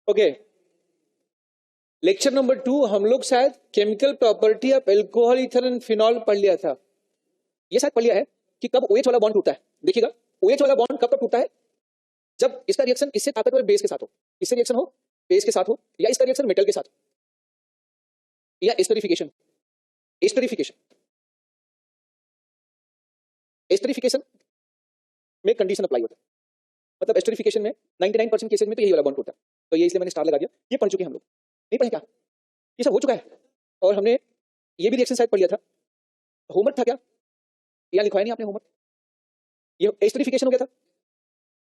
Okay, lecture number 2 हम लोग शायद chemical property of alcohol, ether and phenol पढ़ लिया था। ये शायद पढ़ लिया है कि कब OH वाला बॉन्ड टूटता है। देखिएगा, OH वाला बॉन्ड कब टूटता है? जब इसका रिएक्शन किससे ताकतवर बेस के साथ हो। इससे रिएक्शन हो बेस के साथ हो, या इसका रिएक्शन मेटल के साथ हो, या एस्टरिफिकेशन। एस्टरिफिकेशन एस्टरिफिकेशन में कंडीशन अप्लाई होता है, मतलब एस्टरिफिकेशन में 99% केसेस में तो यही वाला बॉन्ड टूटता है। तो ये इसलिए मैंने स्टार लगा दिया। ये पढ़ चुके हैं हम लोग, नहीं पढ़े क्या? ये सब हो चुका है। और हमने ये भी रिएक्शन शायद पढ़ लिया था। होमवर्क था क्या? या लिखवाया नहीं आपने होमवर्क? ये एस्टरिफिकेशन हो गया था,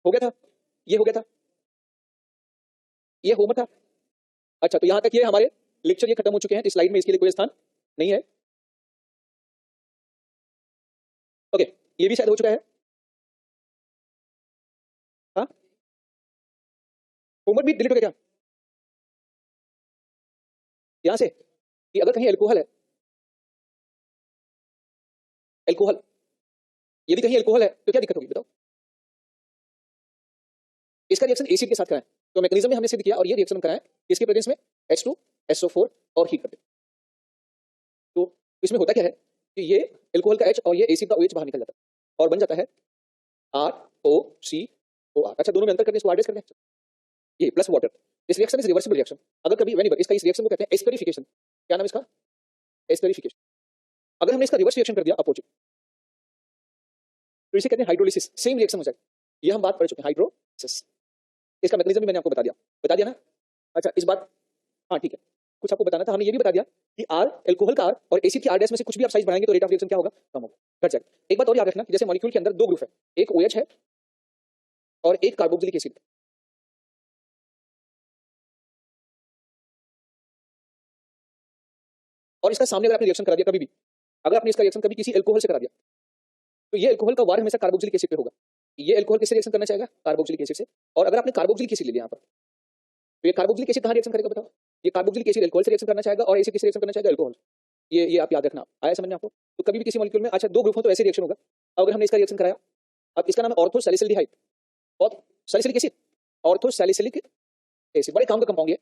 हो गया था, ये हो गया था, ये होमवर्क था। अच्छा, तो यहां तक ये हमारे लेक्चर ये खत्म हो चुके हैं। इस स्लाइड में इसके लिए कोई स्थान नहीं है। ओके, ये भी शायद हो चुका है। हाँ, होमवर्क भी डिलीट हो गया क्या यहां से? कि अगर कहीं एल्कोहल है, एल्कोहल, ये भी कहीं एल्कोहल है, तो क्या दिक्कत होगी बताओ? इसका रिएक्शन एसिड के साथ कराएं तो मैकेनिज्म में हमने सिद्ध किया, और ये रिएक्शन कराएं इसके प्रेजेंस में H2 SO4 और हीट करते। तो इसमें होता क्या है कि ये एल्कोहल का H और ये एसिड का OH बाहर निकल जाता है और बन जाता है ROCOR। अच्छा, दोनों में अंतर करके इसको एडजस्ट कर दें। ये प्लस वाटर, इस रिएक्शन इज रिवर्सिबल रिएक्शन। अगर कभी व्हेनेवर इसका इस रिएक्शन को कहते हैं एस्टरिफिकेशन। क्या नाम इसका? एस्टरिफिकेशन। अगर हमने इसका रिवर्स रिएक्शन कर दिया अपोजिट, तो इसे कहते हैं हाइड्रोलिसिस। सेम रिएक्शन हो जाएगा। ये हम बात पढ़ चुके हैं, हाइड्रोलिसिस। इसका मैकेनिज्म भी मैंने आपको बता दिया ना। अच्छा, इस बात, हाँ ठीक है, कुछ आपको बताना था। हमने ये भी बता दिया कि R, एल्कोहल का R और एसिड की R डैश में से कुछ भी आप साइज बढ़ाएंगे तो रेट ऑफ रिएक्शन क्या होगा? कम होगा, घट जाएगा। एक बात और याद रखना कि जैसे मॉलिक्यूल के अंदर दो ग्रुप है, एक OH है और एक कार्बोक्सिलिक एसिड। और इसका सामने अगर आपने रिएक्शन करा दिया कभी भी, अगर आपने इसका रिएक्शन कभी किसी एल्कोहल से करा दिया, तो ये एल्कोहल का वार हमेशा कार्बोक्सिलिक एसिड पे होगा। ये एल्कोहल किससे रिएक्शन करना चाहेगा? कार्बोक्सिलिक एसिड से। और अगर आपने कार्बोक्सिलिक एसिड ले लिया यहाँ पर, तो ये कार्बोक्सिलिक एसिड कहाँ रिएक्शन करेगा बताओ? ये कार्बोक्सिलिक एसिड एल्कोहल से रिएक्शन करना चाहेगा और एसिड किससे रिएक्शन करना चाहेगा? एल्कोहल। ये आप याद रखना। आया समझ में आपको? तो कभी भी किसी मॉलिक्यूल में, अच्छा, दो ग्रुप हो तो ऐसे रिएक्शन होगा। अगर हमने इसका रिएक्शन कराया, अब इसका नाम है ऑर्थोसैलिसिल्डिहाइड और सैलिसिलिक एसिड। ऑर्थोसैलिसिलिक एसिड बड़े काम का कंपाउंड है।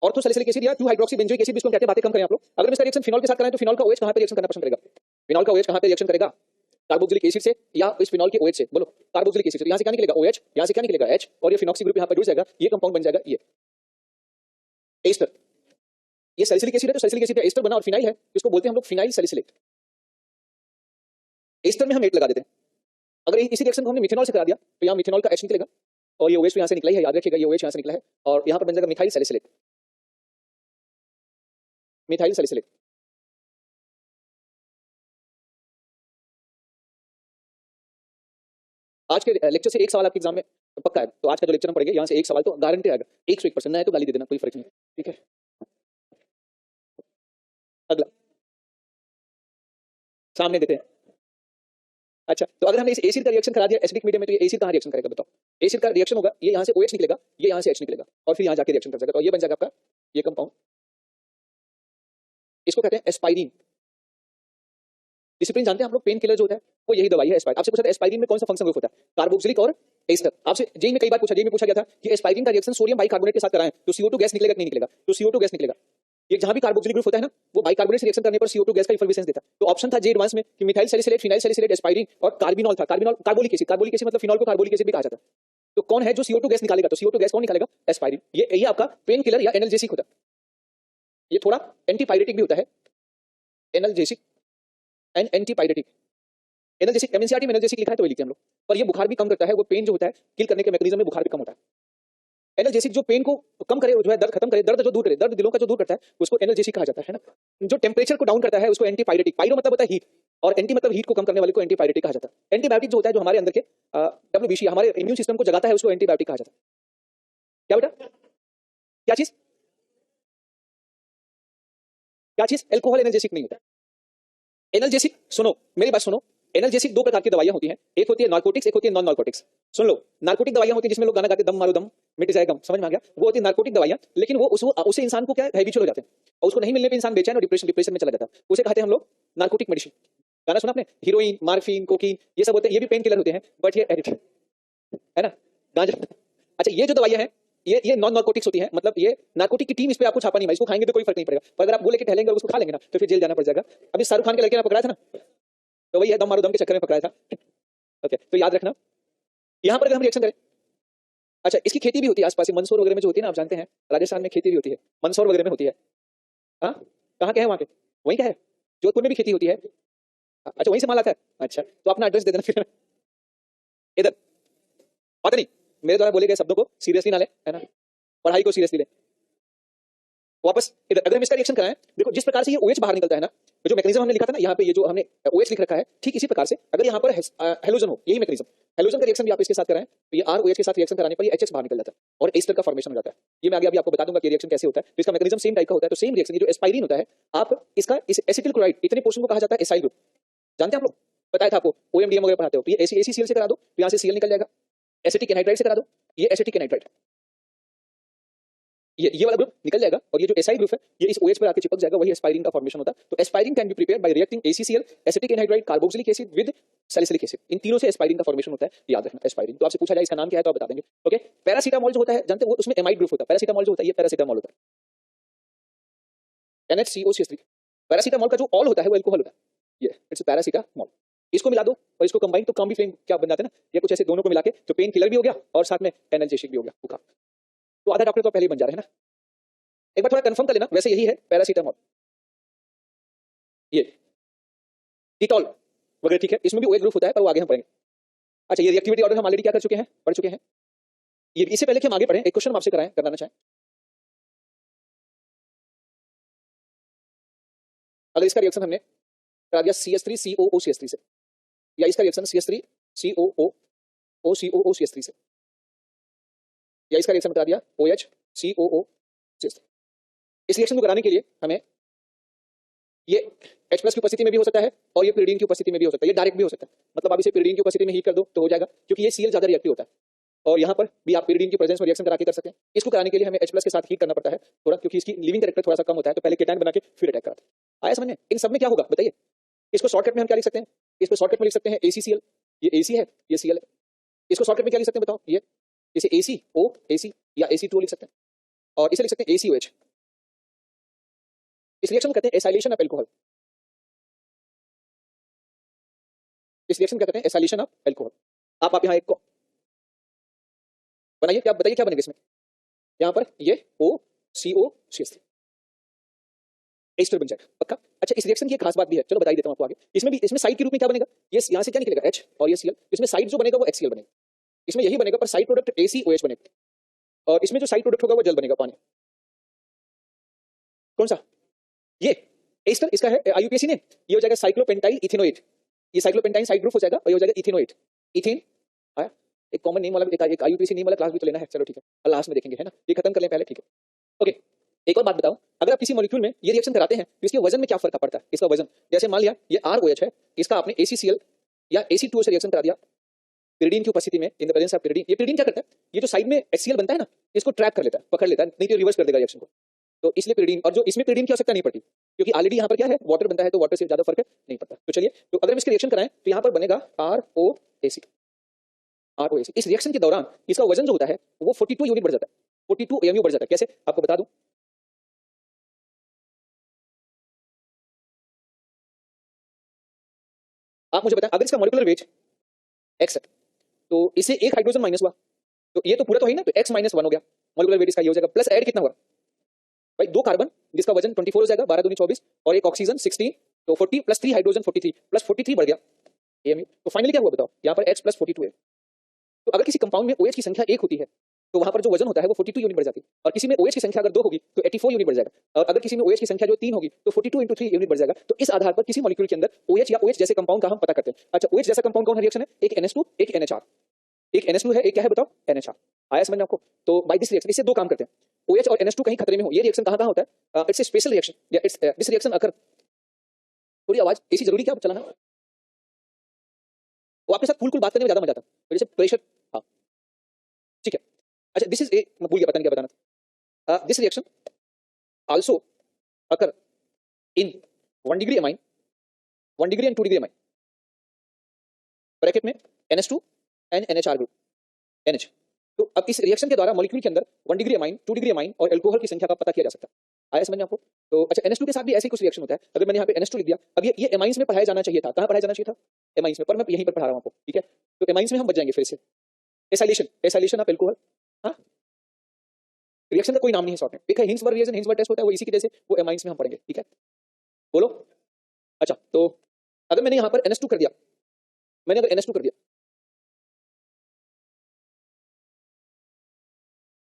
ऑर्थोसैलिसिलिक एसिड या 2 हाइड्रोक्सी बेंजोइक एसिड, जिसको हम कहते हैं, बातें कम करें आप लोग। अगर हम इसका रिएक्शन फिनॉल के साथ कराएं तो फिनॉल का OH कहां पे रिएक्शन करना पसंद करेगा? फिनॉल का OH कहां पे रिएक्शन करेगा? कार्बोक्सिलिक एसिड से या इस फिनॉल के OH से? बोलो, कार्बोक्सिलिक एसिड। यहां से क्या निकलेगा? OH। यहां से क्या निकलेगा? H। और ये फिनॉक्सी ग्रुप यहां पर जुड़ जाएगा, ये कंपाउंड बन जाएगा ये एस्टर। ये सैलिसिलिक एसिड है तो सैलिसिलिक एसिड का एस्टर बना और फिनाइल है, इसको बोलते हैं हम लोग फिनाइल सैलिसिलेट। एस्टर में हम 8 लगा देते हैं। अगर इसी रिएक्शन को हमने मिथेनॉल से करा दिया तो यहां मिथेनॉल का H निकलेगा और ये OH यहां से निकला है, याद रखिएगा, ये OH यहां से निकला है और यहां पर बन जाएगा मिथाइल सैलिसिलेट। Methyl salicylate. आज के लेक्चर से एक सवाल आपके एग्जाम में पक्का है, तो आज का जो लेक्चर हम पढ़ेंगे यहां से एक सवाल तो गारंटी आएगा, 101%। है तो गाली दे देना, कोई फर्क नहीं, ठीक है। अगला सामने देते हैं। अच्छा, तो अगर हमने इस एसिड का रिएक्शन करा दिया एसिडिक मीडियम में, तो ये एसिड कहां रिएक्शन करेगा बताओ? एसिड का रिएक्शन होगा, ये यहां से OH निकलेगा, ये यहां से H निकलेगा और फिर यहां जाके रिएक्शन कर जाएगा, तो ये बन जाएगा आपका ये कंपाउंड। इसको कहते हैं एस्पाइरिन। डिसिप्लिन जानते हैं आप लोग, पेन किलर जो होता है वो यही दवाई है एस्पाइरिन। आपसे पूछा था एस्पाइरिन में कौन सा फंक्शन ग्रुप होता है? कार्बोक्सिलिक और एस्टर। आपसे जेई में कई बार पूछा, जेई में पूछा गया था कि एस्पाइरिन का रिएक्शन सोडियम बाइकार्बोनेट के साथ कराएं तो CO2 गैस निकलेगा कि नहीं निकलेगा? तो CO2 गैस निकलेगा। ये जहां भी कार्बोक्सिलिक ग्रुप होता है ना, वो बाइकार्बोनेट से रिएक्शन करने पर CO2 गैस का इफल्वेसेंस देता है। तो ऑप्शन था जे एडवांस में कि मिथाइल सैलिसिलेट, फिनाइल सैलिसिलेट, एस्पाइरिन और कार्बिनॉल था। Carbinol carbolic acid, carbolic acid मतलब फिनॉल को कार्बोलिक एसिड भी कहा जाता है। तो कौन है जो CO2 गैस निकालेगा? तो CO2 गैस कौन निकालेगा? एस्पाइरिन। ये आपका पेन किलर या एनाल्जेसिक होता है। ये थोड़ा एंटीपायरेटिक भी होता है, एनाल्जेसिक एंड एंटीपायरेटिक। एनाल्जेसिक एमएनसीईआरटी में एनाल्जेसिक लिखा है तो ये लिखते हैं हम लोग, पर ये बुखार भी कम करता है। वो पेन जो होता है किल करने के मैकेनिज्म में बुखार भी कम होता है। एनाल्जेसिक जो पेन को कम करे, जो है दर्द खत्म करे, दर्द जो दूर करे, दर्द दिलों का जो दूर करता है उसको एनाल्जेसिक कहा जाता है ना। जो टेम्परेचर को डाउन करता है उसको एंटीपायरेटिक। पायरो मतलब होता है हीट और एंटी मतलब हीट को कम करने वाले को एंटीपायरेटिक कहा जाता है। एंटीबायोटिक जो होता है जो हमारे अंदर के WBC हमारे इम्यून सिस्टम को जगाता है उसको एंटीबायोटिक कहा जाता है। क्या बेटा? क्या चीज? क्या चीज? एल्कोहल एनाल्जेसिक नहीं होता। एनाल्जेसिक, सुनो मेरी बात सुनो, एनाल्जेसिक दो प्रकार की दवाइयां होती हैं, एक होती है नार्कोटिक्स, एक होती है नॉन नार्कोटिक्स। सुन लो, नार्कोटिक दवाइयां होती हैं जिसमें लोग गाना गाते दम मारो दम मिट जाए गम, समझ में आ गया? वो होती है नार्कोटिक दवाइयां, लेकिन वो उसे इंसान को क्या है, हैबिचुअल हो जाते हैं और उसको नहीं मिलने पे इंसान बेचैन और डिप्रेशन में चला जाता है। उसे कहते हैं हम लोग नार्कोटिक मेडिसिन। गाना सुना आपने? हीरोइन, मार्फिन, कोकीन, ये सब होते हैं, ये भी पेन किलर होते हैं, बट ये एडिक्ट है ना, गांजा। अच्छा, ये जो दवाइयां हैं ये नॉन नार्कोटिक्स होती है, मतलब ये नार्कोटिक की टीम इस पे आपको छापा नहीं मारी, इसको खाएंगे तो कोई फर्क नहीं पड़ेगा, पर अगर आप वो लेके टहलेंगे और उसको खा लेंगे ना तो फिर जेल जाना पड़ जाएगा। अभी शाहरुख खान के लड़के ने पकड़ा था ना, तो वही है, दम मारो दम के चक्कर में पकड़ाया था। ओके, तो याद रखना यहाँ पर अगर हम रिएक्शन करें, अच्छा इसकी खेती भी होती है आसपास, मंदसौर वगैरह में जो होती है ना, आप जानते हैं राजस्थान में खेती भी होती है, मंदसौर वगैरह में होती है। हाँ, कहाँ के है वहाँ के, वहीं का है, जोधपुर में भी खेती होती है। अच्छा वहीं से माल आता है, अच्छा तो अपना एड्रेस दे देना फिर। इधर पता नहीं, मेरे द्वारा बोले गए शब्दों को सीरियसली ना ले, है ना, पढ़ाई को सीरियसली ले। वापस इधर अगर हम इसका रिएक्शन कराएं, देखो जिस प्रकार से ये OH बाहर निकलता है ना, जो मैकेनिज्म हमने लिखा था ना यहाँ पे, ये जो हमने OH लिख रखा है, ठीक इसी प्रकार से अगर यहाँ पर हेलोजन हो, यही मैकेनिज्म, हेलोजन का रिएक्शन भी आप इसके साथ कराएं तो ये ROH के साथ रिएक्शन कराने पर ये HH बाहर निकल जाता है और एस्टर का फॉर्मेशन हो जाता है। ये मैं आगे अभी आपको बता दूंगा कि रिएक्शन कैसे होता है, तो इसका मैकेनिज्म सेम टाइप का होता है। तो सेम रिएक्शन, ये जो एस्पाइरिन होता है, आप इसका इस एसिटिल क्लोराइड इतने पोर्शन को कहा जाता है एसाइल ग्रुप, जानते हैं आप लोग, बताया था आपको, OMDM वगैरह पढ़ाते हो, तो ये ACCl से करा दो तो यहाँ से Cl निकल जाएगा, एसिटिक एनहाइड्राइड से करा दो, ये एसिटिक एनहाइड्राइड, ये वाला ग्रुप निकल जाएगा और ये जो एसाइल ग्रुप है ये इस OH पर आके चिपक जाएगा, वही एस्पाइरिन का फॉर्मेशन होता है। तो aspirin can be prepared by reacting ACCl, acetic anhydride, carboxylic acid with salicylic acid, इन तीनों से एस्पाइरिन का फॉर्मेशन होता है, याद रखना एस्पाइरिन। तो आपसे पूछा जाए इसका नाम क्या है तो आप बता देंगे। ओके, पैरासीटामोल जो होता है जानते हैं, वो उसमें एमाइड ग्रुप होता है, पैरासीटामोल जो होता है ये पैरासीटामोल होता है, NHCOCH3। पैरासीटामोल का जो ऑल होता है वो अल्कोहल होता है, ये इट्स पैरासीटामोल। इसको मिला दो और इसको कंबाइन तो कॉम्बी फ्लेम क्या बन जाता है ना, ये कुछ ऐसे दोनों को मिला के तो पेन किलर भी हो गया और साथ में एनाल्जेसिक भी हो गया, भूखा। तो आधा डॉक्टर तो पहले ही बन जा रहे हैं ना। एक बार थोड़ा कंफर्म कर लेना, वैसे यही है पैरासीटामोल, ये डिटॉल वगैरह, ठीक है, इसमें भी OH ग्रुप होता है पर वो आगे हम पढ़ेंगे। अच्छा ये रिएक्टिविटी ऑर्डर हम ऑलरेडी क्या कर चुके हैं, पढ़ चुके हैं। ये इससे पहले कि हम आगे बढ़ें, एक क्वेश्चन आपसे कराना चाहें, अगर इसका रिएक्शन हमने करा दिया CH3COOCH3 से, या इसका रिएक्शन CH3COOCOCH3 से, या इसका रिएक्शन बता दिया OHCOOCH3, इस रिएक्शन को कराने के लिए हमें ये H+ की उपस्थिति में भी हो सकता है और ये pyridine की उपस्थिति में भी हो सकता है, ये डायरेक्ट भी हो सकता है, मतलब आप इसे pyridine की उपस्थिति में हीट कर दो तो हो जाएगा, क्योंकि ये Cl ज्यादा रिएक्टिव होता है, और यहाँ पर भी आप pyridine की प्रेजेंस में रिएक्शन करा के कर सकते हैं। इसको कराने के लिए हमें H+ के साथ हीट करना पड़ता है थोड़ा, क्योंकि इसकी लिविंग कैरेक्टर थोड़ा सा कम होता है, तो पहले केटायन बना के फिर अटैक कराते हैं। आया समझ में? इन सब में क्या होगा बताइए, इसको शॉर्टकट में हम क्या लिख सकते हैं, इसको शॉर्टकट में लिख सकते हैं ACCl, ये AC है, ये Cl है, इसको शॉर्टकट में क्या लिख सकते हैं बताओ, ये इसे ACOAC या AC2O लिख सकते हैं, और इसे लिख सकते हैं ACOH। इस रिएक्शन को कहते हैं एसाइलेशन ऑफ एल्कोहल, इस रिएक्शन क्या कहते हैं, एसाइलेशन ऑफ एल्कोहल। आप यहाँ एक को बनाइए, क्या बताइए क्या बनेगा इसमें, यहाँ पर ये OCOCH3 एस्टर बन जाएगा पक्का। अच्छा इस रिएक्शन की एक खास बात भी है, चलो बता ही देता हूँ आपको आगे। इसमें भी, इसमें साइड के रूप में क्या बनेगा, ये यहाँ से क्या निकलेगा H और ये Cl, इसमें साइड जो बनेगा वो HCl बनेगा, इसमें यही बनेगा पर साइड प्रोडक्ट ACOH बनेगा, और इसमें जो साइड प्रोडक्ट होगा वो जल बनेगा, पानी। कौन सा, ये एस्टर, इसका है IUPAC ने, ये हो जाएगा साइक्लोपेंटाइल इथेनोएट, ये साइक्लोपेंटाइन साइड ग्रुप हो जाएगा और ये हो जाएगा इथेनोएट, इथेन आया। एक कॉमन नेम वाला एक IUPAC नेम वाला क्लास भी तो लेना है, चलो ठीक है लास्ट में देखेंगे, है ना, ये खत्म कर लें पहले, ठीक है। ओके एक और बात बताओ, अगर आप किसी मॉलिक्यूल में ये रिएक्शन कराते हैं तो इसके वजन में क्या फर्क पड़ता है, इसका वजन, जैसे मान लिया ये ROH है, इसका आपने ACCl या AC2O से रिएक्शन करा दिया pyridine की उपस्थिति में, in the presence of pyridine, ये pyridine क्या करता है, ये जो साइड में HCl बनता है ना, इसको ट्रैप कर लेता है, पकड़ लेता है, नहीं तो रिवर्स कर देगा रिएक्शन को, तो इसलिए pyridine, और जो इसमें pyridine की आवश्यकता नहीं पड़ती क्योंकि ऑलरेडी यहाँ पर क्या है, वाटर बनता है, तो वाटर से ज्यादा फर्क नहीं पड़ता। तो चलिए, तो अगर हम इसके रिएक्शन कराएं तो यहाँ पर बनेगा ROAC, इस रिएक्शन के दौरान इसका वजन जो होता है वो 42 यूनिट बढ़ जाता है, 42 AMU बढ़ जाता है। कैसे आपको बता दूं, आप मुझे बताएं, अगर इसका मॉलिक्यूलर वेट x है तो इसे एक हाइड्रोजन माइनस हुआ, तो ये तो पूरा तो है ना, तो x -1 हो गया, मॉलिक्यूलर वेट इसका ये हो जाएगा, प्लस ऐड कितना हुआ भाई, 2 कार्बन जिसका वजन 24 हो जाएगा, 12 दूनी 24, और एक ऑक्सीजन 16, तो 40 प्लस 3 हाइड्रोजन 43 प्लस 43 बढ़ गया AMU, तो फाइनली क्या हुआ बताओ, यहाँ पर H + 42 है। तो अगर किसी कंपाउंड में OH की संख्या 1 होती है तो वहां पर जो वजन होता है वो 42 यूनिट बढ़ जाती है, और किसी में OH की संख्या अगर 2 होगी तो 84 यूनिट बढ़ जाएगा, और अगर किसी में OH की संख्या जो 3 होगी तो 42 × 3 यूनिट बढ़ जाएगा। तो इस आधार पर किसी मॉलिक्यूल के अंदर OH या OH जैसे कंपाउंड का हम पता करते हैं। अच्छा OH जैसा कंपाउंड कौन है रिएक्शन है, एक NH2 एक NHR, एक NH2 है, एक क्या है बताओ NHR, आया समझ में आपको। तो बाय दिस रिएक्शन इससे 2 काम करते हैं, OH और NH2 कहीं खतरे में हो, ये रिएक्शन कहां होता है, इट्स ए स्पेशल रिएक्शन, या इट्स दिस रिएक्शन अकर, थोड़ी आवाज ऐसी जरूरी क्या चलाना, वो आपके साथ फुल बात करने में ज्यादा मजा आता है, जैसे प्रेशर, हाँ ठीक है। अच्छा दिस इज ए, मैं भूल गया पता नहीं क्या बताना था, this reaction also occur in 1 degree amine, 1 degree and 2 degree amine, bracket में NH2 and NHR group NH, तो अब इस रिएक्शन के द्वारा मॉलिक्यूल के अंदर 1 डिग्री अमाइन, 2 डिग्री अमाइन और अल्कोहल की संख्या का पता किया जा सकता है। आया समझ में आपको? तो अच्छा, NH2 के साथ भी ऐसे ही कुछ रिएक्शन होता है। अगर मैंने यहाँ पे NH2 लिख दिया, अब ये एमाइंस में पढ़ाया जाना चाहिए था। कहाँ पढ़ाया जाना चाहिए था? एमाइंस में, पर मैं यहीं पर पढ़ा रहा हूँ आपको, ठीक है? तो एमाइंस में हम बच जाएंगे फिर से। एसाइलेशन ऑफ अल्कोहल, हाँ, रिएक्शन का कोई नाम नहीं है शॉर्ट में। एक है हिंसबर्ग रिएक्शन, हिंसबर्ग टेस्ट होता है, वो इसी की जैसे वो एमाइंस में हम पढ़ेंगे, ठीक है? बोलो। अच्छा, तो अगर मैंने यहाँ पर NH2 कर दिया, मैंने अगर NH2 कर दिया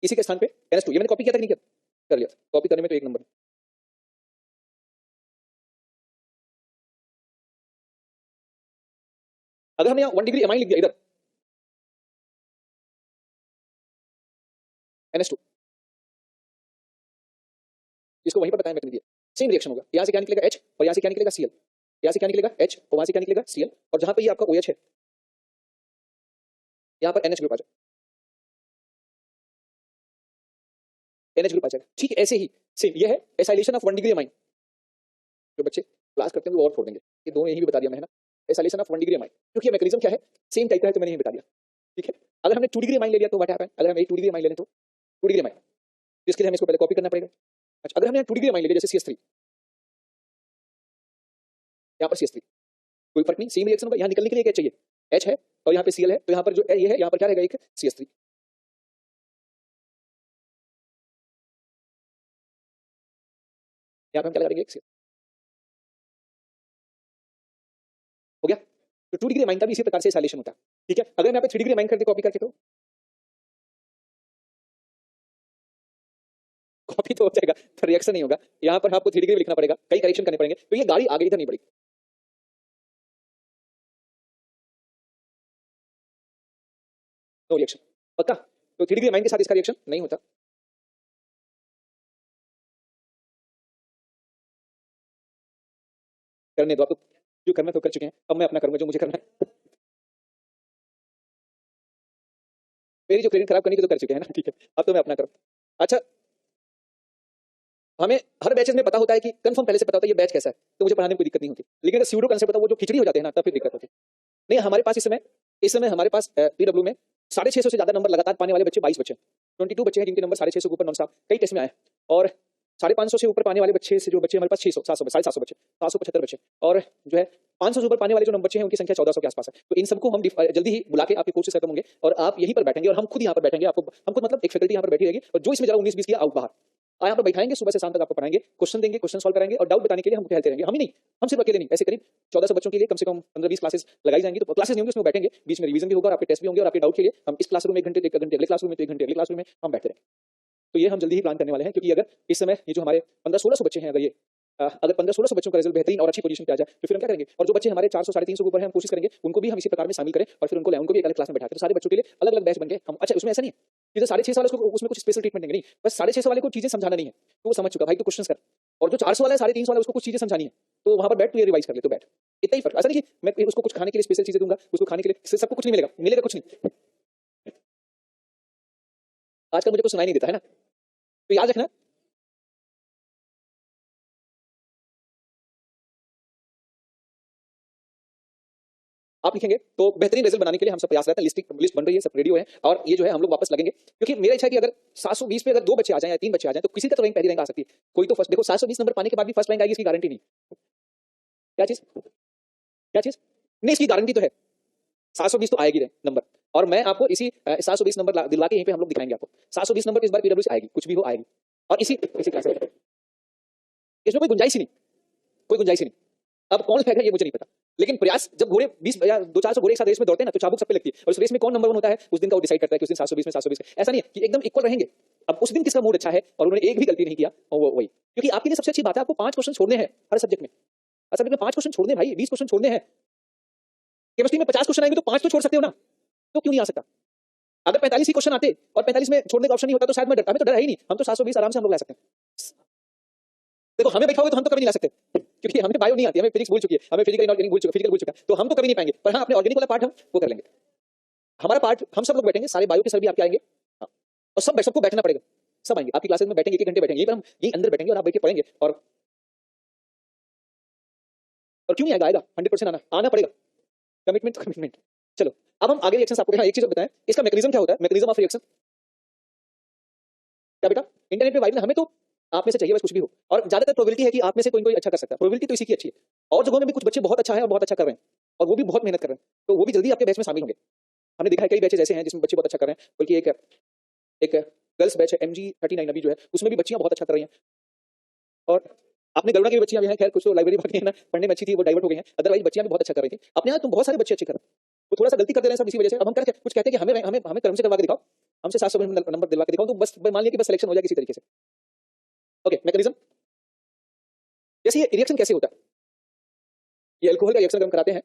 इसी के स्थान पे NH2, ये मैंने कॉपी किया था कि नहीं किया? कर लिया। कॉपी करने में तो एक नंबर। अगर हमने यहाँ 1 डिग्री अमाइन लिख दिया इधर, NH2, इसको वहीं पर बताया मैंने दिया, सेम रिएक्शन होगा। यहाँ से क्या निकलेगा H और यहाँ से क्या निकलेगा Cl, यहाँ से क्या निकलेगा H और वहां से क्या निकलेगा Cl, और जहां पे ये आपका OH है यहाँ पर NH ग्रुप आ जाएगा, NH ग्रुप आ जाएगा। ठीक ऐसे ही सेम ये है एसाइलेशन ऑफ 1 डिग्री अमाइन। जो बच्चे क्लास करते हैं वो और छोड़ देंगे, ये दोनों यही भी बता दिया मैंने ना, एसाइलेशन ऑफ 1 डिग्री अमाइन, क्योंकि मैकेनिज्म क्या है, सेम टाइप का है, तो मैंने यही बता दिया, ठीक है? अगर हमने 2 डिग्री अमाइन ले लिया तो व्हाट हैपन, अगर हम 2 डिग्री अमाइन ले लें तो 2 डिग्री अमाइन, इसके लिए हमें इसको पहले कॉपी करना पड़ेगा। अच्छा, अगर हमने 2 डिग्री अमाइन ले लिया जैसे CS3, यहाँ पर CS3, कोई फर्क नहीं, सेम रिएक्शन होगा। यहाँ निकलने के लिए क्या चाहिए? H है और यहाँ पे Cl है, तो यहाँ पर जो ये है यहाँ पर क्या रहेगा, एक CS3। यहाँ पे हम क्या लगा देंगे, एक CS। हो गया? तो 2 डिग्री अमाइन का भी इसी प्रकार से एसाइलेशन होता है, ठीक है? अगर मैं यहाँ पे 3 डिग्री अमाइन करके कॉपी करके तो कॉपी तो हो जाएगा, तो रिएक्शन नहीं होगा। यहाँ पर आपको 3 डिग्री लिखना पड़ेगा, कई करेक्शन करने पड़ेंगे, तो ये गाड़ी आगे इधर नहीं बढ़ेगी। नो रिएक्शन, पक्का? तो 3 डिग्री अमाइन के साथ इसका रिएक्शन नहीं होता। करने दो, आपको जो करना तो कर चुके हैं, अब मैं अपना करूंगा जो मुझे करना है। मेरी जो क्रेडिट खराब करनी थी तो कर चुके हैं ना, ठीक है? अब तो मैं अपना करूँ। अच्छा, हमें हर बैचेस में पता होता है कि कंफर्म पहले से पता होता है ये बैच कैसा है, तो मुझे पढ़ाने में कोई दिक्कत नहीं होती। लेकिन अगर स्यूडो कंसेप्ट होता है, वो जो खिचड़ी हो जाते हैं ना, तब फिर दिक्कत होती है। नहीं, हमारे पास इस समय हमारे पास PW में 650 से ज्यादा नंबर लगातार पाने वाले बच्चे 22 बच्चे, 22 बच्चे हैं जिनके नंबर 650 के ऊपर नॉन स्टॉप कई टेस्ट में आए, और 550 से ऊपर पाने वाले बच्चे से जो बच्चे हमारे पास 600 700 750 बच्चे, 775 बच्चे, और जो है 500 से ऊपर पाने वाले जो नंबर बच्चे हैं उनकी संख्या 1400 के आसपास है। तो इन सबको हम जल्दी ही बुला के आपके कोर्सेज खत्म होंगे और आप यहीं पर बैठेंगे और हम खुद यहाँ पर बैठेंगे, आपको हम खुद मतलब एक फैकल्टी यहाँ पर बैठी रहेगी, और जो इसमें जरा 19-20 किया आउट बाहर यहाँ पर बैठाएंगे, सुबह से शाम तक आपको पढ़ाएंगे, क्वेश्चन देंगे, क्वेश्चन सॉल्व कराएंगे, और डाउट बताने के लिए हम खेलते रहेंगे। हम ही नहीं, हम सिर्फ अकेले नहीं, ऐसे करीब 1400 बच्चों के लिए कम से कम 15-20 क्लासेस लगाई जाएंगी। तो क्लासेस नहीं होंगी, उसमें बैठेंगे, बीच में रिवीजन भी होगा और आपके टेस्ट भी होंगे, और आपके डाउट के लिए हम इस क्लासरूम में 1 घंटे, 1 घंटे अगले क्लासरूम में, तो 1 घंटे अगले क्लासरूम में हम बैठते रहेंगे। तो ये हम जल्दी ही प्लान करने वाले हैं, क्योंकि अगर इस समय ये जो हमारे 1500-1600 बच्चे हैं, अगर ये अगर 1500-1600 बच्चों का रिजल्ट बेहतरीन और अच्छी पोजीशन पे आ जाए, तो फिर हम क्या करेंगे, और जो बच्चे हमारे 400-350 के ऊपर हैं, हम कोशिश करेंगे उनको भी हम इसी प्रकार में शामिल करें, और फिर उनको भी एक अलग क्लास में बैठा के, तो सारे बच्चों के लिए अलग अलग बैच बन के हम। अच्छा, उसमें ऐसा नहीं है कि जो 650 वाले उसको उसमें कुछ स्पेशल ट्रीटमेंट देंगे, नहीं, बस 650 वाले को चीजें समझाना नहीं है, तो वो समझ चुका भाई, तो क्वेश्चन कर। और जो 400 वाला है, 350 वाला, उसको कुछ चीजें समझानी है, तो वहां पर बैठ, तो ये रिवाइज कर ले, तो बैठ। इतना ही फर्क, ऐसा नहीं कि मैं उसको कुछ खाने के लिए स्पेशल चीजें दूंगा, उसको खाने के लिए सबको कुछ नहीं मिलेगा, मिलेगा कुछ नहीं। आजकल मुझे कुछ सुनाई नहीं देता है ना, तो याद रखना। आप लिखेंगे तो बेहतरीन रिजल्ट बनाने के लिए हम सब प्रयास रहते हैं। लिस्ट बन रही है, सब रेडियो है, और ये जो है हम लोग वापस लगेंगे, क्योंकि मेरा इच्छा है कि अगर 720 पे अगर 2 बच्चे आ जाएं या 3 बच्चे आ जाएं, तो किसी का तो रैंक, पहली रैंक आ सकती है। कोई तो फर्स्ट, देखो 720 नंबर पाने के बाद भी फर्स्ट रैंक आएगी, इसकी गारंटी नहीं। क्या चीज, क्या चीज नहीं, इसकी गारंटी तो है, 720 तो आएगी नंबर, और मैं आपको इसी 720 नंबर दिलवा के यहीं पे हम लोग दिखाएंगे आपको। 720 नंबर इस बार PW से आएगी, कुछ भी हो आएगी, और इसी क्लास में इसमें कोई गुंजाइश ही नहीं, कोई गुंजाइश ही नहीं। अब कौन फेंका ये मुझे नहीं पता, लेकिन प्रयास, जब घोड़े 20 या 200-400 घोड़े एक साथ रेस में दौड़ते हैं ना, तो चाबुक सब पे लगती है, और उस रेस में कौन नंबर 1 होता है उस दिन का वो डिसाइड करता है कि उस दिन 720 में 720 ऐसा नहीं है कि एकदम इक्वल रहेंगे। अब उस दिन किसका मूड अच्छा है और उन्होंने एक भी गलती नहीं किया, और वो वही, क्योंकि आपके लिए सबसे अच्छी बात है, आपको 5 क्वेश्चन छोड़ने हैं हर सब्जेक्ट में। हर सब्जेक्ट में 5 क्वेश्चन छोड़ने भाई, 20 क्वेश्चन छोड़ने हैं। केमिस्ट्री में 50 क्वेश्चन आएंगे तो 5 तो छोड़ सकते हो ना, तो क्यों नहीं आ सकता? अगर 45 ही क्वेश्चन आते और 45 में छोड़ने का ऑप्शन नहीं होता, तो शायद मैं डरता, हमें तो डर है ही नहीं, हम तो 720 आराम से हम लोग ला सकते हैं। देखो हमें बैठाओगे तो हम तो कभी नहीं ला सकते, क्योंकि हमें बायो नहीं आती, हमें फिजिक्स भूल चुकी है, हमें फिजिकल इनऑर्गेनिक भूल चुका, तो हम तो कभी नहीं पाएंगे। पर हाँ, अपने ऑर्गेनिक वाला पार्ट हम वो कर लेंगे। हमारा पार्ट हम सब लोग बैठेंगे, सारे बायो के सर भी आपके आएंगे, हाँ, और सबको बैठना पड़ेगा, सब आएंगे आपकी क्लासेस में, बैठेंगे 1 घंटे बैठेंगे, यहीं पर हम यहीं अंदर बैठेंगे और आप बैठ के पढ़ेंगे। और क्यों नहीं आएगा, आएगा 100% आना पड़ेगा, कमिटमेंट तो कमिटमेंट। चलो अब हम आगे रिएक्शन आपको एक चीज बताएं, इसका मैकेनिज्म क्या होता है, मैकेनिज्म ऑफ रिएक्शन क्या बेटा, इंटरनेट पे वाइब ना, हमें तो आप में से चाहिए बस कुछ भी हो, और ज्यादातर प्रोबेबिलिटी है कि आप में से कोई कोई अच्छा कर सकता है, प्रोबेबिलिटी तो इसी की अच्छी है। और जगहों में भी कुछ बच्चे बहुत अच्छा है और बहुत अच्छा कर रहे हैं, और वो भी बहुत मेहनत कर रहे हैं, तो वो भी जल्दी आपके बैच में शामिल होंगे। हमने देखा है कई बैचेज ऐसे हैं जिसमें बच्चे बहुत अच्छा कर रहे हैं, बल्कि एक गर्ल्स बैच है MG39 अभी जो है, उसमें भी बच्चियां बहुत अच्छा कर रही हैं। और आपने गरुड़ा की भी बच्चियां भी हैं, खैर कुछ तो लाइब्रेरी पढ़ती है ना, पढ़ने में अच्छी थी, वो डाइवर्ट हो गई हैं, अदरवाइज बच्चियां भी बहुत अच्छा कर रही थी। अपने यहाँ तुम बहुत सारे बच्चे अच्छे कर रहे हैं, वो थोड़ा सा गलती कर दे रहे हैं सब इसी वजह से। अब हम कुछ कहते हैं कि हमें हमें हमें कर्म से करवा के दिखाओ, हमसे 700 नंबर दिलवा के दिखाओ, तो बस मान लिया कि बस सिलेक्शन हो जाए किसी तरीके से। ओके, मैकेनिज्म जैसे ये रिएक्शन कैसे होता है, ये अल्कोहल का रिएक्शन हम कराते हैं।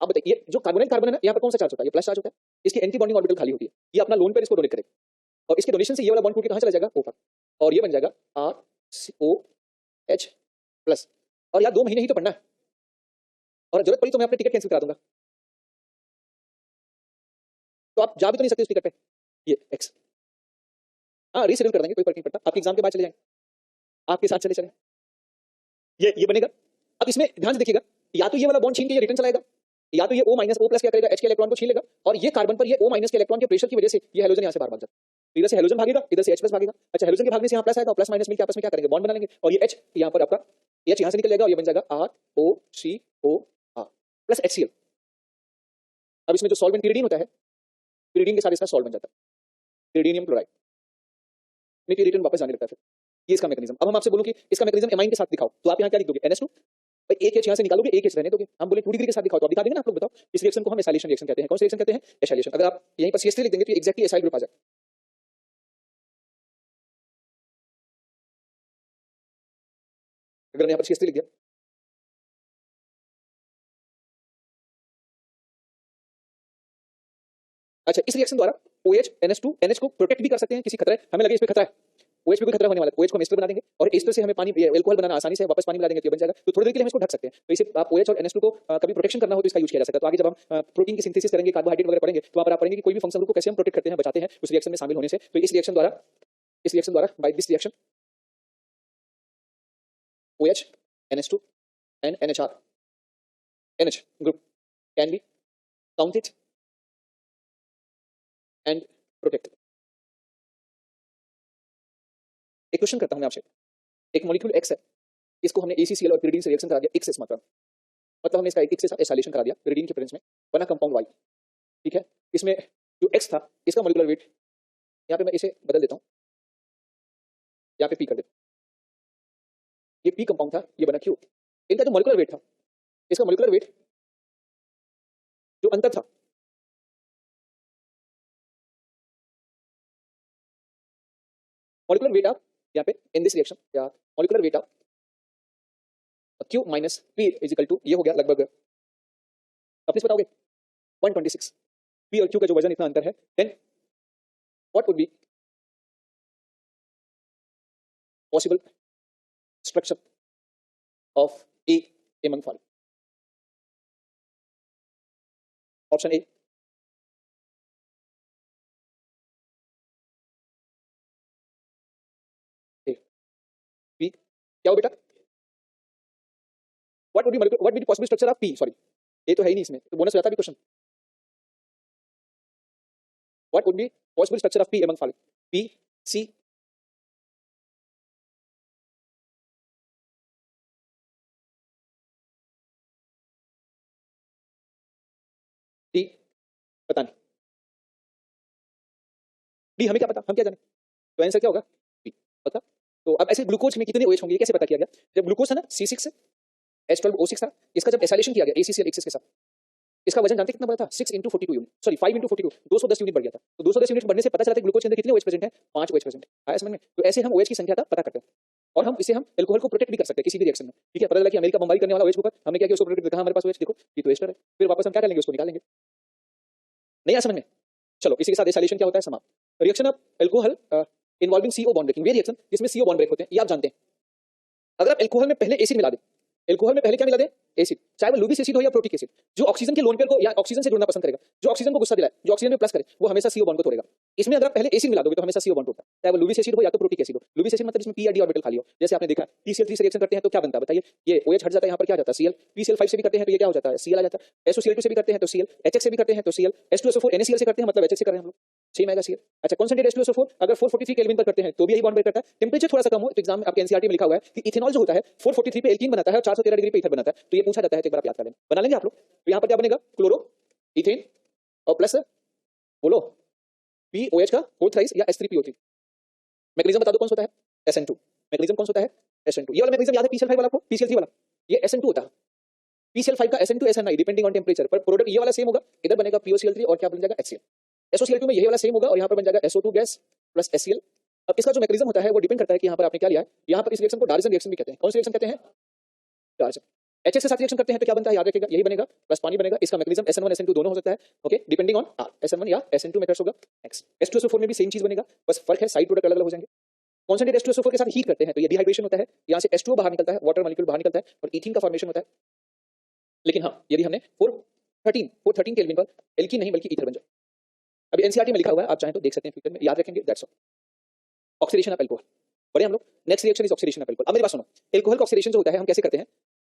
अब बताइए, ये जो कार्बोनेट कार्बन है ना, यहाँ पर कौन सा चार्ज होता है, ये प्लस चार्ज होता है, इसकी एंटी बॉन्डिंग ऑर्बिटल खाली होती है, ये अपना लोन पेयर इसको डोनेट करेगा, और इसके डोनेशन से ये वाला बॉन्ड टूट के कहां चला जाएगा, O पर, और ये बन जाएगा RCOH प्लस। और यार 2 महीने ही तो पढ़ना है, और जरूरत पड़ी तो मैं अपने टिकट कैंसिल करा दूंगा, तो आप जा भी तो नहीं सकते उस टिकट पे। ये X हाँ रीशेड्यूल कर देंगे, कोई फर्क नहीं पड़ता, आपके एग्जाम के बाद चले जाएंगे, आपके साथ चले चले, ये बनेगा। अब इसमें ध्यान से देखिएगा, या तो ये वाला बॉन्ड छीन के ये रिटर्न चलाएगा, या तो ये O माइनस O प्लस क्या करेगा, H के इलेक्ट्रॉन को छीन लेगा, और ये कार्बन पर ये O माइनस के इलेक्ट्रॉन के प्रेशर की वजह से ये हाइड्रोजन यहाँ से बाहर भाग जाता है, इधर से हाइड्रोजन भागेगा, इधर से H प्लस भागेगा। अच्छा, हाइड्रोजन के भागने से यहाँ प्लस आएगा, प्लस माइनस मिलकर आपस में क्या करेंगे, बॉन्ड बना लेंगे, और ये H यहाँ पर आपका H यहाँ से निकल जाएगा, और ये बन जाएगा ROCOR प्लस HCl। अब इसमें जो सॉल्वेंट pyridine होता है, pyridine के साथ इसका सॉल्ट बन जाता है, pyridinium क्लोराइड, नहीं pyridine वापस जाने लगता है फिर। ये इसका मैकेनिज्म। अब हम आपसे बोलूं कि इसका मैकेनिज्म एमाइन के साथ दिखाओ, तो आप यहाँ क्या लिख दोगे, NH2, भाई एक H यहाँ से निकालोगे, एक H रहने दोगे। हम बोले 2 डिग्री के साथ दिखाओ, तो आप दिखा देंगे ना, आप लोग बताओ। इस रिएक्शन को हम एसाइलेशन रिएक्शन कहते हैं। कौन सी रिएक्शन कहते हैं, एसाइलेशन। अगर आप यहीं पर CH3 लिख देंगे तो एग्जैक्टली एसाइल ग्रुप आ जाए। अगर यहाँ पर CH3 लिख दिया, अच्छा, इस रिएक्शन द्वारा OH NH2 NH को प्रोटेक्ट भी कर सकते हैं, किसी खतरा है हमें लगे इसमें खतरा है, OH पे कोई खतरा होने वाला है, OH को हम एस्टर बना देंगे, और एस्टर से हमें पानी अल्कोहल बनाना आसानी से वापस पानी मिला देंगे तो ये बन जाएगा। तो थोड़ी देर के लिए हम इसको ढक सकते हैं। तो इसे आप OH और NH2 को कभी प्रोटेक्शन करना हो तो इसका यूज किया जा सकता है। तो आगे जब हम प्रोटीन की सिंथेसिस करेंगे, कार्बोहाइड्रेट वगैरह पढ़ेंगे, तो वहाँ पर आप पढ़ेंगे कि कोई भी फंक्शन ग्रुप को कैसे हम प्रोटेक्ट करते हैं, बचाते हैं उस रिएक्शन में शामिल होने से। तो इस रिएक्शन द्वारा by this reaction OH NH2 and NHR NH group can be counted and protected। एक क्वेश्चन करता हूं मैं आपसे, एक मॉलिक्यूल X है, इसको हमने ACCl और pyridine से रिएक्शन करा दिया, X इस मात्रा में, मतलब हमने इसका एक से साथ एसाइलेशन करा दिया pyridine के प्रेजेंस में, बना कंपाउंड Y, ठीक है। इसमें जो X था, इसका मॉलिक्यूलर वेट, यहाँ पे मैं इसे बदल देता हूँ, यहाँ पे P कर देता हूँ, ये P कंपाउंड था, ये बना Q। इनका जो मॉलिक्यूलर वेट था, इसका मॉलिक्यूलर वेट जो अंतर था, मॉलिक्यूलर वेट ऑफ यहाँ पे इन दिस रिएक्शन, या molecular weight of Q minus P is equal to, ये हो गया लगभग, अपने से बताओगे 126। P और Q का जो वजन इतना अंतर है, then what would be possible structure of A among following? Option A, B, क्या हो बेटा, what would be possible structure of P, sorry ये तो है ही नहीं इसमें, तो बोनस हो जाता भी question. What would be possible structure of P among following? P, C, D, पता नहीं, D हमें क्या पता, हम क्या जाने, तो आंसर क्या होगा, B पता। तो अब ऐसे ग्लूकोज में कितने OH होंगे, ये कैसे पता किया गया, जब ग्लूकोज था ना C6 H12O6 था, इसका जब एसाइलेशन किया गया ACCl X के साथ, इसका वजन जानते कितना बड़ा था, 6 × 42 यूनिट, सॉरी 5 × 42, 210 यूनिट बढ़ गया था। तो 210 यूनिट बढ़ने से पता चला था ग्लूकोज के अंदर कितने OH प्रेजेंट है, 5 OH प्रेजेंट है, आया समझ में। तो ऐसे हम OH की संख्या का पता करते हैं, और हम इसे हम अल्कोहल को प्रोटेक्ट भी कर सकते हैं किसी भी रिएक्शन में, ठीक है। पता चला कि अमेरिका बमबारी करने वाला OH के ऊपर, हमने क्या किया, उसको प्रोटेक्ट कहा, हमारे पास OH देखो ये तो एस्टर है, फिर वापस हम क्या करेंगे, उसको निकालेंगे, नहीं आया समझ में। चलो इसी के साथ एसाइलेशन क्या होता है, समाप्त। Reaction of alcohol involving CO bond breaking, वे रिएक्शन जिसमें CO बॉन्ड ब्रेक होते हैं, ये आप जानते हैं। अगर आप अल्कोहल में पहले एसिड मिला दें, एल्कोहल में पहले क्या मिला दे? एसिड, चाहे वो लुबिक एसिड हो या प्रोटिक एसिड। जो ऑक्सीजन के लोन पेयर को या ऑक्सीजन से जुड़ना पसंद करेगा, जो ऑक्सीजन को गुस्सा दिलाए, जो ऑक्सीजन में प्लस करे, वो हमेशा CO बॉन्ड को तोड़ेगा। इसमें अगर आप पहले एसिड मिला दोगे तो हमेशा CO बॉन्ड टूटता है, चाहे वो लुबिक एसिड हो या तो प्रोटिक एसिड हो। लुबिक एसिड मतलब इसमें P या D ऑर्बिटल खाली हो। जैसे आपने देखा PCl3 से रिएक्शन करते हैं तो क्या बनता है बताइए? ये OH हट जाता है, यहाँ पर क्या आ जाता है? Cl। PCl5 से भी करते हैं तो ये क्या हो जाता है? Cl आ जाता है। SOCl2 से भी करते हैं तो Cl, HX से भी करते हैं तो Cl, H2SO4 NaCl से करते हैं मतलब HX से कर रहे हैं हम लोग, सेम आएगा Cl। अच्छा, कॉन्सेंट्रेट H2SO4 अगर 443 केल्विन पर करते हैं तो भी यही बॉन्ड ब्रेक करता है। टेंपरेचर थोड़ा सा कम हो तो एग्जाम में आपके एनसीईआरटी में लिखा हुआ है कि इथेनॉल जो होता है 443 पे एल्कीन बनाता है और 413 डिग्री पे ईथर बनाता है, तो ये पूछा जाता है तो एक बार आप याद कर लेना। बना लेंगे आप लोग? तो यहाँ पर क्या बनेगा? क्लोरो, इथेन और प्लस बोलो POH का फोर्थ राइस या H3PO3। मैग्नीशियम बता दो कौन सा होता है? SN2। मैग्नीशियम कौन सा होता है? SN2। ये वाला मैग्नीशियम याद है PCl5 वाला आपको? PCl3 वाला ये SN2 होता है। PCl5 का SN2 SNI depending on temperature, पर प्रोडक्ट ये वाला सेम होगा। इधर बनेगा POCl3 और क्या बन जाएगा? HCl। SOCl2 में यही वाला सेम होगा और यहाँ पर बन जाएगा SO2 गैस प्लस HCl। अब इसका जो मैकेनिज्म होता है वो डिपेंड करता है कि यहाँ पर आपने क्या लिया है। यहाँ पर इस रिएक्शन को डार्सन रिएक्शन भी कहते हैं। कौन सी रिएक्शन कहते हैं? डार्सन। HX के साथ रिएक्शन करते हैं तो क्या बनता है? याद रखिएगा, यही बनेगा, प्लस पानी बनेगा। इसका मैकेनिज्म SN1 SN2 दोनों हो सकता है, okay, depending on R, SN1 या SN2 मेथड्स होगा। X H2SO4 में भी सेम चीज बनेगा, बस फर्क है साइड प्रोडक्ट अलग अलग हो जाएंगे। कॉन्सेंट्रेट H2SO4 के साथ हीट करते हैं तो ये डिहाइड्रेशन होता है, यहाँ से H2O बाहर निकलता है, वाटर मॉलिक्यूल बाहर निकलता है और ईथीन का फॉर्मेशन होता है। लेकिन हाँ, यदि हमने 413 केल्विन पर एल्कीन नहीं बल्कि ईथर बन जाए। अभी एनसीईआरटी में लिखा हुआ है, आप चाहें तो देख सकते हैं, फ्यूचर में याद रखेंगे, that's all. Oxidation of alcohol बड़े हम लोग। Next reaction is oxidation of alcohol. अब मेरी बात सुनो, एल्कोहल का ऑक्सीडेशन जो होता है हम कैसे करते हैं?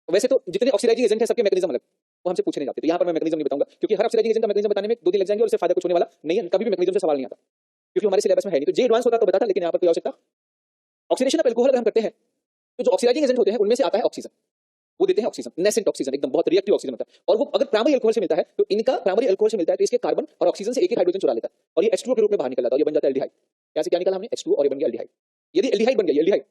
वैसे तो जितने ऑक्सीडाइजिंग एजेंट है सबके मैकेनिज्म अलग, वो हमसे पूछे नहीं जाते, तो यहाँ पर मैं मैकेनिज्म नहीं बताऊंगा क्योंकि हर ऑक्सीडाइजिंग एजेंट का मैकेनिज्म बताने में 2 दिन लग जाएंगे और इससे फायदा कुछ होने वाला नहीं है, कभी भी मैकेनिज्म से सवाल नहीं आता क्योंकि हमारे सिलेबस में है नहीं। तो जे एडवांस होता तो बताता, लेकिन यहाँ पर कोई आवश्यकता। ऑक्सीडेशन ऑफ एल्कोहल अगर हम करते हैं तो जो ऑक्सीडाइजिंग एजेंट होते हैं उनमें से आता है ऑक्सीजन, वो देते हैं ऑक्सीजन, नेसेंट ऑक्सीजन, एकदम बहुत रिएक्टिव ऑक्सीजन होता है। और वो अगर प्राइमरी अल्कोहल से मिलता है तो इनका प्राइमरी अल्कोहल से मिलता है तो इसके कार्बन और ऑक्सीजन से एक एक हाइड्रोजन चुरा लेता है और ये H2O के रूप में बाहर निकल जाता है और ये बन जाता है एल्डिहाइड। यहाँ से क्या निकाला हमने? H2O और ये बन गया एल्डिहाइड। यदि एल्डिहाइड बन गया, एल्डिहाइड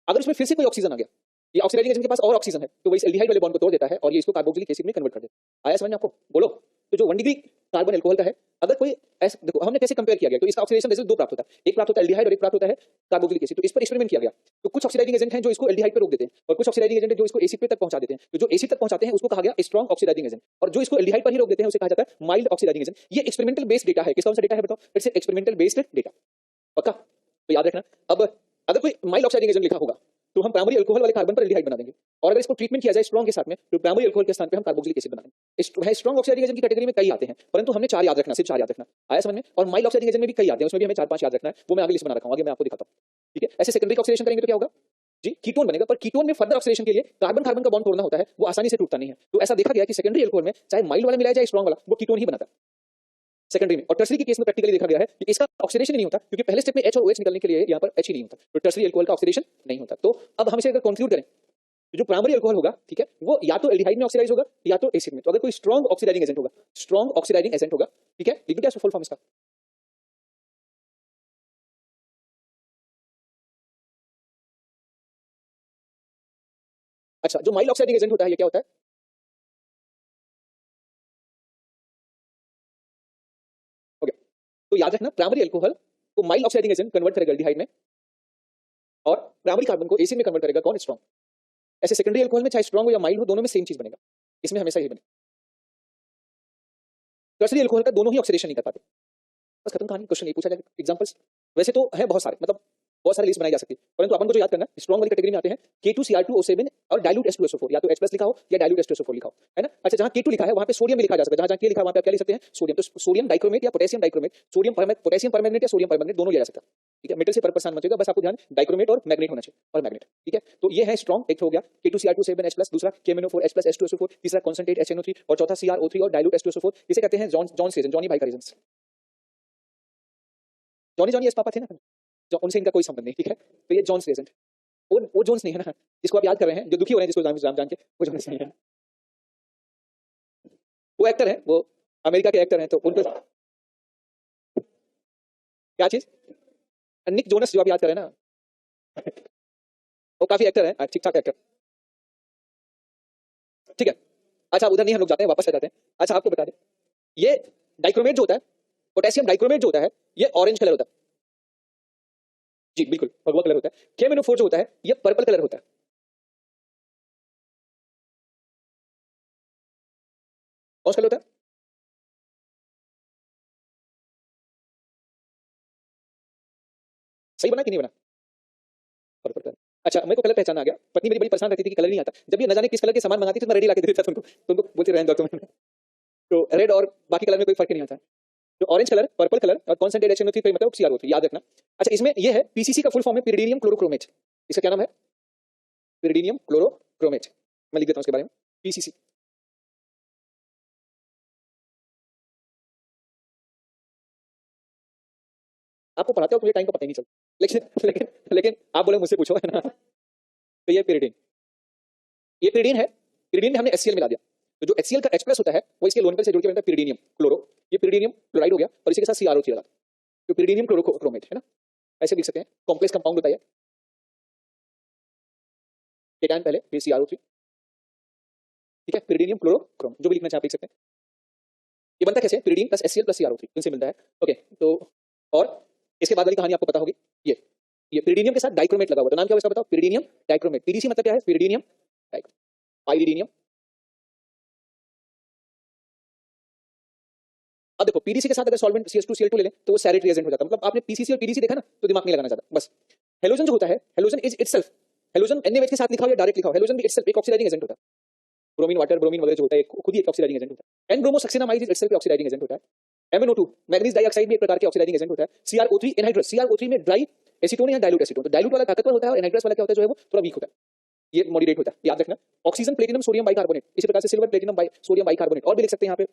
अगर इसमें फिर से कोई ऑक्सीजन आ गया, ये ऑक्सीडाइजिंग एजेंट के पास और ऑक्सीजन है तो वो इस एल्डिहाइड वाले बॉन्ड को तोड़ देता है और ये इसको कार्बोक्सिलिक एसिड में कन्वर्ट कर देता है। आया समझ में आपको? बोलो। तो जो 1 डिग्री कार्बन एल्कोहल का है, अगर कोई ऐसे देखो हमने कैसे कंपेयर किया गया, तो इसका ऑक्सीडेशन रिजल्ट 2 प्राप्त होता है, एक प्राप्त होता है एल्डिहाइड और एक प्राप्त होता है कार्बोक्सिलिक एसिड। तो इस पर एक्सपेरिमेंट किया गया, तो कुछ ऑक्सीडाइजिंग एजेंट हैं जो इसको एल्डिहाइड पे रोक देते हैं और कुछ ऑक्सीडाइजिंग एजेंट जो इसको एसिड पे तक पहुंचा देते हैं। तो जो एसिड तक पहुंचाते हैं उसको कहा गया स्ट्रांग ऑक्सीडाइजिंग एजेंट और जो इसको एल्डिहाइड पर ही रोक देते हैं उसे कहा जाता है माइल्ड ऑक्सीडाइजिंग एजेंट। ये एक्सपेरिमेंटल बेस्ड डेटा है। किसका कौन सा डेटा है बताओ? इट्स एक्सपेरिमेंटल बेस्ड डेटा, पक्का? तो याद रखना। अब अगर कोई माइल्ड ऑक्सीडाइजिंग एजेंट लिखा होगा तो हम प्राइमरी अल्कोहल वाले कार्बन पर एल्डिहाइड बना देंगे और अगर इसको ट्रीटमेंट किया जाए स्ट्रांग के साथ में तो प्राइमरी अल्कोहल के स्थान पे हम कार्बोक्सिलिक एसिड बना देंगे। स्ट्रांग ऑक्सीडाइजिंग एजेंट की कैटेगरी में कई आते हैं, परंतु हमने 4 याद रखना, सिर्फ 4 याद रखना। आया समझ में? और माइल्ड ऑक्सीडाइजिंग एजेंट में भी कई आते हैं, उसमें भी हमें 4-5 याद रखना है, वो मैं आगे लिस्ट बना रखा हूं, आगे मैं आपको दिखाता हूं, ठीक है? ऐसे सेकेंडरी ऑक्सीडेशन करेंगे तो क्या होगा जी? कीटोन बनेगा, पर कीटोन में फर्दर ऑक्सीडेशन के लिए कार्बन कार्बन का बॉन्ड तोड़ना होता है, वो आसानी से टूटता नहीं है। तो ऐसा देखा गया कि सेकेंडरी अल्कोहल में चाहे माइल्ड वाला मिलाया जाए स्ट्रांग वाला, वो कीटोन ही बनाता है सेकेंडरी में। और टर्सरी के केस में प्रैक्टिकली देखा गया है कि इसका ऑक्सीडेशन नहीं होता क्योंकि पहले स्टेप में H और OH निकलने के लिए यहाँ पर H ही नहीं होता, तो टर्सरी अल्कोहल का ऑक्सीडेशन नहीं होता। तो अब हम इसे अगर कंक्लूड करें तो जो प्राइमरी अल्कोहल होगा, ठीक है, वो या तो एल्डिहाइड में ऑक्सीडाइज होगा या तो एसिड में। तो अगर कोई स्ट्रांग ऑक्सीडाइजिंग एजेंट होगा, स्ट्रांग ऑक्सीडाइजिंग एजेंट होगा, ठीक है, लिख क्या फुल फॉर्म इसका? अच्छा, जो माइल्ड ऑक्सीडाइजिंग एजेंट होता है ये क्या होता है? ओके, तो याद रखना प्राइमरी अल्कोहल को माइल्ड ऑक्सीडाइजिंग एजेंट कन्वर्ट करेगा एल्डिहाइड में और प्राइमरी कार्बन को एसिड में कन्वर्ट करेगा कौन? स्ट्रांग। ऐसे सेकेंडरी अल्कोहल में चाहे स्ट्रांग हो या माइल्ड हो, दोनों में सेम चीज बनेगा, इसमें हमेशा यही बनेगा। टर्सरी अल्कोहल का दोनों ही ऑक्सीडेशन नहीं कर पाते, बस खत्म कहानी। क्वेश्चन ये पूछा जाएगा, एग्जांपल्स वैसे तो है बहुत सारे, मतलब बहुत सारे लिस्ट बनाई जा सकती है, परंतु अपन को जो याद करना है स्ट्रांग वाली कैटेगरी में आते हैं K2Cr2O7 और डाइल्यूट H2SO4, या तो H+ लिखा हो या डाइल्यूट H2SO4 लिखा हो, है ना? अच्छा, जहां K2 लिखा है वहां पे सोडियम भी लिखा जा सकता है, जहां जहां K लिखा है वहां पे आप क्या लिख सकते हैं? सोडियम। तो सोडियम डाइक्रोमेट या पोटेशियम डाइक्रोमेट, पोटेशियम परमैंगनेट या सोडियम परमैंगनेट, दोनों लिया जा सकता है, ठीक है? मेटल से परेशान मत होइएगा, बस आपको ध्यान डाइक्रोमेट और मैग्नेट होना चाहिए, और मैग्नेट, ठीक है? तो ये है स्ट्रांग, एक हो गया K2Cr2O7 H+, दूसरा KMnO4 H+ H2SO4, तीसरा कॉन्सेंट्रेट HNO3 और चौथा CrO3 और डाइल्यूट H2SO4। इसे कहते हैं जॉन्स रीजन, जॉनी भाई का रीजन। जॉनी जॉनी एस पापा थे ना, जो उनसे इनका कोई संबंध नहीं, ठीक है? तो ये जॉन्स रीजन, वो जोन्स नहीं है ना जिसको आप याद कर रहे हैं, जो दुखी हो रहे हैं जिसको जान के, वो जोन्स नहीं है। वो एक्टर है, वो अमेरिका के एक्टर हैं, तो उनको क्या चीज? निक जोनस जो आप याद कर रहे हैं ना, वो काफी एक्टर है, ठीक ठाक एक्टर, ठीक है? अच्छा, उधर नहीं हम लोग जाते हैं, वापस आ जाते हैं। अच्छा, आपको बता दें, ये डाइक्रोमेट जो होता है, पोटेशियम डाइक्रोमेट जो होता है, ये ऑरेंज कलर होता है जी, बिल्कुल भगवा कलर होता है। KMnO4 जो होता है ये पर्पल कलर होता है। कौन सा कलर होता है? सही बना कि नहीं बना? Purple colour. अच्छा मेरे को कलर पहचान आ गया, पत्नी मेरी बड़ी परेशान रहती थी कि कलर नहीं आता, जब ये न जाने किस कलर के सामान मंगाती थी तो मैं रेडी लाके दे देता था उनको, तो उनको बोलते रहने दो तुम। तो रेड और बाकी कलर में कोई फर्क नहीं आता है। तो ऑरेंज कलर, पर्पल कलर और कॉन्सेंट्रेटेड HNO3 मतलब CrO3, याद रखना। अच्छा इसमें ये है पीसीसी का फुल फॉर्म है पिरिडीनियम क्लोरोक्रोमेट, इसका क्या नाम है? पिरिडीनियम क्लोरोक्रोमेट, मैं लिख देता हूं इसके बारे में, पीसीसी। आपको पढ़ाते हो मुझे टाइम का पता ही नहीं चलता, लेकिन लेकिन लेकिन आप बोले मुझसे पूछो, है ना। तो ये पिरिडीन, ये पिरिडीन है, पिरिडीन में हमने HCl मिला दिया, तो जो HCl का H+ होता है वो इसके लोन पर से जुड़ के बनता है पिरिडीनियम क्लोरो, ये पिरिडीनियम क्लोराइड हो गया और इसी के साथ CrO3 लगा, तो पिरिडीनियम क्लोरोक्रोमेट है ना, ऐसे लिख सकते हैं। कॉम्प्लेक्स कंपाउंड होता है, केटायन पहले फिर CrO3, ठीक है, पिरिडीनियम क्लोरोक्रोम, जो भी लिखना चाहे आप लिख सकते हैं। ये बनता कैसे? Pyridine plus HCl plus CrO3 इनसे मिलता है। ओके, तो और इसके बाद वाली कहानी आपको पता होगी, ये पिरिडीनियम के साथ डाइक्रोमेट लगा हुआ, तो नाम क्या है इसका बताओ? पिरिडीनियम डाइक्रोमेट। पीडीसी मतलब क्या है? पिरिडीनियम डाइक्रोमेट, पाइरिडीनियम। अब देखो पीडीसी के साथ अगर सॉल्वेंट CH2Cl2 ले लें तो वो सैरेट रिएजेंट हो जाता है, मतलब आपने पीसीसी और पीडीसी देखा ना, तो दिमाग नहीं लगाना ज्यादा बस। हेलोजन जो होता है, halogen is itself, halogen NaOH के साथ लिखा हो या डायरेक्ट लिखा हो, हेलोजन भी इटसेल्फ एक ऑक्सीडाइजिंग एजेंट होता है। ब्रोमीन वाटर, ब्रोमीन वगैरह जो होता है खुद ही एक ऑक्सीडाइजिंग एजेंट होता है। N-ब्रोमोसक्सिनामाइड इज इटसेल्फ ऑक्सीडाइजिंग एजेंट होता है। MnO2 मैग्नीज डाइऑक्साइड भी एक प्रकार के ऑक्सीडाइजिंग एजेंट होता है। CrO3 एनहाइड्रस, CrO3 में ड्राई एसीटोन या डाइल्यूट एसीटोन, तो डाइल्यूट वाला ताकतवर होता है और एनहाइड्रस वाला क्या होता है जो है वो थोड़ा वीक होता है, ये मॉडरेट होता है, याद रखना। ऑक्सीजन प्लेटिनम सोडियम बाइकार्बोनेट, इसी प्रकार से सिल्वर प्लेटिनम सोडियम बाइकार्बोनेट, और भी लिख सकते हैं यहाँ पे।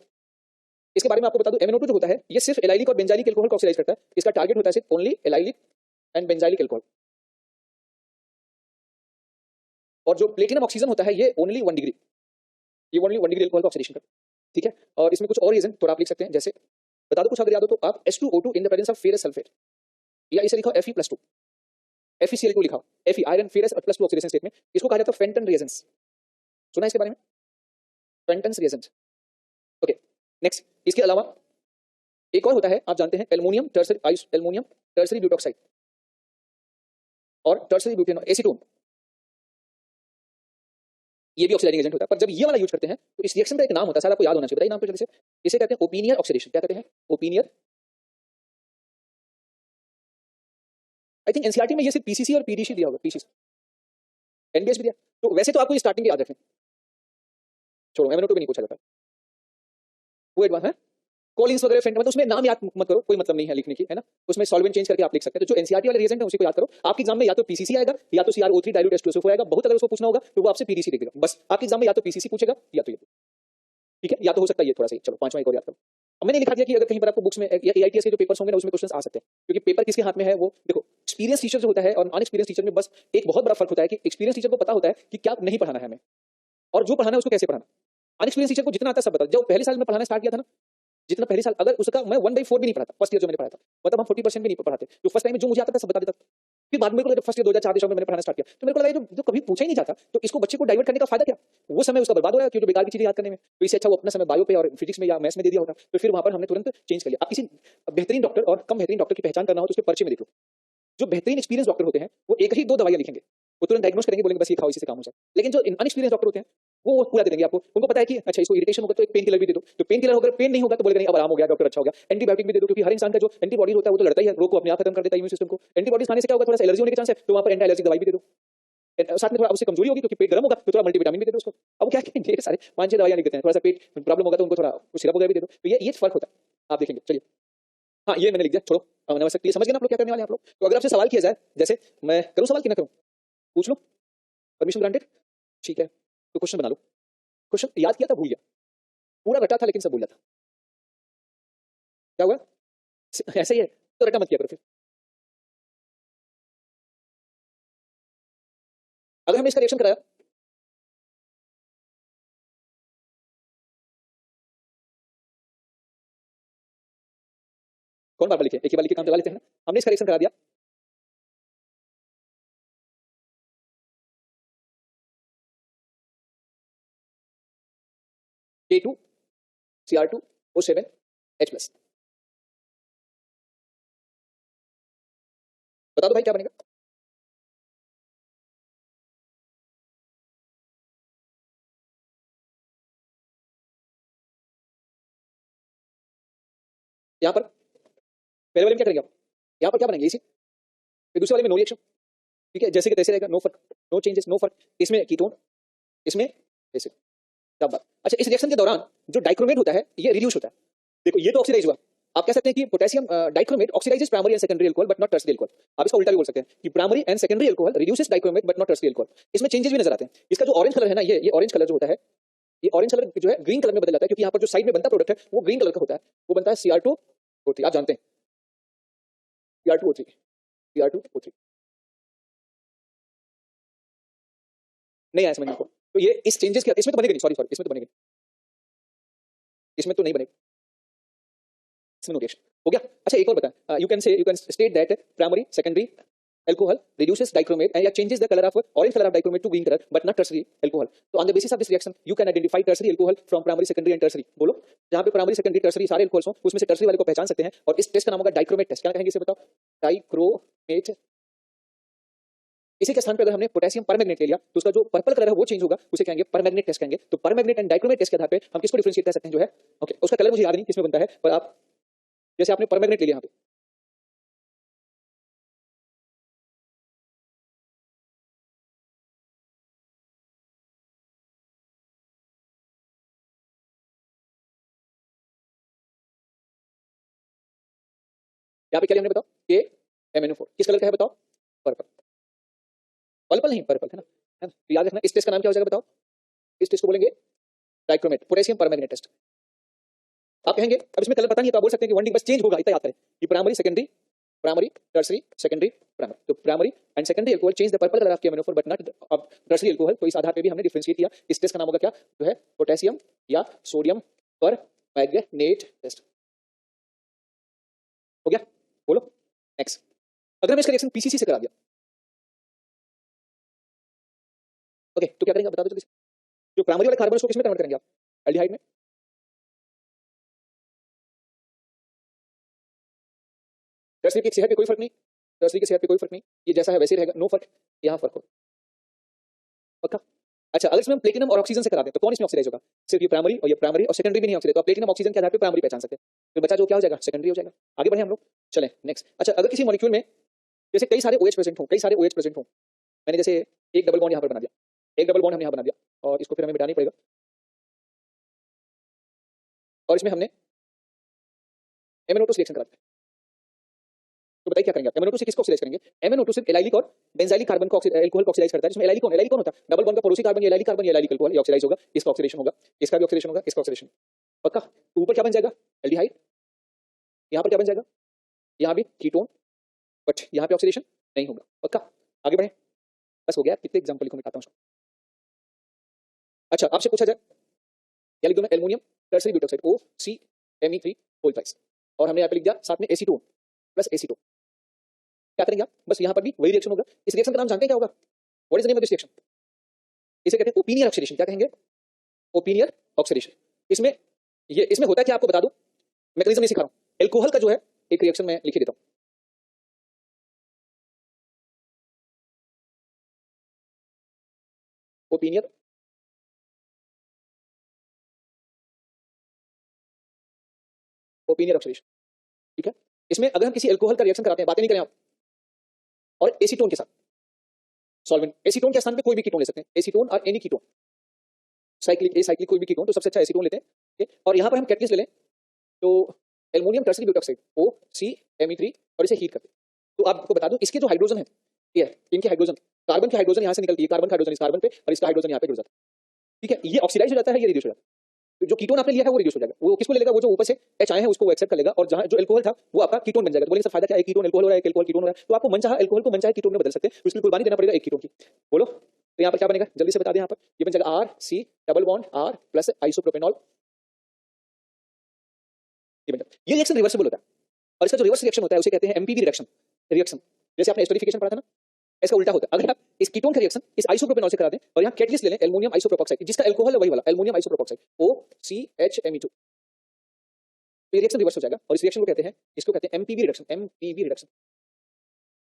इसके बारे में आपको बता दूं, MnO2 जो होता है ये सिर्फ एलाइलिक और बेंजाइलिक एल्कोहल को ऑक्सीडाइज करता है, इसका टारगेट होता है सिर्फ only allylic and benzylic alcohol. और जो प्लेटिनम ऑक्सीजन होता है ये ओनली 1 डिग्री, ये ओनली 1 डिग्री एल्कोहल का ऑक्सीडेशन करता है, ठीक है। और इसमें कुछ और रीजन थोड़ा आप लिख सकते हैं, जैसे बता दो कुछ अगर याद हो तो आप H2O2 in the presence of ferrous sulphate, या इसे लिखो Fe+2, FeCl2 लिखा, Fe आयरन फेरस और +2 ऑक्सीडेशन स्टेट में, इसको कहा जाता है फेंटन रिएजेंट्स, सुना है इसके बारे में? फेंटन्स रिएजेंट। ओके, नेक्स्ट इसके अलावा एक और होता है, आप जानते हैं aluminium tertiary, aluminium tertiary butoxide और टर्सरी ब्यूटेन एसीटोन, ये भी ऑक्सीडाइजिंग एजेंट होता है। पर जब ये वाला यूज करते हैं तो इस रिएक्शन का एक नाम होता है, शायद आपको याद होना चाहिए, बताइए नाम पे जल्दी से। इसे कहते हैं ओपिनियर ऑक्सीडेशन, क्या कहते हैं? ओपिनियर। आई थिंक एनसीईआरटी में ये सिर्फ पीसीसी और पीडीसी दिया होगा, पीसीसी, एनबीएस भी दिया, तो वैसे तो आपको ये स्टार्टिंग याद रखें, छोड़ो MnO2 भी नहीं पूछा जाता, वो एडवांस है। कोलिन्स वगैरह फेंट, मतलब उसमें नाम याद मत करो, कोई मतलब नहीं है लिखने की, है ना, उसमें सॉल्वेंट चेंज करके आप लिख सकते हैं। तो जो एनसीईआरटी वाले रिएजेंट है उसी को याद करो। आपके एग्जाम में या तो पीसीसी आएगा या तो CrO3 डाइल्यूट H2SO4 आएगा, बहुत अगर उसको पूछना होगा तो वो आपसे पीडीसी लिख देगा, बस आपके एग्जाम में या तो पीसीसी पूछेगा या तो ये, ठीक है, या तो हो सकता है ये थोड़ा सा। चलो पांचवा एक और याद करो। अब मैंने लिखा दिया कि अगर कहीं पर आपको बुक्स में या AITS के जो पेपर्स होंगे ना उसमें क्वेश्चंस आ सकते हैं, क्योंकि पेपर किसके हाथ में है वो देखो। एक्सपीरियंस टीचर जो होता है और अनएक्सपीरियंस टीचर में बस एक बहुत बड़ा फर्क होता है कि एक्सपीरियंस टीचर को पता होता है कि क्या नहीं पढ़ाना है हमें और जो पढ़ाना है उसको कैसे पढ़ाना। अनएक्सपीरियंस टीचर को जितना आता है सब पता। जब पहले साल में पढ़ाना स्टार्ट किया था ना, जितना पहले साल, अगर उसका मैं 1/4 भी नहीं पढ़ाता, फर्स्ट ईयर जो मैंने पढ़ाया था, मतलब हम 40% भी नहीं पढ़ाते, जो फर्स्ट टाइम में जो मुझे आता था सब बता देता था। फिर बाद में जब फर्स्ट ईयर 2004 में मैंने पढ़ाना स्टार्ट किया तो मेरे को लगा जो कभी पूछा ही नहीं जाता, तो इसको बच्चे को डाइवर्ट करने का फायदा क्या, वो समय उसका बर्बाद हो रहा है क्योंकि बेकार की चीजें याद करने में, तो इससे अच्छा वो अपना समय बायो पे और फिजिक्स में या मैथ्स में दे दिया होता। तो फिर वहां पर हमने तुरंत चेंज कर लिया। आप किसी बेहतरीन डॉक्टर और कम बेहतरीन डॉक्टर की पहचान करना हो तो उसके पर्चे में देख लो, जो बेहतरीन एक्सपीरियंस डॉक्टर होते हैं वो एक ही 2 दवाइयां लिखेंगे, वो तुरंत डायग्नोस करेंगे, बोलेंगे बस ये खाओ इसी से काम हो जाए। लेकिन जो अनएक्सपीरियंस डॉक्टर होते हैं वो पूरा दे देंगे आपको, उनको पता है कि अच्छा इसको इरिटेशन होगा तो एक पेन किलर भी दे दो, तो पेन किलर होगा, पेन नहीं होगा तो बोलेगा नहीं अब आराम हो गया डॉक्टर अच्छा हो गया, एंटीबायोटिक भी दे दो, क्योंकि हर इंसान का जो एंटीबॉडी होता है वो तो लड़ता ही है, रोग को अपने आप खत्म कर देता है, इम्यून सिस्टम को। एंटीबॉडीज खाने से क्या होगा, थोड़ा सा एलर्जी होने के चांस है, तो वहां पर एंटी एलर्जी दवाई भी दे दो, साथ में थोड़ा उससे कमजोरी होगी क्योंकि पेट गर्म होगा तो थोड़ा मल्टीविटामिन भी दे दो उसको। अब क्या कहेंगे, ढेर सारे 5-6 दवाइयां लिख देते हैं, थोड़ा सा पेट प्रॉब्लम होगा तो उनको थोड़ा सिरप वगैरह भी दे दो, तो ये फर्क होता है, आप देखेंगे। चलिए हाँ ये मैंने लिख दिया, छोड़ो अनावश्यक, समझ गए ना आप लोग क्या करने वाले हैं आप लोग। तो अगर आपसे सवाल किया जाए, जैसे मैं करूँ सवाल कि ना करूँ, पूछ लो, परमिशन ग्रांटेड, ठीक है, तो क्वेश्चन बना लो। क्वेश्चन याद किया था भूल गया, पूरा रटा था लेकिन सब भूल जाता, क्या हुआ? ऐसा ही है तो रटा मत किया करो फिर। अगर हमने इसका रिएक्शन कराया, कौन बार बार लिखे, एक ही बार लिखे काम चला लेते हैं ना। हमने इसका रिएक्शन करा दिया, K2CR2O7H+, बता दो भाई क्या बनेगा। यहाँ पर पहले वाले में क्या करेंगे आप, यहाँ पर क्या बनेंगे इसी, फिर दूसरे वाले में नो रिएक्शन, ठीक है, जैसे कि तैसे रहेगा, नो फर्क, नो चेंजेस, नो फर्क। इसमें कीटोन, इसमें ऐसे, तब बात। अच्छा, इस रिएक्शन के दौरान जो डाइक्रोमेट होता है ये रिड्यूस होता है। देखो ये तो ऑक्सीडाइज हुआ, आप कह सकते हैं कि potassium dichromate oxidises primary and secondary alcohol but not tertiary alcohol. आप इसका उल्टा भी बोल सकते हैं कि primary and secondary alcohol reduces dichromate but not tertiary alcohol. इसमें चेंजेस भी नजर आते हैं। इसका जो ऑरेंज कलर है ना, ये ऑरेंज कलर जो होता है, ये ऑरेंज कलर जो है ग्रीन कलर में बदल जाता है, क्योंकि यहाँ पर जो साइड में बनता प्रोडक्ट है वो ग्रीन कलर का होता है, वो बनता है Cr2O3। आप जानते हैं Cr2O3, Cr2O3 नहीं आया समझ में आपको? तो ये इस चेंजेस के इसमें तो बनेगा नहीं, सॉरी इसमें तो बनेगा, इसमें तो नहीं बनेगा, इसमें नो रिएक्शन हो गया। अच्छा एक और बता, you can state that primary secondary alcohol reduces dichromate and changes the color of orange color of dichromate to green color but not tertiary alcohol. So on the basis of this reaction you can identify tertiary alcohol from primary secondary and tertiary. बोलो, जहां पे primary secondary tertiary सारे alcohols हो उसमें से tertiary वाले को पहचान सकते हैं, और इस टेस्ट का नाम होगा डाइक्रोमेट टेस्ट। क्या कहेंगे इसे बताओ? डाइक्रोमेट। इसी के स्थान पे अगर हमने पोटेशियम परमैंगनेट ले लिया तो उसका जो पर्पल कलर है वो चेंज होगा, उसे कहेंगे परमैंगनेट टेस्ट कहेंगे। तो परमैंगनेट एंड डाइक्रोमेट टेस्ट के आधार पे हम किसको डिफरेंशिएट कर सकते हैं जो है, ओके उसका कलर मुझे याद नहीं किसमें बनता है, पर आप जैसे आपने परमैंगनेट ले लिया यहाँ पे, यहाँ पे क्या लिया हमने बताओ, KMnO4 किस कलर का है बताओ? पर्पल। पर्पल नहीं, पर्पल है ना, है ना? तो याद रखना इस टेस्ट का नाम क्या हो जाएगा बताओ? इस टेस्ट को बोलेंगे डाइक्रोमेट पोटेशियम परमैंगनेट टेस्ट। आप कहेंगे अब इसमें कलर पता नहीं है तो आप बोल सकते हैं कि वर्डिंग बस चेंज होगा, इतना याद करें कि primary secondary, primary tertiary secondary primary. तो primary and secondary alcohol change the purple colour of KMnO4 but not of tertiary alcohol. तो इस आधार पे भी हमने डिफरेंशिएट किया। इस टेस्ट का नाम होगा क्या जो है, पोटेशियम या सोडियम परमैंगनेट टेस्ट। हो गया, बोलो नेक्स्ट। अगर मैं इसका रिएक्शन PCC से करा दिया, ओके तो क्या करेंगे बता दो जल्दी से। जो प्राइमरी वाले कार्बन उसको किसमें कन्वर्ट करेंगे आप? एल्डिहाइड में। टर्सरी की सेहत पे कोई फर्क नहीं, टर्सरी की सेहत पे कोई फर्क नहीं, ये जैसा है वैसे रहेगा, नो फर्क, यहाँ फर्क हो पक्का। अच्छा अगर इसमें हम प्लेटिनम और ऑक्सीजन से करा दें तो कौन इसमें ऑक्सीडाइज होगा? सिर्फ ये प्राइमरी और ये प्राइमरी और सेकेंडरी भी नहीं ऑक्सीडाइज। तो आप प्लेटिनम ऑक्सीजन के आधार पे प्राइमरी पहचान सकते हैं, तो बचा जो क्या हो जाएगा, सेकेंडरी हो जाएगा। आगे बढ़े हम लोग, चलें नेक्स्ट। अच्छा अगर किसी मॉलिक्यूल में जैसे कई सारे OH प्रेजेंट हो, कई सारे OH प्रेजेंट हो, मैंने जैसे एक डबल बॉन्ड यहाँ पर बना दिया, एक डबल बॉन्ड हमने यहाँ बना दिया और इसको फिर हमें मिटाना ही पड़ेगा, और इसमें हमने MnO2 सिलेक्शन करा दिया। तो बताइए क्या करेंगे आप? MnO2 से किसको ऑक्सीडाइज करेंगे? MnO2 सिर्फ एलाइलिक और बेंजाइलिक कार्बन को अल्कोहल को ऑक्सीडाइज करता है, जिसमें एलाइलिक कौन होता है? डबल बॉन्ड का पड़ोसी कार्बन, ये एलाइलिक कार्बन, ये एलाइलिक अल्कोहल, ये ऑक्सीडाइज होगा, इसका ऑक्सीडेशन होगा, इसका भी ऑक्सीडेशन होगा, इसका ऑक्सीडेशन पक्का। तो ऊपर क्या बन जाएगा? एल्डिहाइड। यहाँ पर क्या बन जाएगा? यहाँ भी कीटोन, बट यहाँ पे ऑक्सीडेशन नहीं होगा पक्का। आगे बढ़े, बस हो गया, कितने एग्जांपल को मिटाता हूँ। अच्छा आपसे पूछा जाए, क्या लिख दूं मैं? Aluminium tertiary butoxide OCMe3 whole twice, और हमने यहाँ पे लिख दिया साथ में Ac2 प्लस Ac2। क्या करेंगे आप? बस यहाँ पर भी वही रिएक्शन होगा। इस रिएक्शन का नाम जानते हैं क्या होगा? What is the name of this reaction? इसे कहते हैं ओपिनियर ऑक्सीडेशन। क्या कहेंगे? Oppenauer oxidation. इसमें होता है क्या आपको बता दूं, मैकेनिज्म नहीं सिखा रहा हूं। एल्कोहल का जो है एक रिएक्शन में लिख देता हूं, ओपिनियर ओपिनियर ऑक्सीडेशन, ठीक है। इसमें अगर हम किसी एल्कोहल का रिएक्शन कराते हैं, बातें नहीं करें आप, और एसीटोन के साथ सॉल्वेंट, एसीटोन के स्थान पे कोई भी कीटोन ले सकते हैं, एसीटोन और एनी कीटोन, साइक्लिक कोई भी कीटोन, तो सबसे अच्छा एसीटोन लेते हैं, ठीक है। और यहाँ पर हम कैटलिस्ट ले लें तो एल्युमिनियम टर्सरी ब्यूटॉक्साइड OCMe3, और इसे हीट करते हैं। तो आपको बता दूं इसके जो हाइड्रोजन है, ये इनके हाइड्रोजन, कार्बन की हाइड्रोजन यहाँ से निकलती है, कार्बन का हाइड्रोजन इस कार्बन पे और इसका हाइड्रोजन यहाँ पे जुड़ जाता है, ठीक है। ये ऑक्सीडाइज हो जाता है, ये रिड्यूस हो जाता है। तो जो कीटोन आपने लिया है वो रिड्यूस हो जाएगा, वो किसको ले लेगा? वो जो ऊपर से H आए हैं उसको वो एक्सेप्ट कर लेगा, और जहां जो एल्कोहल था वो आपका कीटोन बन जाएगा। तो बोलेंगे सर फायदा क्या है? कीटोन एल्कोहल हो रहा है, एल्कोहल कीटोन हो रहा है, तो आपको मनचाहा एल्कोहल को मनचाहे कीटोन में बदल सकते हैं, तो इसमें कुर्बानी देना पड़ेगा एक कीटोन की। बोलो तो यहाँ पर क्या बनेगा, जल्दी से बता दें। यहाँ पर ये बन जाएगा RC double bond R plus isopropanol, ये बन जाएगा। ये रिएक्शन रिवर्सिबल होता है, और इसका जो रिवर्स रिएक्शन होता है उसे कहते हैं MPB रिएक्शन। जैसे आपने एस्टरीफिकेशन पढ़ा था ना, इसका उल्टा होता है। अगर आप इस कीटोन का रिएक्शन इस आइसोप्रोपेनॉल से करा दें और यहाँ कैटलिस्ट ले लें एल्युमिनियम आइसोप्रोपोक्साइड, जिसका एल्कोहल है वही वाला एल्युमिनियम आइसोप्रोपोक्साइड OCHMe2, तो ये रिएक्शन रिवर्स हो जाएगा, और इस रिएक्शन को कहते हैं, इसको कहते हैं MPB रिएक्शन।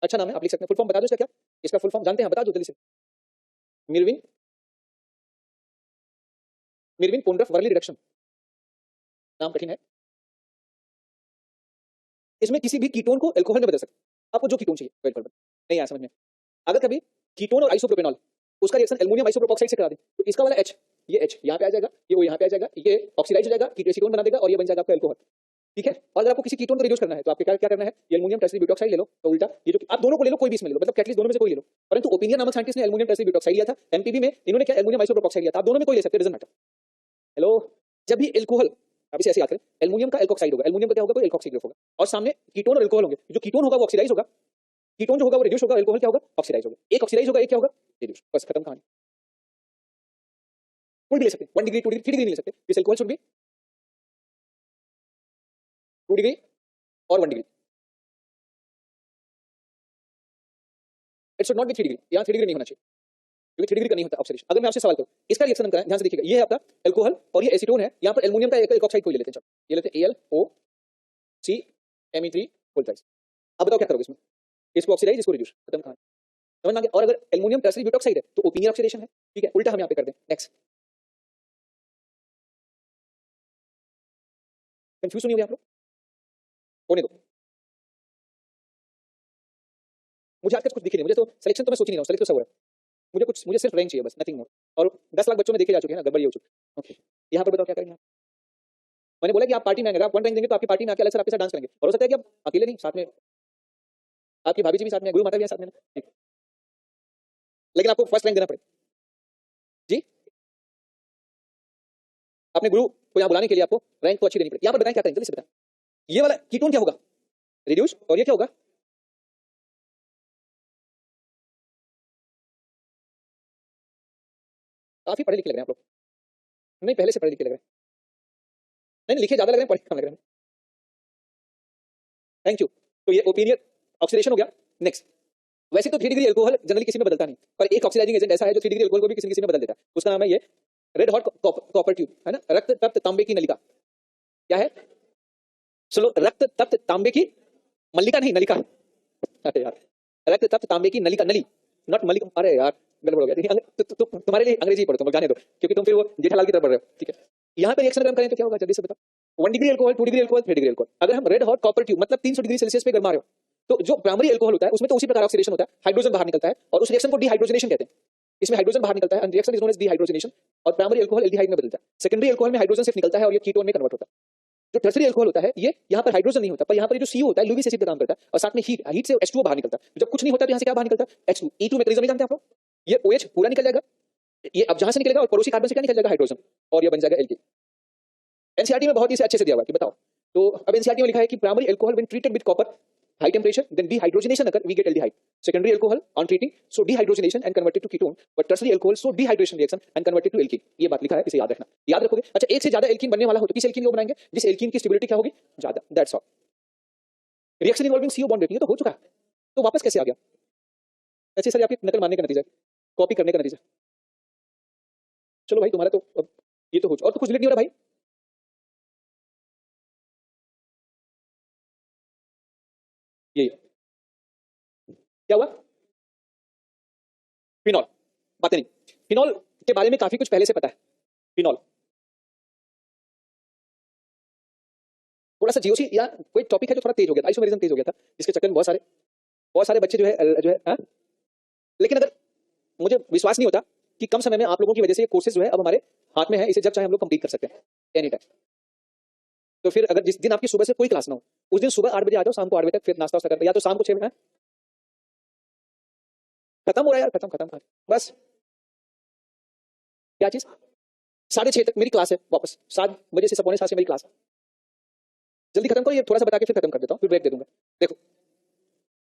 अच्छा नाम है, आप लिख सकते हैं। फुल फॉर्म बता दो इसका क्या? इसका फुल फॉर्म जानते हैं? बता दो जल्दी से। मिरविन मिरविन पोंड्रफ वर्ली रिडक्शन, नाम कठिन है। इसमें किसी भी कीटोन को एल्कोहल में बदल सकते हैं, आपको जो कीटोन चाहिए वो एल्कोहल नहीं आया समझ में? अगर कभी कीटोन और आइसोप्रोपेनॉल उसका रिएक्शन एल्युमिनियम आइसोप्रोपेक्साइड से करा दें तो इसका वाला H, ये H यहाँ पे आ जाएगा, ये वो यहाँ पे आ जाएगा, ये ऑक्सीडाइज हो जाएगा, कीटोन बना देगा और ये बन जाएगा आपका अल्कोहल। ठीक है, और अगर आपको किसी कीटोन को रिड्यूस करना है तो आपको क्या क्या करना है, ये एल्युमिनियम टेट्राइड ब्यूटॉक्साइड ले लो, तो उल्टा ये जो आप दोनों को ले लो, कोई भी इसमें ले लो, मतलब कैटलिस्ट दोनों में से कोई ले लो। परंतु ओपिनियन नामक साइंटिस्ट ने एल्युमिनियम टेट्राइड ब्यूटॉक्साइड लिया था, एमपीबी में इन्होंने क्या एल्युमिनियम आइसोप्रोपेक्साइड लिया था, आप दोनों में कोई ले सकते हैं, डजंट मैटर। हेलो, जब भी एल्कोहल, आप इसे ऐसे याद करें, एल्युमिनियम का एल्कोक्साइड होगा, एल्युमिनियम का क्या होगा, कोई एल्कोक्साइड ग्रुप होगा, और सामने कीटोन और अल्कोहल होंगे, जो कीटोन होगा वो ऑक्सीडाइज होगा, कीटोन जो होगा वो रिड्यूस होगा, अल्कोहल क्या होगा, ऑक्सीडाइज होगा, एक ऑक्सीडाइज होगा, एक क्या होगा, रिड्यूस, बस खत्म कहानी। कोई भी ले सकते हैं, 1 डिग्री 2 डिग्री 3 डिग्री नहीं ले सकते, this alcohol should be 2 degree और 1 degree, it should not be 3 degree, यहाँ 3 डिग्री नहीं होना चाहिए, क्योंकि 3 डिग्री का नहीं होता ऑक्सीडेशन। अगर मैं आपसे सवाल करूं, इसका रिएक्शन हम कराएं, ध्यान से देखिएगा, ये है आपका अल्कोहल और ये एसीटोन है, यहाँ पर एल्युमिनियम का एक ऑक्साइड को ले लेते हैं, चलो ये लेते हैं AlOCme3 वोल्टाइज। अब बताओ क्या करोगे इसमें, इसको ऑक्सीडाइज, इसको रिड्यूस, खत्म कहानी, समझ में आ गया। और अगर एल्युमिनियम टेट्राइड ब्यूटॉक्साइड है तो ओपिनियन ऑक्सीडेशन है, ठीक है, उल्टा हम यहाँ पे कर दें। नेक्स्ट, कंफ्यूज नहीं हो गया आप लोग, होने दो, मुझे आजकल कुछ दिख नहीं, मुझे तो सिलेक्शन तो मैं सोच नहीं रहा हूँ, सिलेक्ट तो सब हो रहा है, मुझे सिर्फ रैंक चाहिए बस, नथिंग मोर। और 10 लाख बच्चों में देखे जा चुके हैं ना, गड़बड़ी हो चुकी है। ओके, यहाँ पर बताओ क्या करेंगे आप? मैंने बोला कि आप पार्टी में अगर आप 1 रैंक देंगे तो आपकी पार्टी में आके अलग से आपके साथ डांस करेंगे, और हो सकता है कि आप अकेले नहीं, साथ में आपकी भाभी जी भी साथ में, गुरु माता भी है साथ में, ठीक, लेकिन आपको फर्स्ट रैंक देना पड़ेगा जी, अपने गुरु को यहाँ बुलाने के लिए आपको रैंक तो अच्छी देनी पड़ेगी। यहाँ पर बताएं क्या करेंगे, जल्दी से बताएं। ये वाला कीटोन क्या होगा, रिड्यूस, और ये क्या होगा, काफी पढ़े लिखे लग रहे हैं आप लोग, नहीं पहले से पढ़े लिखे लग रहे हैं, नहीं लिखे ज्यादा लग रहे हैं, पढ़े कम लग रहे हैं, थैंक यू। तो ये ओपिनियन ऑक्सीडेशन हो गया। नेक्स्ट, वैसे तो 3 डिग्री अल्कोहल जनरली किसी में बदलता नहीं, पर एक ऑक्सीडाइजिंग एजेंट ऐसा है जो 3 डिग्री अल्कोहल को भी किसी किसी में बदल देता है, उसका नाम है ये रेड हॉट कॉपर ट्यूब, है ना, रक्त तप्त तांबे की नलिका। क्या है, सुनो, रक्त तप्त तांबे की मल्लिका, नहीं नलिका, अरे यार, रक्त तप्त तांबे की नलिका, नली नॉट मल्लिका, अरे यार गड़बड़ हो गया, तुम्हारे लिए अंग्रेजी पढ़ो, तुम जाने दो, क्योंकि तुम फिर वो जेठालाल की तरफ बढ़ रहे हो, ठीक है। यहाँ पे रिएक्शन अगर हम करें तो क्या होगा, जल्दी से बताओ। 1 degree alcohol, 2 degree alcohol, 3 degree alcohol, अगर हम रेड हॉट कॉपर ट्यूब मतलब 300 डिग्री सेल्सियस पे गरमा रहे हो, तो जो प्राइमरी अल्कोहल होता है उसमें तो उसी प्रकार ऑक्सीडेशन होता है, हाइड्रोजन बाहर निकलता है, और उस रिएक्शन को डिहाइड्रोजनेशन कहते हैं, इसमें हाइड्रोजन बाहर निकलता है, and reaction is known as dehydrogenation, और प्राइमरी अल्कोहल एल्डिहाइड में बदलता है, सेकेंडरी अल्कोहल में हाइड्रोजन सिर्फ निकलता है और ये कीटोन में कन्वर्ट होता है। जो टर्सरी अल्कोहल होता है, ये यहाँ पर हाइड्रोजन नहीं होता, पर यहाँ पर जो CO होता है लुइस एसिड का काम करता है, और साथ में हीट से H2O बाहर निकलता है। जब कुछ नहीं होता तो यहाँ से क्या बाहर निकलता है, H2, E2 मैकेनिज्म नहीं जानते आप लोग, ये OH पूरा निकल जाएगा, ये अब जहां से निकलेगा और पड़ोसी कार्बन से क्या निकल जाएगा, हाइड्रोजन, और ये बन जाएगा एल्कीन। एनसीईआरटी में बहुत ही अच्छे से दिया हुआ है कि बताओ, तो अब एनसीईआरटी में लिखा है कि primary alcohol when treated with copper high temperature then dehydrogenation occur, we get aldehyde. Secondary alcohol on treating so dehydrogenation and converted to ketone, but tertiary alcohol so dehydration reaction and converted to alkene. ये बात लिखा है, इसे याद रखना, याद रखोगे। अच्छा, एक से ज्यादा एल्कीन बनने वाला हो तो किस एल्कीन को बनाएंगे, जिस एल्कीन की स्टेबिलिटी क्या होगी, ज्यादा, that's all. Reaction involving CO bond breaking तो हो चुका है, तो वापस कैसे आ गया, ऐसे सर आपकी नकल मारने का नतीजा, कॉपी करने का नतीजा। चलो भाई, तुम्हारा तो ये तो हो चुका, और तो कुछ डिलीट नहीं हो रहा भाई, ये क्या हुआ, फिनॉल, बातें नहीं, फिनॉल के बारे में काफी कुछ पहले से पता है। फिनॉल थोड़ा सा जीओसी या कोई टॉपिक है जो थोड़ा तेज हो गया था, आइसोमेरिज्म तेज हो गया था, इसके चक्कर में बहुत सारे बच्चे जो है हाँ? लेकिन अगर मुझे विश्वास नहीं होता कि कम समय में आप लोगों की वजह से ये कोर्सेज जो है अब हमारे हाथ में है, इसे जब चाहे हम लोग कंप्लीट कर सकते हैं, एनी टाइम। तो फिर अगर जिस दिन आपकी सुबह से कोई क्लास ना हो, उस दिन सुबह 8 बजे आ जाओ, शाम को 8 बजे तक, फिर नाश्ता वास्ता करते, या तो शाम को 6 बजे, खत्म हो रहा है यार, खत्म बस। क्या चीज, 6:30 तक मेरी क्लास है, वापस 7 बजे से 6:45 से मेरी क्लास है, जल्दी खत्म करो, ये थोड़ा सा बता के फिर खत्म कर देता हूँ, फिर ब्रेक दे दूंगा। देखो,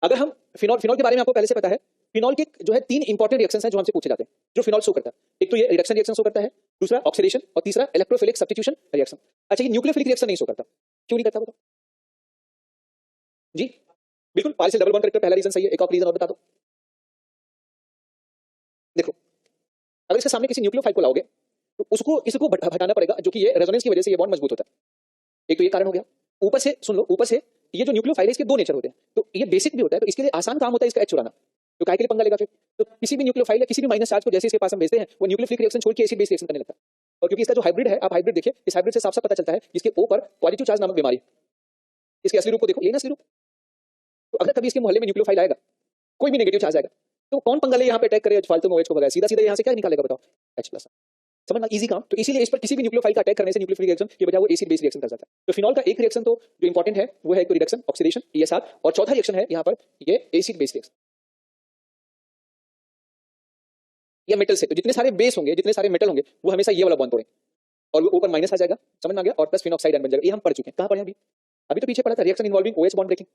अगर हम फिनॉल के बारे में आपको पहले से पता है, फिनॉल के जो है 3 इंपॉर्टेंट रिएक्शंस हैं जो हमसे पूछे जाते हैं, जो फिनॉल शो करता है। एक तो ये रिडक्शन रिएक्शन शो करता है, दूसरा ऑक्सीडेशन, और तीसरा इलेक्ट्रोफिलिक सब्स्टिट्यूशन रिएक्शन। अच्छा, ये न्यूक्लियोफिलिक रिएक्शन नहीं शो करता, क्यों नहीं करता बताओ जी, बिल्कुल पार्शियल डबल बॉन्ड करेक्टर, पहला रीजन सही है, एक और रीजन और बता दो। देखो, अगर इसके सामने किसी न्यूक्लियोफाइल को लाओगे तो इसको हटाना पड़ेगा, जो कि ये रेजोनेंस की वजह से ये बॉन्ड मजबूत होता है, एक तो ये कारण हो गया। ऊपर से सुन लो, ऊपर से ये जो न्यूक्लियोफाइल है इसके 2 नेचर होते हैं, तो ये बेसिक भी होता है, तो इसके लिए आसान काम होता है इसका H चुराना, तो काय के लिए पंगा लेगा फिर। तो किसी भी न्यूक्लियोफाइल या किसी भी माइनस चार्ज को जैसे इसके पास हम भेजते हैं, वो न्यूक्लियोफिलिक रिएक्शन छोड़ के एसिड बेस रिएक्शन करने लगता है। और क्योंकि इसका जो हाइब्रिड है, आप हाइब्रिड देखिए, इस हाइब्रिड से साफ साफ पता चलता है इसके O पर पॉजिटिव चार्ज नामक बीमारी, इसके असली रूप को देखो, ये ना असली रूप। तो अगर कभी इसके मोहल्ले में न्यूक्लियोफाइल आएगा, कोई भी नेगेटिव चार्ज आएगा, तो कौन पंगा ले यहाँ पे अटैक करे, फालतू में OH को भगाए, सीधा सीधा यहाँ से क्या निकालेगा बताओ, H+। समझना, इजी काम। तो इसीलिए इस पर किसी भी न्यूक्लियोफाइल का अटैक करने से न्यूक्लियोफिलिक रिएक्शन के बजाय वो एसिड बेस रिएक्शन कर जाता है। तो फिनॉल का एक रिएक्शन तो जो इंपॉर्टेंट है वो है रिडक्शन, ऑक्सीडेशन, ESR, और चौथा रिएक्शन है यहाँ पर ये एसिड बेस रिएक्शन। ये मेटल से, तो जितने सारे बेस होंगे, जितने सारे मेटल होंगे, वो हमेशा ये वाला बॉन्ड तोड़ेंगे और वो ऊपर माइनस आ जाएगा, समझ में आ गया, और प्लस फिनॉक्साइड बन जाएगा। ये हम पढ़ चुके हैं, कहां पढ़े अभी, अभी तो पीछे पढ़ा था, reaction involving OH bond breaking,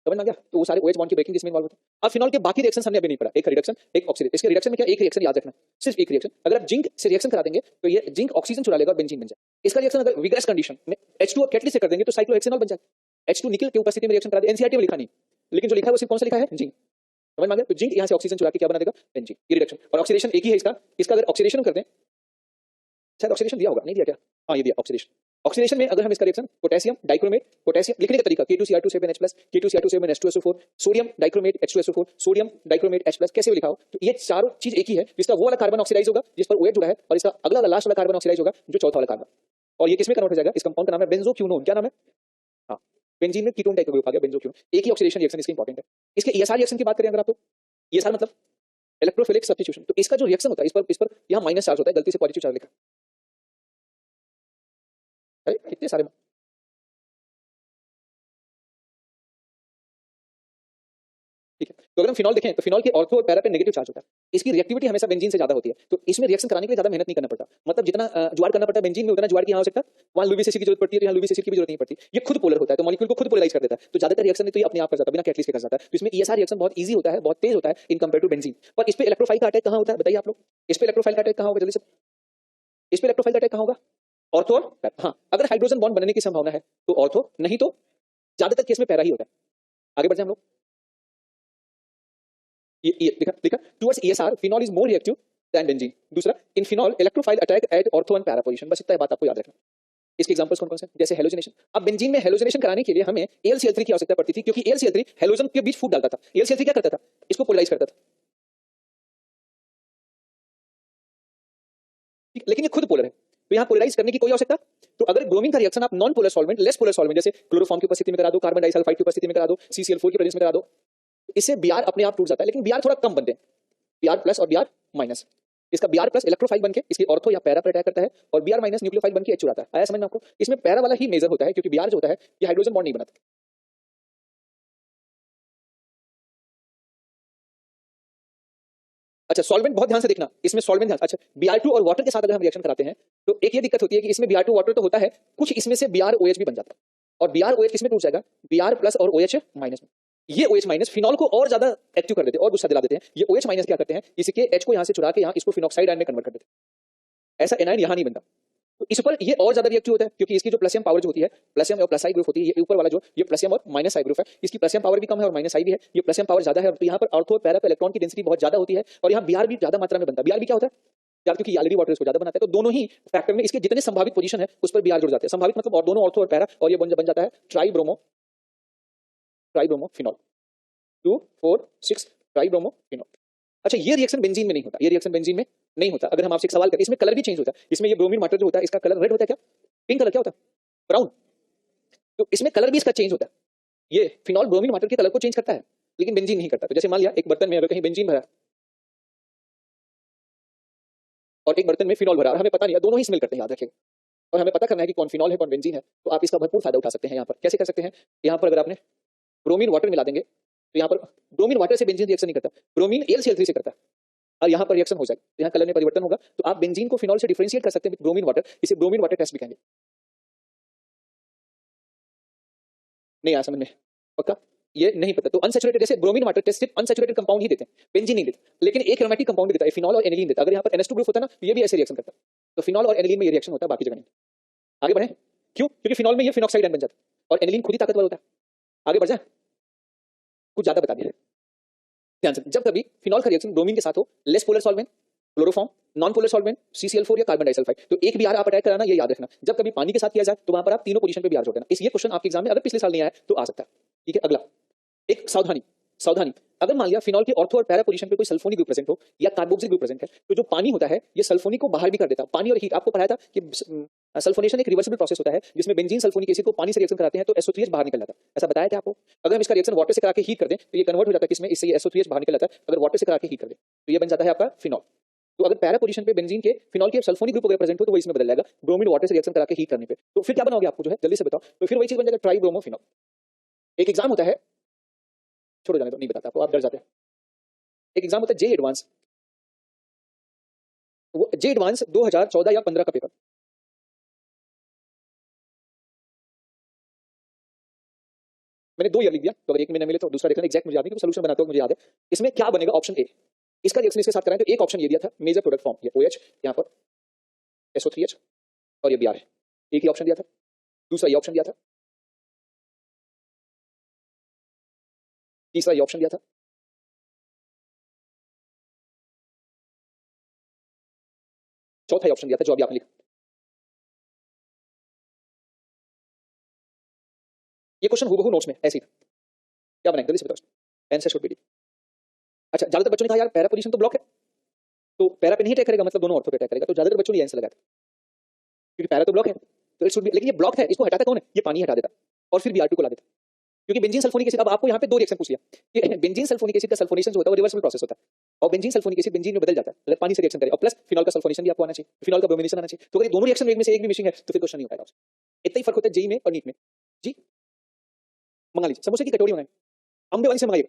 समझ में आ गया। तो वो सारे OH बॉन्ड की ब्रेकिंग जिसमें इन्वॉल्व होता है। अब फिनॉल के बाकी रिएक्शन हमने अभी नहीं पढ़ा, एक रिडक्शन, एक ऑक्सीडेशन। इसके रिडक्शन में क्या, एक रिएक्शन याद रखना, सिर्फ एक रिएक्शन। अगर आप जिंक से रिएक्शन करा देंगे तो ये जिंक ऑक्सीजन चुरा लेगा और बेंजीन बन जाएगा। इसका रिएक्शन अगर विग्रस कंडीशन में H2 और कैटलिस्ट से कर देंगे तो साइक्लोहेक्सेनॉल बन जाएगा। H2 निकल के उपस्थिति में रिएक्शन करा दे, एनसीईआरटी में लिखा नहीं, लेकिन जो लिखा है वो सिर्फ कौन सा लिखा है, जिंक, समझ में आ गया। तो जिंक यहाँ से ऑक्सीजन चुरा के क्या बना देगा, बेंजीन, ये रिडक्शन। और ऑक्सीडेशन एक ही है इसका, इसका अगर ऑक्सीडेशन कर दें, शायद ऑक्सीडेशन दिया होगा, नहीं दिया क्या, हाँ ये दिया ऑक्सीडेशन। ऑक्सीडेशन में अगर हम इसका रिएक्शन पोटेशियम डाइक्रोमेट, पोटेशियम लिखने का तरीका K2Cr2 K2Cr2 H2SO4, sodium dichromate H2SO4, sodium dichromate H+, कैसे भी लिखा हो, तो ये चारों चीज एक ही है। जिसका वो वाला कार्बन ऑक्सीडाइज होगा जिस पर OH जुड़ा है, और इसका अगला वाला लास्ट वाला कार्बन ऑक्सीडाइज होगा जो चौथा वाला कार्बन, और ये किसमें कन्वर्ट हो जाएगा, इस कंपाउंड का नाम है बेंजोक्विनोन। क्या नाम है, हाँ, बेंजीन में कीटोन टाइप का ग्रुप आ गया बेंजोक्विनोन। एक ही ऑक्सीडेशन रिएक्शन इसकी इंपॉर्टेंट है। इसके ESR रिएक्शन की बात करें अगर आप, तो ESR मतलब इलेक्ट्रोफिलिक सब्स्टिट्यूशन। तो इसका जो रिएक्शन होता है, इस पर यहाँ माइनस चार्ज होता है, गलती से पॉजिटिव चार्ज लिखा, अरे इतने सारे, ठीक है। तो अगर हम फिनॉल देखें तो फिनॉल के ऑर्थो और पैरा पे नेगेटिव चार्ज होता है, इसकी रिएक्टिविटी हमेशा बेंजीन से ज्यादा होती है। तो इसमें रिएक्शन कराने के लिए ज्यादा मेहनत नहीं करना पड़ता, मतलब जितना जुगाड़ करना पड़ता है बेंजीन में, उतना जुगाड़ की यहाँ आवश्यकता, वहाँ लुबिक एसिड की जरूरत पड़ती है, यहाँ लुबिक एसिड की भी जरूरत नहीं पड़ती। ये खुद पोलर होता है, तो मॉलिक्यूल को खुद पोलराइज कर देता है, तो ज्यादातर रिएक्शन तो ये अपने आप कर जाता है, बिना कैटलिस्ट के कर जाता है। तो इसमें ESR रिएक्शन बहुत ईजी होता है, बहुत तेज होता है इन कंपेयर टू बेंजीन। पर इस पे इलेक्ट्रोफाइल का अटैक कहाँ होता है बताइए आप लोग, इस पे इलेक्ट्रोफाइल का अटैक कहाँ होगा, जल्दी से, इस पे इलेक्ट्रोफाइल का अटैक कहाँ होगा, ऑर्थो और पैरा। हाँ, अगर हाइड्रोजन बॉन्ड बनने की संभावना है तो ऑर्थो, नहीं तो ज्यादातर केस में पैरा ही होता है। आगे बढ़ जाए हम लोग, ये देखा towards ESR phenol is more reactive than benzene. दूसरा, in phenol electrophile attack at ortho and para position, बस इतना बात आपको याद रखना। इसके एग्जांपल्स कौन कौन से, जैसे हेलोजिनेशन। अब बेंजीन में हेलोजिनेशन कराने के लिए हमें AlCl3 की आवश्यकता पड़ती थी, क्योंकि AlCl3 हेलोजन के बीच फूट डालता था। AlCl3 क्या करता था, इसको पोलराइज करता था, लेकिन ये खुद पोलर है, तो यहाँ पोलराइज करने की कोई आवश्यकता। तो अगर ब्रोमीन का रिएक्शन आप non polar solvent, less polar solvent, जैसे क्लोरोफॉर्म की उपस्थिति में करा दो, कार्बन डाइसल्फाइड की उपस्थिति में करा दो, CCl4 की प्रेजेंस में करा दो, इससे Br अपने आप टूट जाता है, लेकिन Br थोड़ा कम बनते हैं, Br+ और Br-। इसका Br+ इलेक्ट्रोफाइल बनके इसकी ऑर्थो या पैरा पर अटैक करता है, और Br- न्यूक्लियोफाइल बनके H उड़ाता है। आया समझ में आपको, इसमें पैरा वाला ही मेजर होता है, क्योंकि Br जो होता है ये हाइड्रोजन बॉन्ड नहीं बनाता। अच्छा, सॉल्वेंट बहुत ध्यान से देखना, इसमें सॉल्वेंट ध्यान, अच्छा Br2 और वाटर के साथ अगर हम रिएक्शन कराते हैं तो एक ये दिक्कत होती है कि इसमें Br2 वाटर तो होता है, कुछ इसमें से BrOH भी बन जाता है, और BrOH किसमें टूट जाएगा, Br+ और OH- में। ये OH- फिनॉल को और ज्यादा एक्टिव कर देते हैं और गुस्सा दिला देते हैं। ये OH- क्या करते हैं, इसके H को यहाँ से चुरा के यहाँ इसको फिनॉक्साइड आयन में कन्वर्ट कर देते हैं, ऐसा एनायन यहाँ नहीं बनता। तो इस पर ये और ज्यादा रिएक्टिव होता है, क्योंकि इसकी जो प्लसियम पावर जो होती है, प्लसियम और प्लस आई ग्रुप होती है, ये ऊपर वाला जो ये प्लसियम और माइनस आई ग्रुप है, इसकी प्लसियम पावर भी कम है और माइनस आई भी है, ये प्लसियम पावर ज्यादा है, तो यहाँ पर ऑर्थो और पैरा पे इलेक्ट्रॉन की डेंसिटी बहुत ज्यादा होती है, और यहाँ Br भी ज्यादा मात्रा में बनता है। Br भी क्या होता है यार, क्योंकि ऑलरेडी वाटर इसको ज्यादा बनाता है, तो दोनों ही फैक्टर में इसके जितने संभावित पोजीशन है उस पर Br जुड़ जाते हैं। संभावित मतलब और दोनों ऑर्थो और पैरा, और ये बन जाता है ट्राइब्रोमो फिनॉल, 2 4 6 ट्राइब्रोमो फिनॉल। अच्छा, ये रिएक्शन बेंजीन में नहीं होता, ये रिएक्शन बेंजीन में नहीं होता। अगर हम आपसे एक सवाल करें, इसमें कलर भी चेंज होता है, इसमें ये ब्रोमीन वाटर जो होता है इसका कलर रेड होता है, क्या पिंक कलर क्या होता है, ब्राउन, तो इसमें कलर भी इसका चेंज होता है। ये फिनॉल ब्रोमीन वाटर के कलर को चेंज करता है, लेकिन बेंजीन नहीं करता। तो जैसे मान लिया एक बर्तन में अगर कहीं बेंजीन भरा और एक बर्तन में फिनॉल भरा, हमें पता नहीं है, दोनों ही स्मेल करते हैं, याद रखिएगा। और हमें पता करना है कि कौन फिनॉल है कौन बेंजीन है, तो आप इसका भरपूर फायदा उठा सकते हैं। यहाँ पर कैसे कर सकते हैं, यहाँ पर अगर आपने ब्रोमीन वाटर मिला देंगे तो यहाँ पर ब्रोमीन वाटर से बेंजीन रिएक्शन नहीं करता, ब्रोमीन AlCl3 से करता है, और यहाँ पर रिएक्शन हो जाएगा, यहाँ कलर में परिवर्तन होगा, तो आप बेंजीन को फिनॉल से डिफरेंशिएट कर सकते हैं ब्रोमीन वाटर, इसे ब्रोमीन वाटर टेस्ट भी कहेंगे। नहीं आया समझ में, पक्का ये नहीं पता तो अनसैचुरेटेड, जैसे ब्रोमीन वाटर टेस्ट सिर्फ अनसैचुरेटेड कंपाउंड ही देते हैं, बेंजीन नहीं देते, लेकिन एक एरोमेटिक कंपाउंड देता है, फिनॉल और एनिलीन देता है। अगर यहाँ पर NH2 ग्रुप होता है ना, तो ये भी ऐसे रिएक्शन करता है, तो फिनॉल और एनिलीन में ये रिएक्शन होता है, बाकी जगह नहीं। आगे बढ़े, क्यों, क्योंकि फिनॉल में ये फिनॉक्साइड आयन बन जाता है और एनिलीन खुद ही ताकतवर होता है। आगे बढ़ जाए, कुछ ज्यादा बता दिया ध्यान से, जब कभी फिनॉल का रिएक्शन ब्रोमीन के साथ हो, less polar solvent, chloroform, non polar solvent, CCl4 या कार्बन डाइसल्फाइड, तो एक Br आप अटैक कराना, ये याद रखना। जब कभी पानी के साथ किया जाए तो वहां पर आप तीनों पोजीशन पे Br जोड़ देना। इस ये क्वेश्चन आपके एग्जाम में अगर पिछले साल नहीं आया तो आ सकता है, ठीक है। अगला एक सावधानी, अगर मान लिया फिनॉल के ऑर्थो और पैरा पोजीशन पे कोई सल्फोनिक ग्रुप प्रेजेंट हो या कार्बोक्सिल ग्रुप प्रेजेंट है, तो जो पानी होता है ये सल्फोनिक को बाहर भी कर देता है। पानी और हीट, आपको पढ़ाया था कि सल्फोनेशन एक रिवर्सिबल प्रोसेस होता है जिसमें बेंजीन सल्फोनिक एसिड को पानी से रिएक्शन कराते हैं तो SO3H बाहर निकल जाता है। ऐसा बताया था आपको। अगर हम इसका रिएक्शन वाटर से करा के हीट कर दें तो ये कन्वर्ट हो जाता है किसमें, इससे ये SO3H बाहर निकल जाता है। अगर वाटर से करा के हीट कर दें तो ये बन जाता है आपका फिनॉल। तो अगर पैरा पोजीशन पे बेंजीन के फिनॉल के सल्फोनिक ग्रुप अगर प्रेजेंट हो तो वो इसमें बदल जाएगा ब्रोमीन वाटर से रिएक्शन करा के हीट करने पे। तो फिर क्या बनाओगे आपको जो है जल्दी से बताओ। तो फिर वही चीज बन जाएगा ट्राइब्रोमोफिनॉल। एक एग्जाम होता है, छोड़ो जाने दो, नहीं बताता आपको, आप डर जाते हैं। एक एग्जाम होता है जे एडवांस, वो जे एडवांस 2014 या 15 का पेपर। मैंने 2 ईयर लिख दिया, तो अगर एक में न मिले तो दूसरा देखना। एग्जैक्ट मुझे याद नहीं क्योंकि सोल्यूशन बनाते हो मुझे याद है। इसमें क्या बनेगा, ऑप्शन ए, इसका रिएक्शन इसके साथ कराएं तो एक ऑप्शन ये दिया था मेजर प्रोडक्ट फॉर्म, ये OH, यहाँ पर SO3H और ये Br है, एक ही ऑप्शन दिया था। दूसरा ये ऑप्शन दिया था, तीसरा ये ऑप्शन दिया था, चौथा ये ऑप्शन दिया था जो अभी आपने लिखा। ये क्वेश्चन हूबहू नोट्स में ऐसे ही था। क्या बनाएंगे जल्दी से बताओ। Answer should be D. अच्छा, ज्यादातर बच्चों ने कहा यार पैरा पोजीशन तो ब्लॉक है, तो पैरा पे नहीं अटैक करेगा, मतलब दोनों ऑर्थो पे अटैक करेगा। तो ज्यादातर बच्चों ने आंसर लगाया था क्योंकि पैरा तो ब्लॉक है तो इट शुड बी, लेकिन ये ब्लॉक है, इसको हटाता कौन है, ये पानी हटा देता और फिर Br2 को ला देता। क्योंकि बेंजीन सल्फोनिक एसिड, अब आपको यहाँ पे 2 रिएक्शन पूछ लिया कि बेंजीन सल्फोनिक एसिड का सल्फोनेशन जो होता है वो रिवर्सिबल प्रोसेस होता है और बेंजीन सल्फोनिक एसिड बेंजीन में बदल जाता है, मतलब पानी से रिएक्शन करे, और प्लस फिनॉल का सल्फोनेशन भी आपको आना चाहिए, फिनॉल का ब्रोमिनेशन आना चाहिए। तो अगर दोनों रिएक्शन में से एक भी मिसिंग है तो फिर क्वेश्चन नहीं हो पाएगा। इतना ही फर्क होता है जेई में और नीट में। जी मंगा लीजिए, समोसे की कटोरी मंगाए, अम्बे वाली से मंगाइए,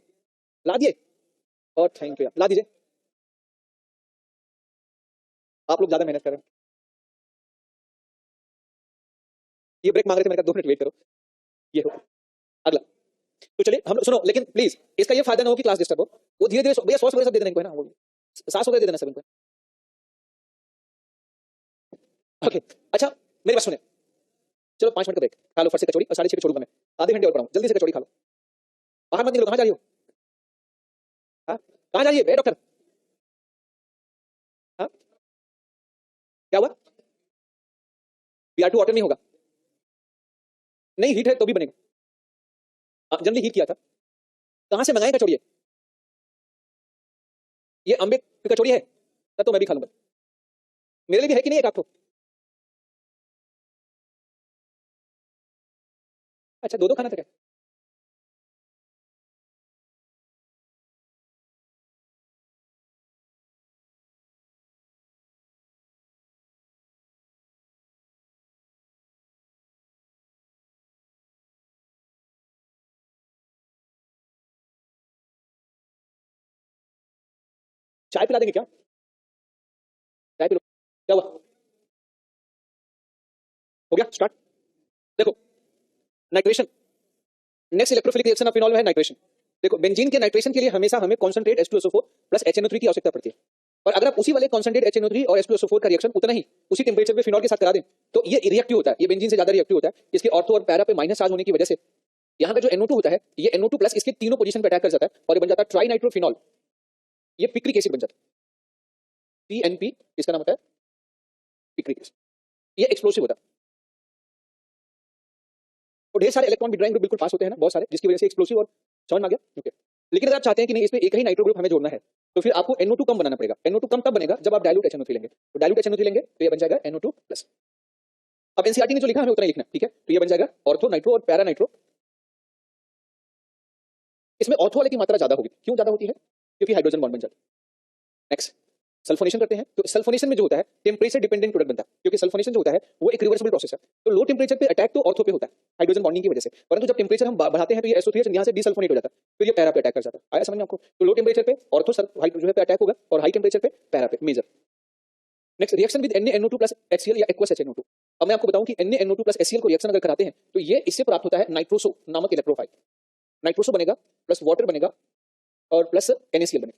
ला दिए, और थैंक यू, ला दीजिए। आप लोग ज्यादा मेहनत कर रहे हैं। ये ब्रेक मांग रहे थे, मैंने कहा 2 मिनट वेट करो। ये हो अगला। तो चलिए हम सुनो, लेकिन प्लीज इसका ये फायदा ना हो कि क्लास डिस्टर्ब हो। वो धीरे धीरे भैया सॉस वगैरह सब दे देने को है ना, वो सास वगैरह दे देना सब इनको। ओके अच्छा मेरी बात सुने, चलो 5 मिनट का ब्रेक, खा लो फट से कचौड़ी, और 6:30 पे छोड़ूंगा मैं, आधे घंटे और पढ़ाऊं, जल्दी से कचौड़ी खा लो। बाहर मत निकलो, कहाँ जा रही हो, कहाँ जा रही है डॉक्टर, हाँ क्या हुआ, Br2 ऑटो नहीं होगा, नहीं हीट है तो भी बनेगा, जनरली हीट किया था। कहां से मंगाए कचौड़ी, ये अम्बे की कचौड़ी है, तब तो मैं भी खा लूंगा, मेरे लिए भी है कि नहीं एक आपको। अच्छा 2-2 खाना था क्या, चाय पिला देंगे क्या, चाय पी लो, क्या हुआ, हो गया स्टार्ट। देखो nitration, next electrophilic reaction of phenol में है नाइट्रेशन। देखो बेंजीन के नाइट्रेशन के लिए हमेशा हमें कॉन्सेंट्रेट H2SO4 प्लस HNO3 की आवश्यकता पड़ती है, और अगर आप उसी वाले कॉन्सेंट्रेट HNO3 और H2SO4 का रिएक्शन उतना ही उसी टेंपरेचर पे फिनॉल के साथ करा दें तो ये रिएक्टिव होता है, ये बेंजीन से ज्यादा रिएक्टिव होता है। इसके ऑर्थो और पैरा पे माइनस चार्ज होने की वजह से यहाँ पे जो NO2 होता है ये NO2 प्लस इसके तीनों पोजीशन पे अटैक कर जाता है और ये बन जाता है ट्राइनाइट्रोफिनॉल, ये पिक्रिक एसिड बन जाता है, PNP इसका नाम होता है पिक्रिक एसिड, ये एक्सप्लोसिव होता है। तो ढेर सारे इलेक्ट्रॉन विड्रॉइंग ग्रुप बिल्कुल पास होते हैं ना, बहुत सारे, जिसकी वजह से एक्सप्लोसिव, और समझ में आ गया ओके। लेकिन अगर आप चाहते हैं कि नहीं इसमें एक ही नाइट्रो ग्रुप हमें जोड़ना है तो फिर आपको NO2 कम बनाना पड़ेगा। NO2 कम तब बनेगा जब आप डाइल्यूट HNO3 लेंगे, तो डाइल्यूट HNO3 लेंगे तो ये बन जाएगा NO2 प्लस। अब एनसीईआरटी ने जो लिखा है हमें उतना ही लिखना, ठीक है, तो ये बन जाएगा ऑर्थो नाइट्रो और पैरा नाइट्रो। इसमें ऑर्थो वाले की मात्रा ज्यादा होगी, क्यों ज्यादा होती है, क्योंकि हाइड्रोजन बॉन्ड बन जाता है। नेक्स्ट सल्फोनेशन करते हैं, तो सल्फोनेशन में जो होता है टेम्परेचर डिपेंडेंट प्रोडक्ट बनता है, क्योंकि सल्फोनेशन जो होता है वो एक रिवर्सिबल प्रोसेस है। तो लो टेम्परेचर पे अटैक तो ऑर्थो पे होता है हाइड्रोजन बॉन्डिंग की वजह से, परंतु जब टेम्परेचर हम बढ़ाते हैं तो ये SO3H यहाँ से डीसल्फोनेट हो जाता है, फिर ये पैरा पे अटैक कर जाता है। आया समझ में आपको, तो लो टेम्परेचर पे ऑर्थो जो है पे अटैक होगा और हाई टेम्परेचर पे पैरा पे major. Next reaction with NaNO2 plus HCl या एक्वस HNO2। अब मैं आपको बताऊं कि NaNO2 प्लस HCl को रिएक्शन अगर कराते हैं तो ये इससे प्राप्त होता है नाइट्रोसो नामक इलेक्ट्रोफाइल, नाइट्रोसो बनेगा प्लस वाटर बनेगा और प्लस NaCl बनेगा।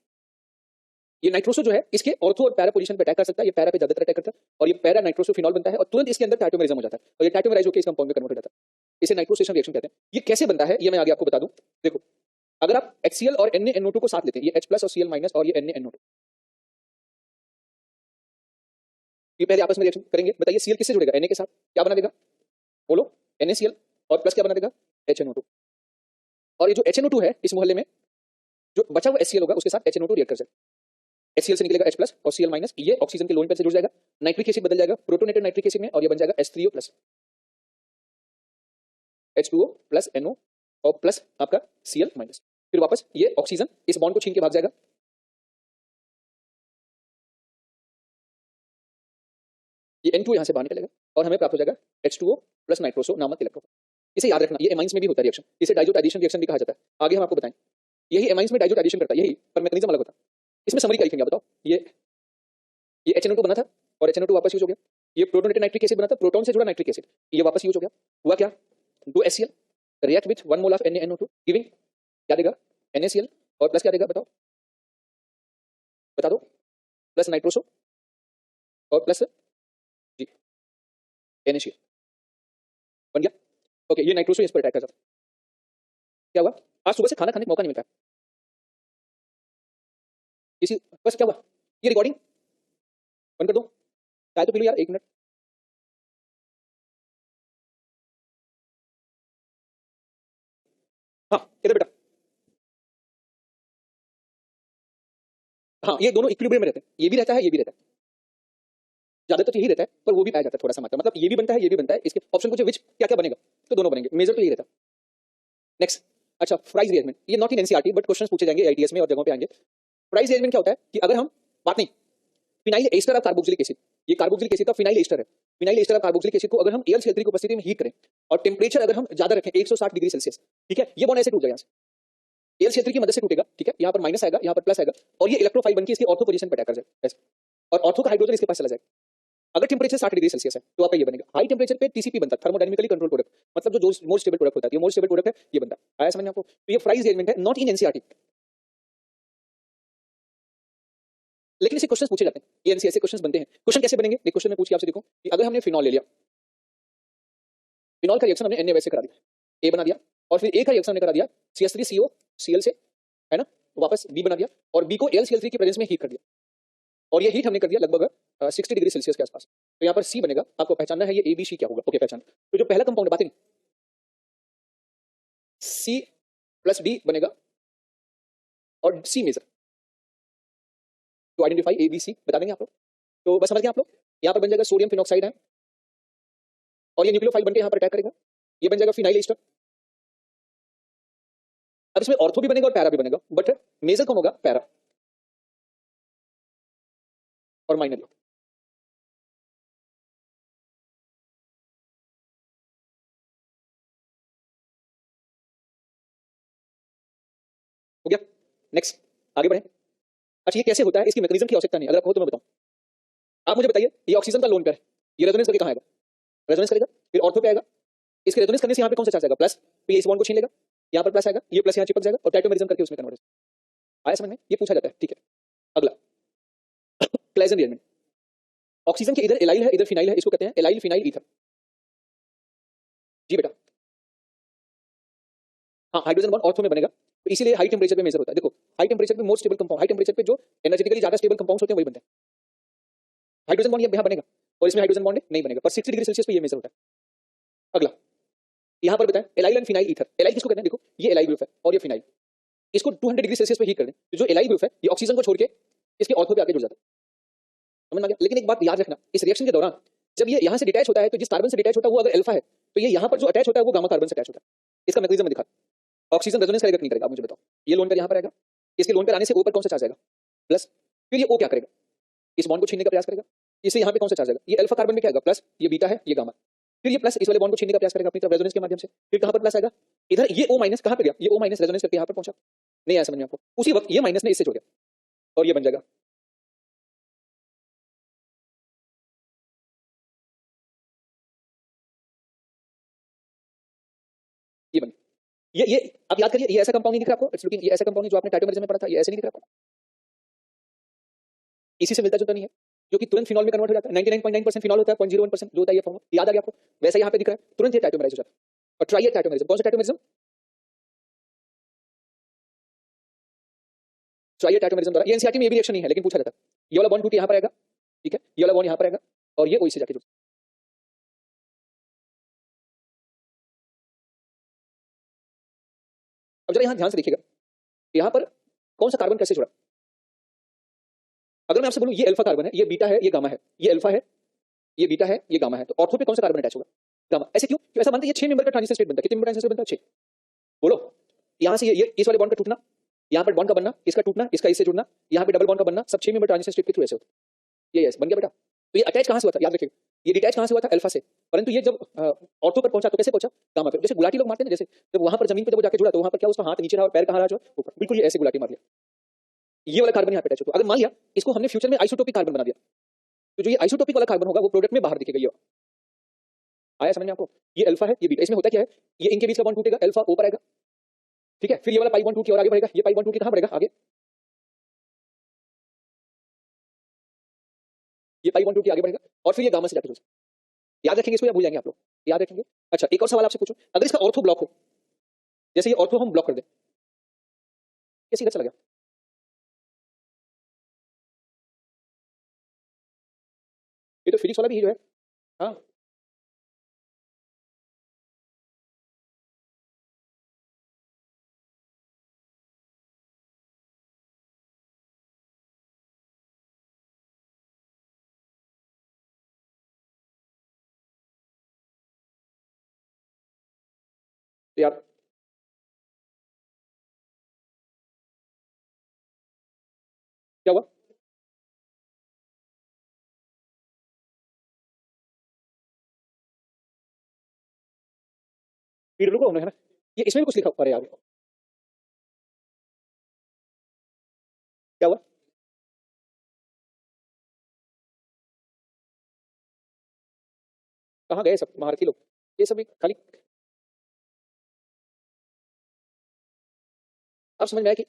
ये नाइट्रोसो जो है इसके ऑर्थो और पैरा पोजीशन पे अटैक कर सकता है, ये पैरा पे ज्यादातर अटैक करता है और ये पैरा नाइट्रोसो फिनॉल बनता है और तुरंत इसके अंदर टाइटोमेरिज्म हो जाता है और ये टाइटोमेराइज होकर इस कंपाउंड में कन्वर्ट हो जाता है। इसे नाइट्रोसेशन रिएक्शन कहते हैं। ये कैसे बनता है ये मैं आगे आपको बता दूं। देखो अगर आप HCl और NaNO2 को साथ लेते हैं, ये H प्लस और Cl माइनस और ये NaNO2, ये पहले आपस में रिएक्शन करेंगे। बताइए Cl किससे जुड़ेगा, Na के साथ, क्या बना देगा, बोलो, NaCl और प्लस क्या बना देगा, HNO2। और ये जो HNO2 है इस मोहल्ले में जो बचा हुआ HCl होगा उसके साथ HNO2 रिएक्ट कर सकते। HCl से निकलेगा H प्लस और Cl माइनस, ये ऑक्सीजन के लोन पेयर से जुड़ जाएगा, नाइट्रिक एसिड बदल जाएगा प्रोटोनेटेड नाइट्रिक एसिड में और ये बन जाएगा H3O plus H2O plus NO और प्लस आपका Cl माइनस। फिर वापस ये ऑक्सीजन इस बॉन्ड को छीन के भाग जाएगा, ये N2 यहां से बाहर निकलेगा और हमें प्राप्त हो जाएगा H2O प्लस नाइट्रोसो नामक इलेक्ट्रॉन। इसे याद रखना, ये एमाइंस में भी होता है रिएक्शन, इसे डाइजोटाइजेशन रिएक्शन भी कहा जाता है। आगे हम आपको बताएं, यही एमाइंस में डाइजोटाइजेशन करता है, यही पर मैकेनिज्म अलग होता है। इसमें समरी क्या लिखेंगे आप बताओ? ये HNO2 बना था और HNO2 वापस यूज हो गया, ये प्रोटोनेटेड नाइट्रिक एसिड बना था, प्रोटॉन से जुड़ा नाइट्रिक एसिड, ये वापस यूज हो गया। हुआ क्या? 2 HCl react with 1 mole of NaNO2 giving क्या देगा? NaCl और प्लस क्या देगा बताओ, बता दो, प्लस नाइट्रोसो और प्लस जी NaCl बन गया। ओके, ये नाइट्रोसो इस पर अटैक कर जाता है। क्या हुआ? आज सुबह से खाना खाने का मौका नहीं मिलता किसी, बस क्या हुआ? ये रिकॉर्डिंग बंद कर दो, चाय तो पी लो यार, 1 मिनट। हाँ इधर बेटा, हाँ ये दोनों इक्विलिब्रियम में रहते हैं, ये भी रहता है ये भी रहता है, ज्यादातर तो यही रहता है पर वो भी पाया जाता है थोड़ा सा मात्रा, मतलब ये भी बनता है ये भी बनता है। इसके ऑप्शन पूछे विच क्या क्या बनेगा, तो दोनों बनेंगे, मेजर तो यही रहता है। नेक्स्ट, अच्छा फ्राइज रिएजमेंट, ये not in NCERT but questions पूछे जाएंगे आईटीएस में और जगहों पे आएंगे। फ्राइज रिएजमेंट क्या होता है कि अगर हम बात नहीं, phenyl ester of carboxylic acid, ये कार्बोक्सिलिक एसिड का फिनाइल एस्टर है, phenyl ester of carboxylic acid को अगर हम AlCl3 की उपस्थिति में हीट करें और टेंपरेचर अगर हम ज्यादा रखें 160 डिग्री सेल्सियस, ठीक है, ये बॉन्ड ऐसे टूट जाएगा, AlCl3 की मदद से टूटेगा, ठीक है, यहाँ पर माइनस आएगा यहाँ पर प्लस आएगा और ये इलेक्ट्रोफाइल बनकर इसकी ऑर्थो पोजीशन पर अटैक कर जाएगा ऐसे, और ऑर्थो का हाइड्रोजन इसके पास चला जाएगा। अगर टेंपरेचर 60 डिग्री सेल्सियस है तो आपका ये बनेगा, हाई टेंपरेचर पे TCP बनता है, थर्मोडायनेमिकली कंट्रोल प्रोडक्ट, मतलब जो मोर स्टेबल प्रोडक्ट होता है, ये मोर स्टेबल प्रोडक्ट है, ये बनता है। आया समझ में आपको? तो ये फ्राइज रिएजमेंट है, नॉट इन एनसीईआरटी, लेकिन इसे क्वेश्चंस पूछे जाते हैं, ये एनसीईआरटी से क्वेश्चंस बनते हैं। क्वेश्चन कैसे बनेंगे? एक क्वेश्चन में पूछ के आपसे देखो कि अगर हमने फिनॉल ले लिया, फिनॉल का रिएक्शन हमने Na वैसे करा दिया, A बना दिया, और फिर A का रिएक्शन हमने करा दिया CH3CO Cl से, है ना, वापस B बना दिया और B को AlCl3 की प्रेजेंस में हीट कर दिया, और ये हीट हमने कर दिया लगभग 60 डिग्री सेल्सियस के आसपास। तो यहाँ पर C बनेगा, आपको पहचानना है ये ABC क्या होगा। ओके पहचान, तो जो पहला कंपाउंड बात C प्लस D बनेगा और C मेजर, तो आइडेंटिफाई ABC बता देंगे आप लोग, तो बस समझ गए आप लोग। यहाँ पर बन जाएगा सोडियम फिनॉक्साइड है और ये न्यूक्लियोफाइल बनके यहाँ पर अटैक करेगा, ये बन जाएगा फिनाइल एस्टर। अब इसमें ऑर्थो भी बनेगा और पैरा भी बनेगा, बट मेजर कौन होगा? पैरा और माइनर। हो गया, नेक्स्ट आगे बढ़े। अच्छा ये कैसे होता है, इसकी मैकेनिज्म की आवश्यकता नहीं, अगर आपको तो मैं बताऊं। आप मुझे बताइए, ये ऑक्सीजन का लोन पेयर है, ये रेजोनेंस करके कहां आएगा? रेजोनेंस करेगा, फिर ऑर्थो पे आएगा, इसके रेजोनेंस करने से यहाँ पे कौन सा चार्ज आएगा? प्लस, तो ये इस बॉन्ड को छीन लेगा, यहाँ पर प्लस आएगा, ये प्लस यहाँ चिपक जाएगा और टाइटोमेरिज्म करके उसमें कन्वर्ट। आया समझ में? ये पूछा जाता है, ठीक है। अगला क्लेजन रिएजमेंट, ऑक्सीजन के इधर एलाइल है इधर फिनाइल है, इसको कहते हैं एलाइल फिनाइल ईथर। जी बेटा, हाँ हाइड्रोजन बॉन्ड ऑर्थो में बनेगा, तो इसीलिए हाई टेंपरेचर पे मेजर होता है। देखो हाई टेंपरेचर पे most stable compound, high temperature पे जो एनर्जेटिकली ज्यादा स्टेबल कंपाउंड्स होते हैं वही बनते हैं। हाइड्रोजन बॉन्ड यहाँ बनेगा और इसमें हाइड्रोजन बॉन्ड नहीं बनेगा, पर 60 डिग्री सेल्सियस पे ये मेजर होता है। अगला यहाँ पर बताएं allyl and phenyl ether, allyl किसको कहते हैं? देखो ये एलाइल ग्रुप है और ये फिनाइल, इसको 200 डिग्री सेल्सियस पे हीट कर दें तो जो एलाइल ग्रुप है ये ऑक्सीजन को छोड़ के इसके ऑर्थो पे आके जुड़ जाता है, समझ में आ गया? लेकिन एक बात याद रखना, इस रिएक्शन के दौरान जब ये यहाँ से डिटैच होता है तो जिस कार्बन से डिटैच होता है वो अगर अल्फा है तो ये यहाँ पर जो अटैच होता है वो गामा कार्बन से अटैच होता है। इसका मैकेनिज्म दिखा, ऑक्सीजन रेजोनेंस करेगा कि नहीं करेगा? आप मुझे बताओ। ये लोन पर यहाँ पर आएगा, इसके लोन पर आने से ऊपर कौन सा चार्ज आएगा? प्लस, फिर ये ओ क्या करेगा? इस बॉन्ड को छीनने का प्रयास करेगा, इसे यहाँ पे कौन सा चार्ज आएगा? ये अल्फा कार्बन में क्या आएगा? प्लस, ये बीटा है ये गामा, फिर ये प्लस इस वाले बॉन्ड को छीनने का प्रयास करेगा अपनी तरफ रेजोनेंस के माध्यम से, फिर कहाँ पर प्लस आएगा? इधर ये ओ माइनस कहाँ पे गया? ये ओ माइनस रेजोनेंस करके यहाँ पर पहुंचा, नहीं आया समझ में आपको? उसी वक्त ये माइनस ने इससे जुड़ गया और ये बन जाएगा ये बन, ये आप याद करिए, ये ऐसा कंपाउंड नहीं दिख रहा आपको, इट्स लुकिंग, ये ऐसा कंपाउंड नहीं जो आपने टाइटोमेरिज्म में पढ़ा था, ये ऐसे नहीं दिख रहा आपको, इसी से मिलता जुलता नहीं है, जो कि तुरंत फिनॉल में कन्वर्ट हो जाता है। 99.9% फिनॉल होता है, 0.01% जो होता है ये फॉर्म, याद आ गया आपको? वैसे यहाँ पे दिख रहा है, तुरंत ये टाइटोमेराइज हो जाता है। और ट्राई टाइटोमेरिज्म, कौन सा टाइटोमेरिज्म? ट्राई टाइटोमेरिज्म द्वारा, ये एनसीईआरटी में भी रिएक्शन नहीं है लेकिन पूछा जाता है। ये वाला बॉन्ड टूट यहाँ पर आएगा, ठीक है, ये वाला बॉन्ड यहाँ पर आएगा और ये ओ से जाके जुड़, अब जरा यहाँ ध्यान से देखिएगा, यहाँ पर कौन सा कार्बन कैसे जुड़ा? अगर मैं आपसे बोलूं ये अल्फा कार्बन है, ये बीटा है, ये गामा है, ये अल्फा है, ये बीटा है, ये गामा है, तो ऑर्थो पे कौन सा कार्बन अटैच होगा? गामा। ऐसे क्यों? ऐसा मानते हैं ये 6 मेंबर का ट्रांजिशन स्टेट बनता है। कितने मेंबर ट्रांजिशन बनता है? 6। बोलो। यहां से ये इस वाले बॉन्ड का टूटना, यहां पर बॉन्ड का बनना, इसका टूटना, इसका इससे जुड़ना, यहां पे डबल बॉन्ड का बनना, सब 6 मेंबर ट्रांजिशन स्टेट के थ्रू ऐसे होता है। ये बन गया बेटा। तो ये अटैच कहां से हुआ था? याद रखिएगा, ये डिटैच कहां से हुआ था? अल्फा से। परंतु ये जब ऑर्थो पर पहुंचा तो कैसे पहुंचा? गामा पे। जैसे गुलाटी लोग मारते हैं ना, जैसे जब वहां पर जमीन पे जब वो जाके जुड़ा तो वहां पर क्या उसका हाथ नीचे रहा और पैर कहां रहा? जो ऊपर। बिल्कुल ये ऐसे गुलाटी मार लिया। ये वाला कार्बन यहां पे अटैच होता है। अगर मान लिया इसको हमने फ्यूचर में आइसोटोपिक कार्बन बना दिया, तो जो ये आइसोटोपिक वाला कार्बन होगा वो प्रोडक्ट में बाहर दिखेगा। ये आया समझ में आपको? ये अल्फा है, ये बीटा। इसमें होता क्या है, ये इनके बीच का बॉन्ड टूटेगा, अल्फा ऊपर आएगा, ठीक है। फिर ये वाला पाई बॉन्ड टूट के और आगे बढ़ेगा, ये पाई बॉन्ड टूट के कहां बढ़ेगा? आगे। ये पाई बॉन्ड टूट के आगे बढ़ेगा और फिर ये गामा से जाके जुड़ेगा। याद रखेंगे इसको या भूल जाएंगे आप लोग? याद रखेंगे। अच्छा, एक और सवाल आपसे पूछूं, अगर इसका ऑर्थो ब्लॉक हो, जैसे ये ऑर्थो हम ब्लॉक कर दें, ये सीधा चला गया। ये तो फिजिक्स वाला भी जो है। हाँ, तो यार क्या हुआ? फिर रुको है ना, ये इसमें भी कुछ लिखा हुआ है। यार क्या हुआ? कहाँ गए सब महारथी लोग? ये सब एक खाली। अब समझ में आया कि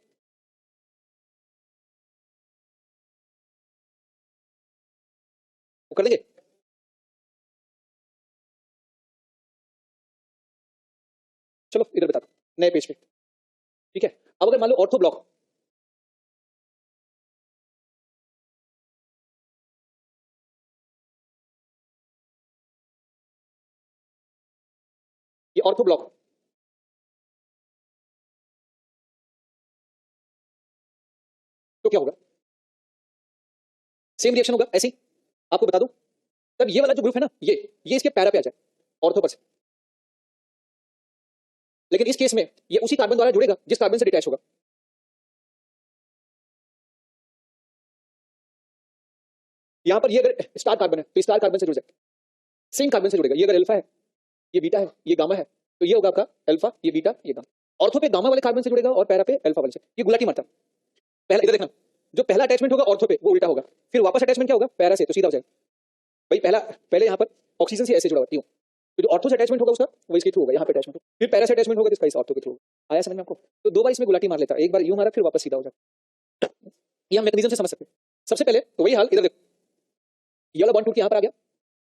वो कर लेंगे। चलो इधर बता दो, नए पेज पे। ठीक है, अब अगर मान लो ऑर्थो ब्लॉक, ये ऑर्थो ब्लॉक, तो क्या होगा? सेम रिएक्शन होगा ऐसे ही। आपको बता दूं, तब ये वाला जो ग्रुप है ना, ये इसके पैरा पे आ जाए ऑर्थो पर से। लेकिन इस केस में ये उसी कार्बन द्वारा जुड़ेगा जिस कार्बन से डिटैच होगा। यहां पर ये अगर स्टार कार्बन है तो स्टार कार्बन से जुड़ जाए, सेम कार्बन से जुड़ेगा। ये अगर अल्फा है, ये बीटा है, ये गामा है, तो ये होगा आपका अल्फा, ये बीटा, ये गामा। ऑर्थो पे गामा वाले कार्बन से जुड़ेगा और पैरा पे अल्फा वाले से। ये गुलाटी मारता है। पहला इधर देखना, जो पहला अटैचमेंट होगा ऑर्थो पे वो उल्टा होगा, फिर वापस अटैचमेंट क्या होगा? पैरा से, तो सीधा हो जाएगा। भाई पहला, पहले यहाँ पर ऑक्सीजन से ऐसे जुड़ा हुआ है, तो जो ऑर्थो से अटैचमेंट होगा उसका वो इसके थ्रू होगा, यहाँ पे अटैचमेंट होगा। फिर पैरा से अटैचमेंट होगा जिसका इस ऑर्थो के थ्रू होगा। आया समझ में आपको? तो दो बार इसमें गुलाटी मार लेता है, एक बार यूं मारा फिर वापस सीधा हो जाता है। ये हम मैकेनिज्म से समझ सकते हैं। सबसे पहले तो वही हाल, इधर देखो, ये वाला बॉन्ड टूट के यहाँ पर आ गया,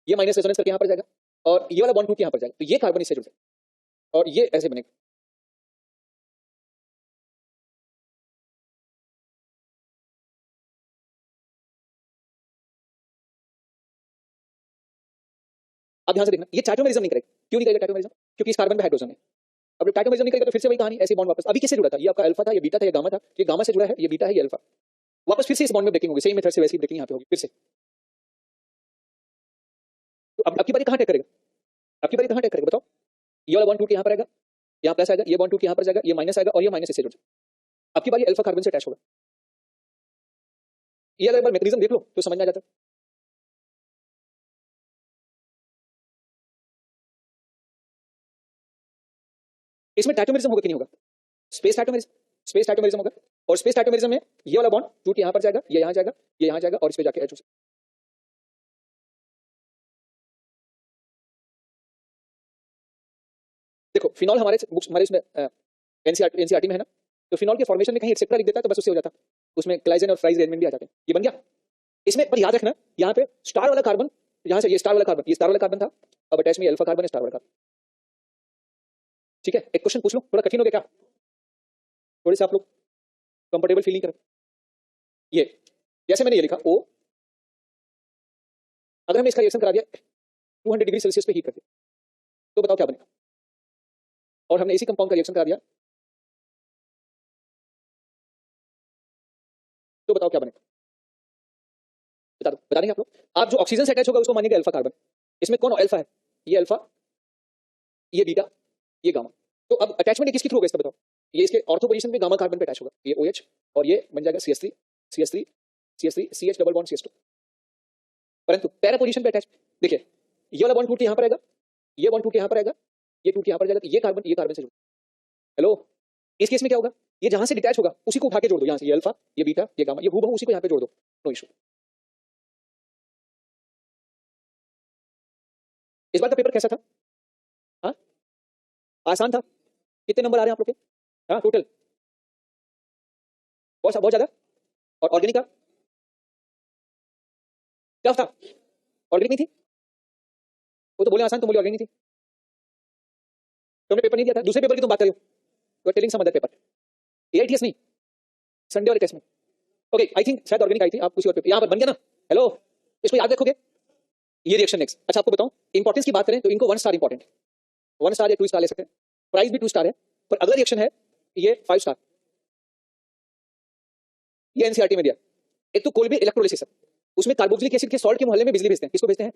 ये माइनस रेजोनेंस करके यहाँ पर जाएगा, और ये वाला बॉन्ड टूट के यहाँ पर जाएगा, तो ये कार्बन इससे जुड़ जाएगा और ये ऐसे बनेगा। अब ध्यान से देखना, ये टाइटोमेरिज्म नहीं करेगा। क्यों नहीं करेगा टाइटोमेरिज्म? क्योंकि इस कार्बन पे हाइड्रोजन है। अब जब टाइटोमेरिज्म नहीं करेगा तो फिर से वही कहानी, ऐसे बॉन्ड वापस। अभी किससे जुड़ा था? ये आपका अल्फा था, ये बीटा था, ये गामा था, ये गामा से जुड़ा है, ये बीटा है, ये अल्फा। वापस फिर से इस बॉन्ड में ब्रेकिंग होगी, सेम मेथड से वैसी ब्रेकिंग यहाँ पे होगी फिर से। तो अब की बारी कहाँ अटैक करेगा? अब की बारी कहाँ अटैक करेगा बताओ? ये वाला बॉन्ड टूट के यहाँ पर आएगा, यहाँ प्लस आएगा, ये बॉन्ड टूट के यहाँ पर जाएगा, ये माइनस आएगा और ये माइनस इससे जुड़ जाएगा। अब की बारी अल्फा कार्बन से अटैच होगा। ये अगर एक बार मैकेनिज्म देख लो तो समझ में आ जाता है। इसमें टाइटोमेरिज्म होगा कि नहीं होगा? स्पेस टाइटोमेरिज्म, स्पेस टाइटोमेरिज्म होगा। और स्पेस टाइटोमेरिज्म में ये वाला बॉन्ड टूट यहाँ पर जाएगा, ये यहाँ जाएगा, ये यहाँ जाएगा और इस पे जाके एच हो। देखो फिनॉल हमारे बुक्स, हमारे इसमें एनसीईआरटी में है ना, तो फिनॉल के फॉर्मेशन में कहीं एक्सेट्रा लिख देता है तो बस उससे हो जाता, उसमें ग्लाइसिन और फ्राइज अरेंजमेंट भी आ जाते हैं। ये बन गया। इसमें पर याद रखना, यहाँ पे स्टार वाला कार्बन, यहाँ से ये स्टार वाला कार्बन, ये स्टार वाला कार्बन था, अब अटैच में अल्फा कार्बन है, स्टार वाला कार्बन। ठीक है, एक क्वेश्चन पूछ लो, थोड़ा कठिन हो गया क्या? थोड़े से आप लोग कंफर्टेबल फीलिंग करें। ये जैसे मैंने ये लिखा ओ, अगर हमने इसका रिएक्शन करा दिया 200 डिग्री सेल्सियस पे हीट करके, तो बताओ क्या बनेगा? और हमने इसी कंपाउंड का रिएक्शन करा दिया तो बताओ क्या बनेगा, बता देंगे आप लोग। आप जो ऑक्सीजन से अटैच होगा उसको मानेंगे अल्फा कार्बन। इसमें कौन अल्फा है? ये अल्फा, ये बीटा, ये गामा। तो अब अटैचमेंट किसके थ्रू होगा इसका बताओ? ये इसके ऑर्थो पोजीशन पे गामा कार्बन पे अटैच होगा, ये OH, और ये बन जाएगा CH3 CH3 CH3 CH double bond CH2। परंतु पैरा पोजीशन पे अटैच, देखिए ये वाला बॉन्ड टूट के यहां पर आएगा, ये बॉन्ड टूट के यहां पर आएगा, ये टूट के यहां पर जाएगा, ये कार्बन से जुड़, हेलो, इस केस में क्या होगा? ये जहां से डिटैच होगा उसी को उठा के जोड़ दो, यहां से ये अल्फा, ये बीटा, ये गामा, ये हूबहू उसी को यहां पे जोड़ दो, नो इशू। इस बार का पेपर कैसा था? हाँ, आसान था। कितने नंबर आ रहे हैं आप लोग के? हाँ, टोटल बहुत ज्यादा। और ऑर्गेनिक का टफ था, ऑर्गेनिक नहीं थी, वो तो बोले आसान, तुम बोले ऑर्गेनिक थी। तुमने पेपर नहीं दिया था, दूसरे पेपर की तुम बात करो, you are telling some other paper, AITS नहीं, संडे वाले टेस्ट में। ओके, आई थिंक शायद ऑर्गेनिक आई थी, आप किसी और पेपर यहां पर बन गया ना। हेलो, इसको याद रखोगे, ये रिएक्शन नेक्स्ट। अच्छा आपको बताऊं, इंपॉर्टेंस की बात करें तो इनको 1 स्टार इंपॉर्टेंट, 1 स्टार या 2 स्टार ले सकते हैं, प्राइस भी 2 स्टार है, पर अगला रिएक्शन है ये 5 स्टार। ये NCERT में दिया। एक तो कोलबे इलेक्ट्रोलिसिस है, उसमें कार्बोक्सिलिक एसिड के सॉल्ट के मोहल्ले में बिजली भेजते हैं, किसको भेजते हैं?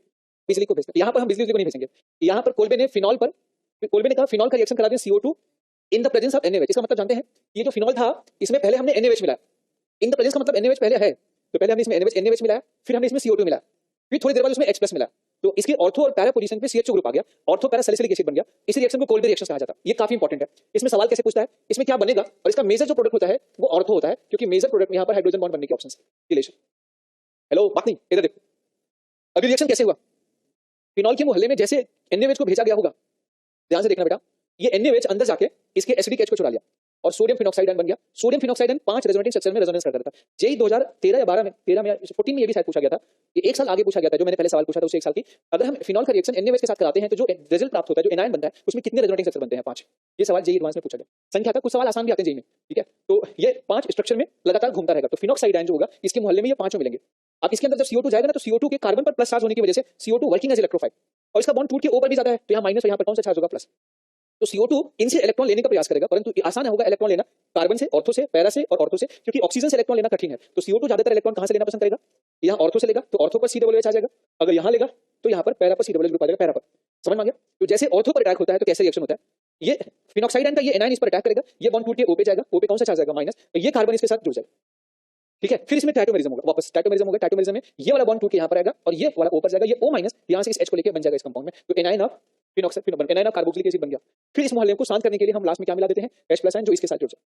बिजली को भेजते हैं। यहां पर हम बिजली को नहीं भेजेंगे, यहां पर कोलबे ने फिनॉल पर, कोलबे ने कहा फिनॉल का रिएक्शन करा दें CO2 in the presence of NaOH। इसका मतलब जानते हैं, ये जो फिनॉल था इसमें पहले हमने NaOH मिलाया, इन द प्रेजेंस का मतलब NaOH पहले है, तो पहले हमने इसमें NaOH मिलाया, फिर हमने इसमें CO2 मिलाया, फिर थोड़ी देर बाद उसमें H+ मिलाया, तो इसके ऑर्थो और पैरा पोजीशन पे CH2 ग्रुप आ गया, ऑर्थो पैरा सैलिसिलिक एसिड बन गया। इस रिएक्शन को कोलबे रिएक्शन कहा जाता है। ये काफी इंपॉर्टेंट है। इसमें सवाल कैसे पूछता है, इसमें क्या बनेगा, और इसका मेजर जो प्रोडक्ट होता है वो ऑर्थो होता है, क्योंकि मेजर प्रोडक्ट में यहां पर हाइड्रोजन बॉन्ड बनने के ऑप्शंस है, रिलेशन। हेलो, बात नहीं, इधर देखो, अभी रिएक्शन कैसे हुआ? फिनॉल के मोहल्ले में जैसे NaOH को भेजा गया होगा, ध्यान से देखना बेटा, ये NaOH अंदर जाके इसके एसिडिक H को चुरा लिया और सोडियम फिनॉक्साइड बन गया। सोडियम फिनॉक्साइड 5 रेजोनेटिंग स्ट्रक्चर में रेजोनेंस करता था। जेई 2013 या 12 में, 13 में या 14 में ये भी शायद पूछा गया था, ये एक साल आगे पूछा गया था, जो मैंने पहले सवाल पूछा था उससे 1 साल की। अगर हम फिनॉल का रिएक्शन NaOH के साथ कराते हैं तो जो रिजल्ट प्राप्त होता है, जो एनायन बनता है, उसमें कितने रेजोनेटिंग स्ट्रक्चर बनते हैं? 5। ये सवाल जेई एडवांस में पूछा गया, संख्या था, कुछ सवाल आसान भी आते हैं जेई में, ठीक है। तो ये 5 स्ट्रक्चर में लगातार घूमता रहेगा, तो फिनॉक्साइड आयन जो होगा इसके मोहल्ले में ये 5 मिलेंगे। अब इसके अंदर जब CO2 जाएगा ना, तो CO2 के कार्बन पर प्लस चार्ज होने की वजह से CO2 वर्किंग एज इलेक्ट्रोफाइल, और इसका बॉन्ड टूट के O पर भी जाता है, तो यहाँ माइनस और यहाँ पर कौन सा चार्ज होगा? प्लस। तो CO2 इनसे इलेक्ट्रॉन लेने का प्रयास करेगा, परंतु आसान होगा इलेक्ट्रॉन लेना कार्बन से, ऑर्थो से, पैरा से और ऑर्थो से, क्योंकि ऑक्सीजन से इलेक्ट्रॉन लेना कठिन है। तो CO2 ज्यादातर इलेक्ट्रॉन कहां से लेना पसंद करेगा? यहाँ ऑर्थो से लेगा, तो ऑर्थो पर COOH आ जाएगा। अगर यहाँ लेगा तो यहाँ पर पैरा पर COOH ग्रुप आ जाएगा, पैरा पर। समझ में आ गया? तो जैसे ऑर्थो पर अटैक होता है तो कैसे रिएक्शन होता है, ये फिनॉक्साइड आयन का ये एनायन इस पर अटैक करेगा, ये बॉन्ड टूट के O पे जाएगा, O पे कौन सा चार्ज आएगा? माइनस, तो ये कार्बन इसके साथ जुड़ जाएगा, ठीक है। फिर इसमें टाइटोमेरिज्म होगा, वापस टाइटोमेरिज्म होगा, टाइटोमेरिज्म में ये वाला बॉन्ड टूट के यहाँ पर आएगा और ये वाला O पर जाएगा, ये O माइनस यहाँ से इस H को लेके बन जाएगा इस कंपाउंड में, तो anion of phenoxide, anion of carboxylic acid बन गया। फिर इस मोहल्ले को शांत करने के लिए हम लास्ट में क्या मिला देते हैं? H+ आयन, जो इसके साथ जुड़ जाए।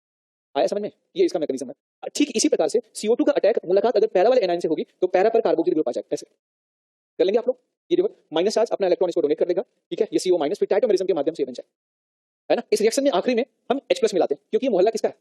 आया समझ में? ये इसका मैकेनिज्म है। ठीक इसी प्रकार से CO2 का अटैक मुलाकात अगर पैरा वाले एनायन से होगी तो पैरा पर कार्बोक्सिलिक ग्रुप आ जाएगा। ऐसे कर लेंगे आप लोग, ये जो माइनस चार्ज अपना इलेक्ट्रॉन इसको डोनेट कर देगा, ठीक है, ये CO माइनस, फिर टाइटोमेरिज्म के माध्यम से बन जाए, है ना। इस रिएक्शन में आखिरी में हम H+ मिलाते हैं, क्योंकि ये मोहल्ला किसका है?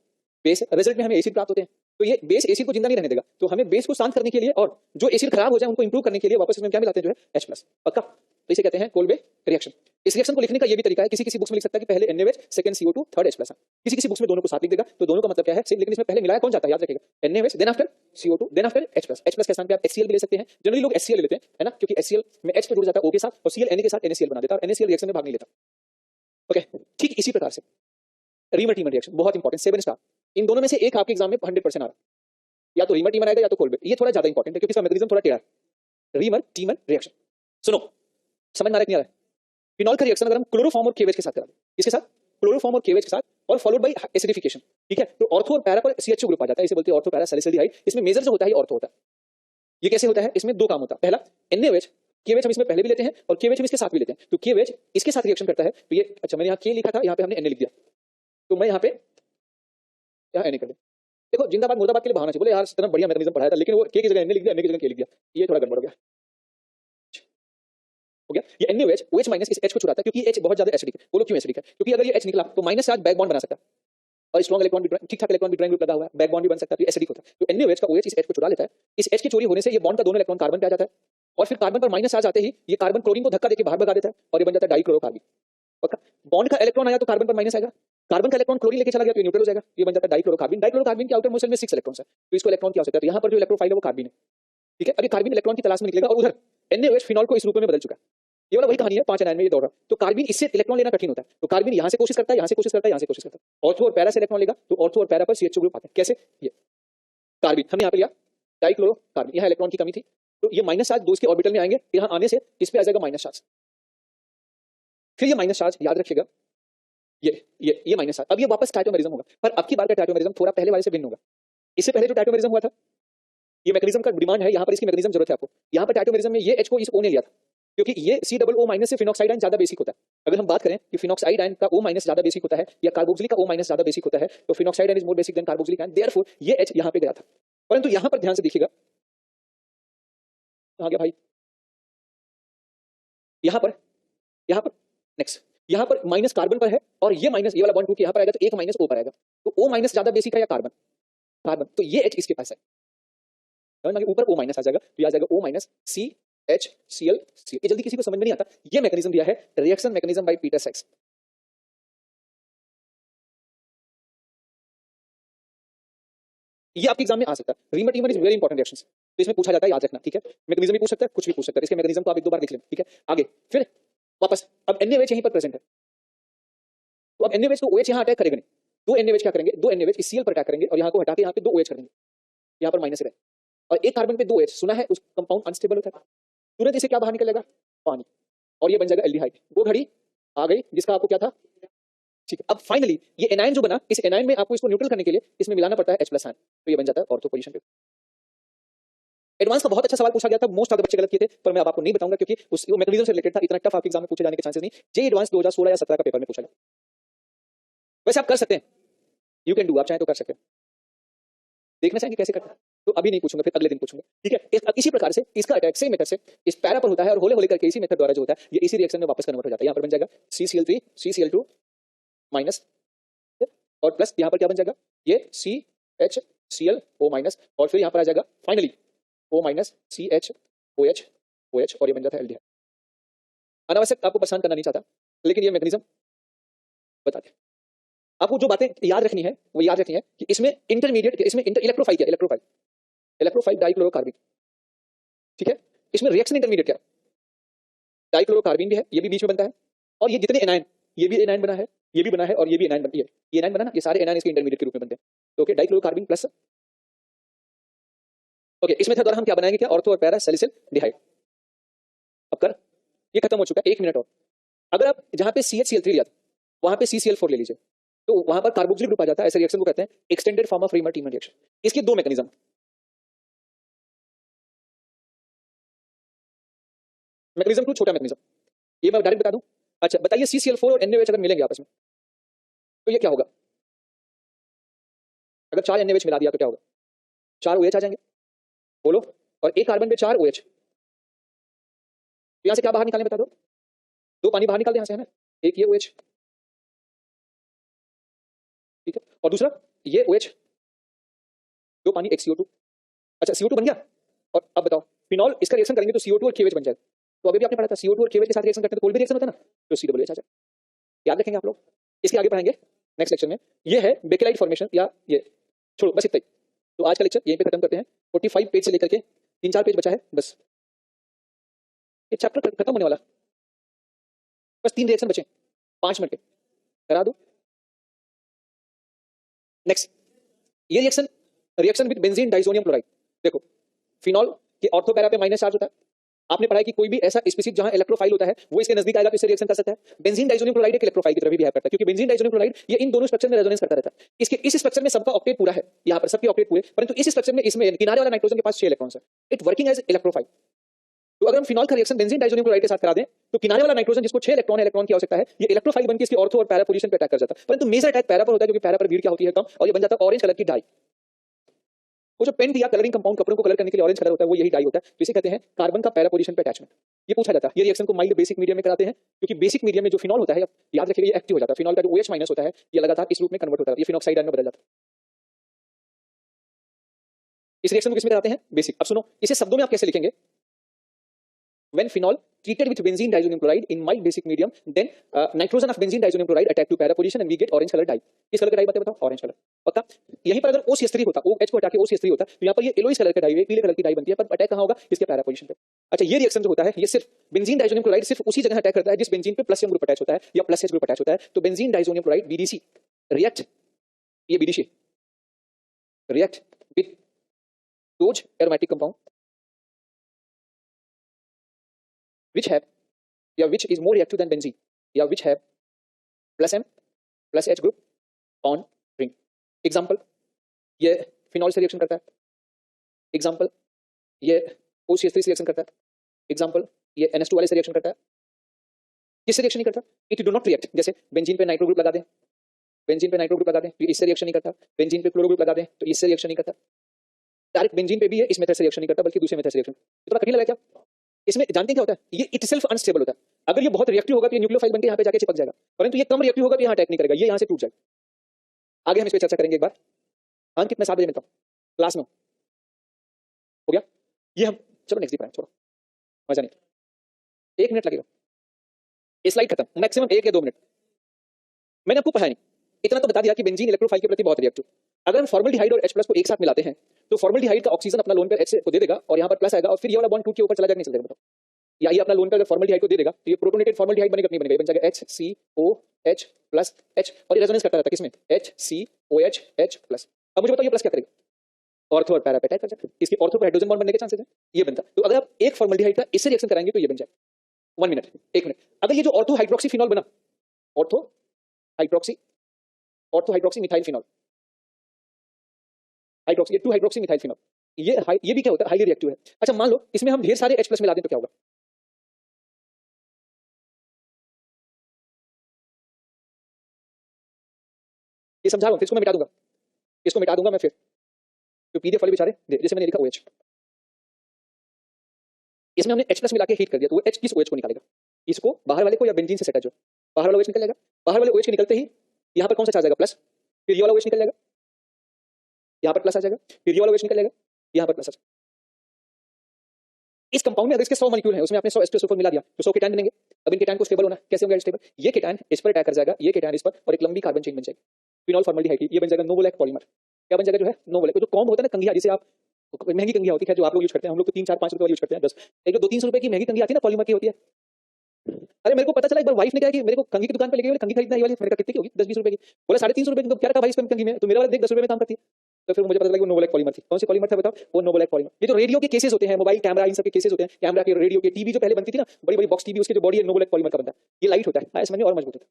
बेस। रिजल्ट में हमें एसिड प्राप्त होते हैं, तो ये बेस एसिड को जिंदा नहीं रहने देगा, तो हमें बेस को शांत करने के लिए और जो एसिड खराब हो जाए उनको इंप्रूव करने के लिए वापस इसमें क्या मिलाते हैं? जो है H+। पक्का? तो इसे कहते हैं कोलबे रिएक्शन। इस रिएक्शन को लिखने का ये भी तरीका है, किसी बुक्स में लिख सकता है कि पहले NaOH, second CO2, third H+। किसी बुक्स में दोनों को साथ लिख देगा, तो दोनों का मतलब क्या है सेम, लेकिन इसमें पहले मिलाया कौन जाता है याद रखिएगा, NaOH, then after CO2, then after H+। H+ के स्थान पे आप HCl भी ले सकते हैं, जनरली लोग HCl लेते हैं, है ना, क्योंकि HCl में H तो जुड़ जाता है O के साथ और Cl Na के साथ NaCl बना देता है और NaCl रिएक्शन में भाग नहीं लेता। ओके, ठीक इसी प्रकार से रीमर टीमर रिएक्शन बहुत इंपॉर्टेंट, 7 स्टार। इन दोनों में से एक आपके एग्जाम में 100% आ रहा है, या तो रीमर टीमर आएगा या तो कोलबे। ये थोड़ा ज्यादा इंपॉर्टेंट है क्योंकि इसका मैकेनिज्म थोड़ा टेढ़ा है। रीमर टीमर रिएक्शन सुनो, समझ में आ रहा है नहीं आ रहा है? फिनॉल का रिएक्शन अगर हम क्लोरोफॉर्म और KOH के साथ करा दें, इसके साथ क्लोरोफॉर्म और KOH के साथ, और फॉलोड बाय एसिडिफिकेशन, ठीक है, तो ऑर्थो और पैरा पर CH2 ग्रुप आ जाता है, इसे बोलते हैं ऑर्थो पैरा सैलिसिलडिहाइड। इसमें मेजर जो होता है ये ऑर्थो होता है। ये कैसे होता है? इसमें 2 काम होता है। पहला NaOH, KOH हम इसमें पहले भी लेते हैं और KOH हम इसके साथ भी लेते हैं, तो KOH इसके साथ रिएक्शन करता है, तो ये अच्छा मैंने यहाँ K लिखा था, यहाँ पे हमने Na लिख दिया, तो मैं यहाँ पे यहाँ Na कर दिया। देखो जिंदाबाद मुर्दाबाद के लिए बहाना चाहिए, बोले यार इतना बढ़िया मैकेनिज्म पढ़ाया था, लेकिन वो K की जगह Na लिख दिया, Na की जगह K लिख दिया, ये थोड़ा गड़बड़ हो गया। हो गया, ये NaOH OH माइनस इस H को छुड़ाता है, क्योंकि H बहुत ज्यादा एसिडिक है। बोलो क्यों एसिडिक है? क्योंकि अगर ये H निकला तो माइनस चार्ज बैक बॉन्ड बना सकता है और स्ट्रॉन्ग इलेक्ट्रॉन भी, ठीक ठाक इलेक्ट्रॉन भी ड्राइंग ग्रुप लगा हुआ है, बैक बॉन्ड भी बन सकता है, तो एसिडिक होता है। तो NaOH का OH इस H को चुरा लेता है, इस H की चोरी होने से ये बॉन्ड का दोनों इलेक्ट्रॉन कार्बन पे आ जाता है और फिर कार्बन पर माइनस चार्ज आते ही ये कार्बन क्लोरीन को धक्का देके बाहर भगा देता है और ये बन जाता है डाइक्लोरोकार्बन। पक्का? बॉन्ड का इलेक्ट्रॉन आया तो कार्बन पर माइनस आएगा, कार्बन का इलेक्ट्रॉन क्लोरीन लेके चला गया तो ये न्यूट्रल हो जाएगा, ये बन जाता है डाइक्लोरोकार्बन। डाइक्लोरोकार्बन के आउटर मोशन में 6 इलेक्ट्रॉन्स है, तो इसको इलेक्ट्रॉन क्या हो सकता है? तो यहाँ पर जो इलेक्ट्रोफाइल है वो कार्बन है, ठीक है। अभी कार्बन इलेक्ट्रॉन की तलाश में निकलेगा और उधर NaOH फिनॉल को इस रूप में बदल चुका है। ये वाला वही कहानी है, 5 एनायन में ये दौड़ रहा, तो कार्बन इससे इलेक्ट्रॉन लेना कठिन होता है, तो कार्बन यहाँ से कोशिश करता है, यहाँ से कोशिश करता है, यहाँ से कोशिश करता है, ऑर्थो और पैरा से इलेक्ट्रॉन लेगा तो ऑर्थो और पैरा पर CH2 ग्रुप आता है। कैसे? ये कार्बिन हमने यहाँ पे लिया डाइक्लोरोकार्बिन, यहाँ इलेक्ट्रॉन की कमी थी तो ये माइनस चार्ज 2 इसके ऑर्बिटल में आएंगे, यहाँ आने से इस पे आ जाएगा माइनस चार्ज, फिर ये माइनस चार्ज याद रखिएगा ये माइनस चार्ज, अब ये वापस टाइटोमेरिज्म होगा, पर अब की बार का टाइटोमेरिज्म थोड़ा पहले वाले से भिन्न होगा। इससे पहले जो टाइटोमेरिज्म हुआ था ये मैकेनिज्म का डिमांड है, यहाँ पर इसकी मैकेनिज्म जरूरत है आपको। यहाँ पर टाइटोमेरिज्म में ये H को इस O ने लिया था क्योंकि ये COO माइनस से फिनॉक्साइड आयन ज्यादा बेसिक होता है। अगर हम बात करें कि फिनॉक्साइड आयन का O माइनस ज्यादा बेसिक होता है या कार्बोक्सिलिक का O माइनस ज्यादा बेसिक होता है तो phenoxide ion is more basic than carboxylic ion, therefore ये H यहाँ पे गया था। परंतु यहाँ पर ध्यान से देखिएगा, आ गया भाई, यहाँ पर नेक्स्ट यहाँ पर माइनस कार्बन पर है और ये माइनस ये वाला बॉन्ड टूट के यहाँ पर आएगा तो एक माइनस O पर आएगा, तो O माइनस ज्यादा बेसिक है या कार्बन, तो ये H इसके पास है, ऊपर O माइनस आ जाएगा तो आ जाएगा O माइनस CHCl। ये जल्दी किसी को समझ में नहीं आता, ये मैकेनिज्म दिया है reaction mechanism by Peter Sikes. ये आपके एग्जाम में आ सकता है, reamer teamer is very important reactions, तो इसमें पूछा जाता है, याद रखना, ठीक है। मैकेनिज्म भी पूछ सकता है, कुछ भी पूछ सकता है, इसके मैकेनिज्म को आप एक दो बार लिख लें, ठीक है। आगे फिर वापस अब NaOH यहीं पर प्रेजेंट है, तो अब NaOH को OH यहाँ अटैक करेगा नहीं, दो NaOH क्या करेंगे, दो NaOH इस Cl पर अटैक करेंगे और यहाँ को हटा के यहाँ पे दो OH कर देंगे, यहाँ पर माइनस है और एक कार्बन पे दो OH, सुना है उस कंपाउंड अनस्टेबल होता है, तुरंत इसे क्या बाहर निकलेगा, पानी, और ये बन जाएगा एल्डिहाइड। वो घड़ी आ गई जिसका आपको क्या था, ठीक है। अब फाइनली ये एनायन जो बना, इस एनायन में आपको इसको न्यूट्रल करने के लिए इसमें मिलाना पड़ता है H+ आयन, तो ये बन जाता है ऑर्थो पोजीशन पे। एडवांस का बहुत अच्छा सवाल पूछा गया था, मोस्ट ऑफ द बच्चे गलत किए थे, पर मैं अब आपको नहीं बताऊंगा क्योंकि उस वो मैकेनिज्म से रिलेटेड था, इतना टफ आपके एग्जाम में पूछे जाने के चांसेस नहीं। जे एडवांस 2016 या 17 का पेपर में पूछा गया। वैसे आप कर सकते हैं, यू कैन डू, आप चाहें तो कर सकते हैं। देखना चाहेंगे कैसे करते हैं तो अभी नहीं पूछूंगा, फिर अगले दिन पूछूंगा, ठीक है। इसी प्रकार से इसका अटैक सेम मेथड से इस पैरा पर होता है और होले होले करके इसी मेथड द्वारा जो होता है ये इसी रिएक्शन में वापस कन्वर्ट हो जाता है। यहाँ पर बन जाएगा CCl3 CCl2 माइनस और प्लस यहाँ पर क्या बन जाएगा, ये CHClO माइनस और फिर यहाँ पर आ जाएगा फाइनली O माइनस CHOH और ये बन जाता है एल्डिहाइड। अनावश्यक आपको परेशान करना नहीं चाहता, लेकिन ये मैकेनिज्म बताते हैं आपको। जो बातें याद रखनी है वो याद रखनी है कि इसमें इंटरमीडिएट, इसमें इलेक्ट्रोफाइल क्या, इलेक्ट्रोफाइल डाइक्लोरोकार्बिन, ठीक है। इसमें रिएक्शन इंटरमीडिएट क्या, डाइक्लोरोकार्बिन भी है, ये भी बीच में बनता है, और ये जितने एनायन, ये भी एनायन बना है, ये भी बना है और ये भी एनायन बनती है, ये एनायन बना ना, ये सारे एनायन इसके इंटरमीडिएट के रूप में बनते हैं। तो ओके, डाइक्लोरोकार्बिन प्लस ओके, इस मेथड द्वारा हम क्या बनाएंगे, क्या, ऑर्थो और पैरा सैलिसिल डिहाइड। अब कर, ये खत्म हो चुका है, 1 मिनट और। अगर आप जहां पे CHCl3 लिया था वहां पे CCl4 ले लीजिए तो वहां पर कार्बोक्सिलिक ग्रुप आ जाता है, ऐसे रिएक्शन को कहते हैं extended form of reamer teamer reaction. इसके दो मैकेनिज्म, मैकेनिज्म टू छोटा मैकेनिज्म, ये मैं डायरेक्ट बता दूं। अच्छा बताइए, CCl4 और NaOH अगर मिलेंगे आपस में तो ये क्या होगा, अगर 4 NaOH मिला दिया तो क्या होगा, 4 OH आ जाएंगे, बोलो, और एक कार्बन पे 4 OH, यहां से क्या बाहर निकालने बता दो, दो पानी बाहर निकाल दे यहां से, है ना, एक ये OH, ठीक है, और दूसरा ये OH, दो पानी, एक CO2। अच्छा CO2 बन गया, और अब बताओ फिनॉल, इसका रिएक्शन करेंगे तो CO2 और KOH बन जाएगा। तो अभी भी आपने पढ़ा था CO2 और KOH के साथ रिएक्शन करते हैं तो कोई भी रिएक्शन होता है ना, तो COOH आ जाए, याद रखेंगे आप लोग। इसके आगे पढ़ेंगे नेक्स्ट लेक्चर में, ये है बेकेलाइट फॉर्मेशन, या ये छोड़ो बस इतना ही। तो आज का लेक्चर यहीं पे खत्म करते हैं, 45 पेज से लेकर के 3-4 पेज बचा है बस, ये चैप्टर खत्म होने वाला, बस 3 रिएक्शन बचे 5 मिनट के, करा दो। नेक्स्ट ये reaction with benzene diazonium chloride. देखो फिनॉल के ऑर्थो पैरा पे माइनस चार्ज होता है, आपने पढ़ा है कि कोई भी ऐसा स्पीसीज जहां इलेक्ट्रोफाइल होता है वो इसके नजदीक आएगा तो इससे रिएक्शन कर सकता है। बेंजीन डाइसोनियम क्लोराइड एक इलेक्ट्रोफाइल की तरह भी बिहेव करता है, क्योंकि बेंजीन डाइसोनियम क्लोराइड ये इन दोनों स्ट्रक्चर में रेजोनेंस करता रहता है। इसके इस स्ट्रक्चर में सबका ऑक्टेट पूरा है, यहाँ पर सबके ऑक्टेट पूरे, परंतु इस स्ट्रक्चर में इसमें किनारे वाला नाइट्रोजन के पास 6 इलेक्ट्रॉन्स है, इट वर्किंग एज इलेक्ट्रोफाइल। तो अगर हम फिनॉल का रिएक्शन बेंजीन डाइसोनियम क्लोराइड के साथ करा दें तो किनारे वाला नाइट्रोजन जिसको 6 इलेक्ट्रॉन की आवश्यकता है, ये इलेक्ट्रोफाइल बनकर इसकी ऑर्थो और पैरा पोजीशन पे अटैक कर जाता है। परंतु मेजर अटैक पैरा पर होता है क्योंकि पैरा पर भीड़ क्या होती है कम, और ये बन जाता है ऑरेंज कलर की डाई। वो जो पेंट या कलरिंग कंपाउंड कपड़ों को कलर करने के लिए ऑरेंज कलर होता है वो यही डाई होता है, जिसे कहते हैं कार्बन का पैरा पोजीशन पे अटैचमेंट। ये पूछा जाता है, ये रिएक्शन को माइल्ड बेसिक मीडियम में कराते हैं क्योंकि बेसिक मीडियम में जो फिनॉल होता है, याद रखिए, ये एक्टिव हो जाता है। फिनॉल का जो OH माइनस होता है ये लगातार इस रूप में कन्वर्ट होता है, ये फिनॉक्साइड आयन में बदल जाता है। इस रिएक्शन को किसमें कराते हैं, बेसिक। अब सुनो, इसे शब्दों में आप कैसे लिखेंगे, when phenol treated with benzene diazonium chloride in mild basic medium, then nitrogen of benzene diazonium chloride attack to para position and we get orange color dye। किस कलर का डाई बताओ, ऑरेंज कलर। पक्का। यहीं पर अगर OCH3 होता, OH को हटा के OCH3 होता तो यहाँ पर ये येलोइश कलर का डाई, पीले कलर की डाई बनती है, पर अटैक कहाँ होगा, इसके पैरा पोजीशन पे। अच्छा ये रिएक्शन जो होता है ये सिर्फ बेंजीन डाइसोनियम क्लोराइड सिर्फ उसी जगह अटैक करता है जिस बेंजीन पे प्लस ग्रुप अटैच होता है या प्लस H ग्रुप अटैच होता है। तो benzene diazonium chloride BDC react, ये BDC react with those aromatic compound which have which is more reactive than benzene which have plus M plus H group on ring. Example, ये phenol से reaction करता है. Example, ये OCH3 से reaction करता है. Example, ये NH2 वाले से रिएक्शन करता है. किससे रिएक्शन नहीं करता? It do not react. जैसे बेंजीन पे नाइट्रो ग्रुप लगा दें, बेंजीन पे नाइट्रो ग्रुप लगा दें तो इससे रिएक्शन नहीं करता. बेंजीन पे क्लोरो ग्रुप लगा दें तो इससे रिएक्शन नहीं करता. डायरेक्ट बेंजीन पे भी है, इस मेथड से रिएक्शन नहीं करता बल्कि दूसरे मेथड से रिएक्शन. थोड़ा कठिन लगा क्या? इसमें जानते हैं क्या होता है? ये इटसेल्फ अनस्टेबल होता है. अगर ये बहुत रिएक्टिव होगा तो ये न्यूक्लियोफाइल बनकर यहाँ पे जाके चिपक जाएगा, परंतु ये कम रिएक्टिव होगा तो यहाँ अटैक नहीं करेगा, ये यहाँ से टूट जाएगा. आगे हम इस पर चर्चा करेंगे एक बार. हाँ, कितने 7 बजे मिलता हूँ क्लास में. हो गया ये हम. चलो नेक्स्ट पढ़ाएं, छोड़ो मजा नहीं. 1 मिनट लगेगा, ये स्लाइड खत्म. मैक्सिमम 1 या 2 मिनट. मैंने आपको पढ़ाया नहीं, इतना तो बता दिया कि बेंजीन इलेक्ट्रोफाइल के प्रति बहुत रिएक्टिव. अगर हम फॉर्मल्डिहाइड और H+ को एक साथ मिलाते हैं तो फॉर्मल्डिहाइड का ऑक्सीजन अपना लोन पेयर H को दे देगा और यहाँ पर प्लस आएगा और फिर ये वाला बॉन्ड टूट के ऊपर चला जाएगा. नहीं चल जाएगा बताओ? या ये अपना लोन पेयर अगर फॉर्मल्डिहाइड को दे देगा तो ये प्रोटोनेटेड फॉर्मल्डिहाइड बनेगा नहीं बनेगा? ये बन जाएगा HCOH प्लस H और ये रेजोनेंस करता रहता है किसमें? HCOH H+. अब मुझे बताओ ये प्लस क्या करेगा? ऑर्थो और पैरा पे अटैक कर जाएगा. इसकी ऑर्थो पे हाइड्रोजन बॉन्ड बनने के चांसेस है, ये बनता. तो अगर आप एक फॉर्मल्डिहाइड का इससे रिएक्शन कराएंगे तो ये बन जाएगा. 1 मिनट, 1 मिनट. अगर ये जो ऑर्थो हाइड्रोक्सी फिनॉल बना, ortho hydroxy methyl phenol, hydroxy, ये 2 हाइड्रोक्सी मिथाइल फिनॉल, ये भी क्या होता है? हाईली रिएक्टिव है. अच्छा मान लो इसमें हम ढेर सारे H+ मिला दें तो क्या होगा? ये समझा रहा हूं, फिर इसको मैं मिटा दूंगा, इसको मिटा दूंगा मैं. फिर तो PDF वाले बेचारे, जैसे मैंने लिखा OH, इसमें हमने H+ मिला के हीट कर दिया तो वो H किस OH को निकालेगा? इसको, बाहर वाले को, या बेंजीन से सेट है जो बाहर वाला OH निकल जाएगा. बाहर वाले OH के निकलते ही यहाँ पर कौन सा चार्ज आएगा? प्लस. फिर ये वाला OH निकल जाएगा, यहाँ पर प्लस आ जाएगा. फिर ये वाला OH निकल जाएगा, यहाँ पर प्लस आ जाएगा. इस कंपाउंड में अगर इसके 100 मॉलिक्यूल हैं, उसमें आपने 100 H2SO4 मिला दिया तो 100 केटायन बनेंगे. अब इन केटायन को स्टेबल होना कैसे होगा? स्टेबल, ये केटायन इस पर अटैक कर जाएगा, ये केटायन इस पर, और एक लंबी कार्बन चेन बन जाएगी फिनॉल फॉर्मल्डिहाइड. ये बन जाएगा नोवोलैक पॉलीमर. क्या बन जाएगा? जो है नोवोलैक. तो जो कॉम्ब होता है ना, कंघिया, जिसे आप, महंगी कंघिया होती है जो आप लोग यूज करते हैं, हम लोग तो 3, 4, 5 रुपए वाली यूज करते हैं. 10 एक जो 200-300 रुपए की महंगी कंघी आती है ना, पॉलीमर की होती है. अरे मेरे को पता चला एक बार वाइफ ने कहा कि मेरे को कंघी की दुकान पे लेके गए, कंघी खरीदना है वाली. मैंने कहा कितनी की होगी? 10-20 रुपए की. बोला 350 रुपए की. तो क्या रखा भाई इसमें कंघी में? तो मेरा वाला देख 10 रुपए में काम करती है. तो फिर मुझे पता लगा वो नोवोलैक पॉलीमर थी. कौन सी पॉलीमर था बताओ? वो नोवोलैक पॉलीमर. ये जो रेडियो के केसेस होते हैं, मोबाइल कैमरा, इन सब के केसेस होते हैं, कैमरा के, रेडियो के, टीवी जो पहले बनती थी ना, बड़ी बड़ी बॉक्स टीवी, उसके जो बॉडी है नोवोलैक पॉलीमर का बनता है. ये लाइट होता है समझ में, और मजबूत होता है.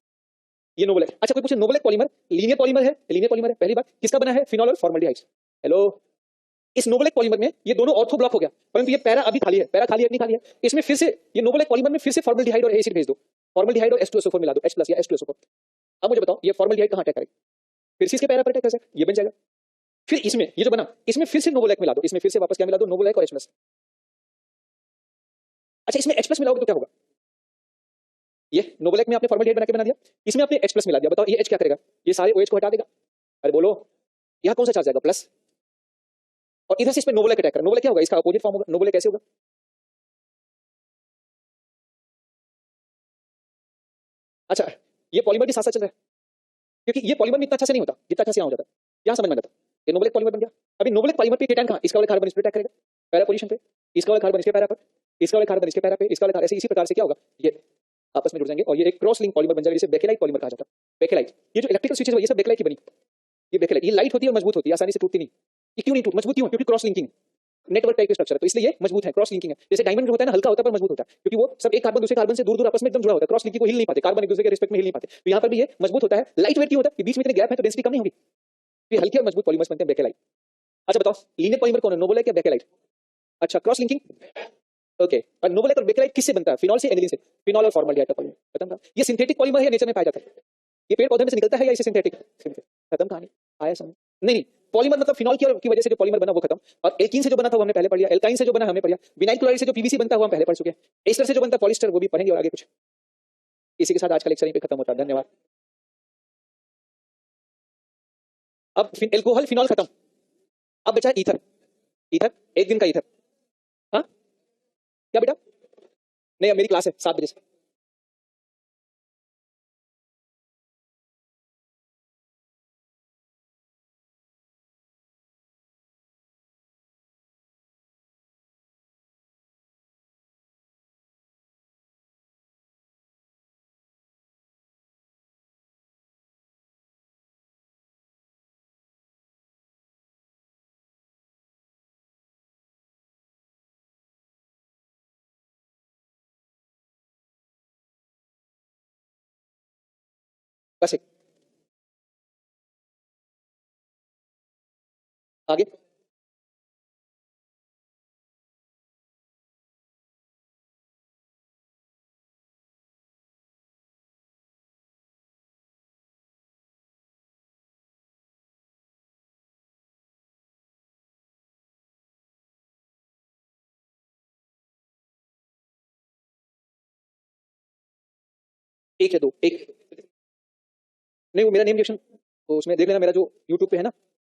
ये नोवोलैक. अच्छा कोई पूछे नोवोलैक पॉलीमर लीनियर पॉलीमर है? लीनियर पॉलीमर है. पहली बात, किसका बना है? फिनॉल और फॉर्मल्डिहाइड. हेलो, इस नोवोलैक पॉलीमर में ये दोनों ऑर्थो ब्लॉक हो गया, परंतु ये पैरा अभी खाली है. पैरा खाली है, नहीं खाली है. इसमें फिर से ये नोवोलैक पॉलीमर में फिर से फॉर्मल्डिहाइड और एसिड भेज दो. फॉर्मल्डिहाइड और H2SO4 मिला दो, H+ या H2SO4. अब मुझे बताओ ये फॉर्मल्डिहाइड कहां अटैक करेगा? फिर से इसके पैरा पर अटैक करेगा, ये बन जाएगा. फिर इसमें ये जो बना, इसमें फिर से नोवोलैक मिला दो, इसमें फिर से वापस क्या मिला दो? नोवोलैक और H+. अच्छा इसमें H+ मिलाओगे तो क्या होगा? ये नोवोलैक में आपने फॉर्मल्डिहाइड बना के बना दिया, इसमें आपने H+ मिला दिया. बताओ ये H क्या करेगा? ये सारे OH को हटा देगा. अरे बोलो, यहाँ कौन सा चार्ज आएगा? प्लस. और इधर से इस पे नोवोलैक अटैक कर, नोवोलैक क्या होगा? इसका अपोजिट फॉर्म होगा. नोवोलैक कैसे होगा? अच्छा ये पॉलीमर भी साथ साथ चल रहा है, क्योंकि ये पॉलीमर में इतना अच्छा से नहीं होता जितना अच्छा से यहाँ हो जाता है. यहाँ समझ में आ जाता है. ये नोवोलैक पॉलीमर बन गया. अभी नोवोलैक पॉलीमर पे केटायन कहाँ? इसका वाला कार्बन इस पे अटैक करेगा, पैरा पोजीशन पे. इसका वाला कार्बन इसके पैरा पर, इसका वाला कार्बन इसके पैरा पे, इसका वाला कार्बन, ऐसे इसी प्रकार से क्या होगा? ये आपस में जुड़ जाएंगे और ये एक क्रॉस लिंक पॉलीमर बन जाएगा, जिसे बेकेलाइट पॉलीमर कहा जाता है. बेकेलाइट, ये जो इलेक्ट्रिकल स्विचेस है ये सब बेकेलाइट की बनी. ये बेकेलाइट, ये लाइट होती है और मजबूत होती है, आसानी से टूटती नहीं. ये क्यों नहीं टूट? मजबूत क्यों? क्योंकि क्रॉस लिंकिंग नेटवर्क टाइप के स्ट्रक्चर है, तो इसलिए ये मजबूत है. क्रॉस लिंकिंग है. जैसे डायमंड होता है ना, हल्का होता है पर मजबूत होता है, क्योंकि वो सब एक कार्बन दूसरे कार्बन से दूर दूर आपस में एकदम जुड़ा होता है. क्रॉस लिंकिंग को हिल नहीं पाते, कार्बन एक दूसरे के रिस्पेक्ट में हिल नहीं पाते. तो यहाँ पर भी ये मजबूत होता है. लाइट वेट क्यों होता है? बीच में इतने गैप है तो डेंसिटी कम नहीं होगी. ये हल्के और मजबूत पॉलीमर्स बनते हैं, बेकेलाइट. अच्छा बताओ लीनियर पॉलीमर कौन है? नोवोलैक या बेकेलाइट? अच्छा क्रॉस लिंकिंग, ओके. और नोवोलैक और बेकेलाइट किससे बनता है? फिनॉल से, एनिलीन से. फिनॉल और फॉर्मल्डिहाइड का पॉलीमर. खत्म कहानी. ये सिंथेटिक पॉलीमर है, नेचर में पाया जाता है. ये पेड़ पौधे में से निकलता है या इसे सिंथेटिक? खत्म कहानी. आया समझ? नहीं, पॉलीमर मतलब फिनॉल की वजह से जो पॉलीमर बना वो खत्म. और एल्कीन से जो बना था वो हमने पहले पढ़ लिया. एल्काइन से जो बना हमने पढ़ लिया. विनाइल क्लोराइड से जो PVC बनता है वो हम पहले पढ़ चुके हैं. एस्टर से जो बनता है पॉलिस्टर वो भी पढ़ेंगे और आगे कुछ. इसी के साथ आज का लेक्चर यहीं पे खत्म होता है. धन्यवाद. अब एल्कोहल फिनॉल खत्म. अब बचा ईथर. ईथर, एक दिन का ईथर. हाँ क्या बेटा? नहीं अब मेरी क्लास है 7 बजे से. कैसे? आगे। एक या दो, एक। नहीं, वो मेरा नेम रिएक्शन, तो उसमें देख लेना, मेरा जो यूट्यूब पे है ना,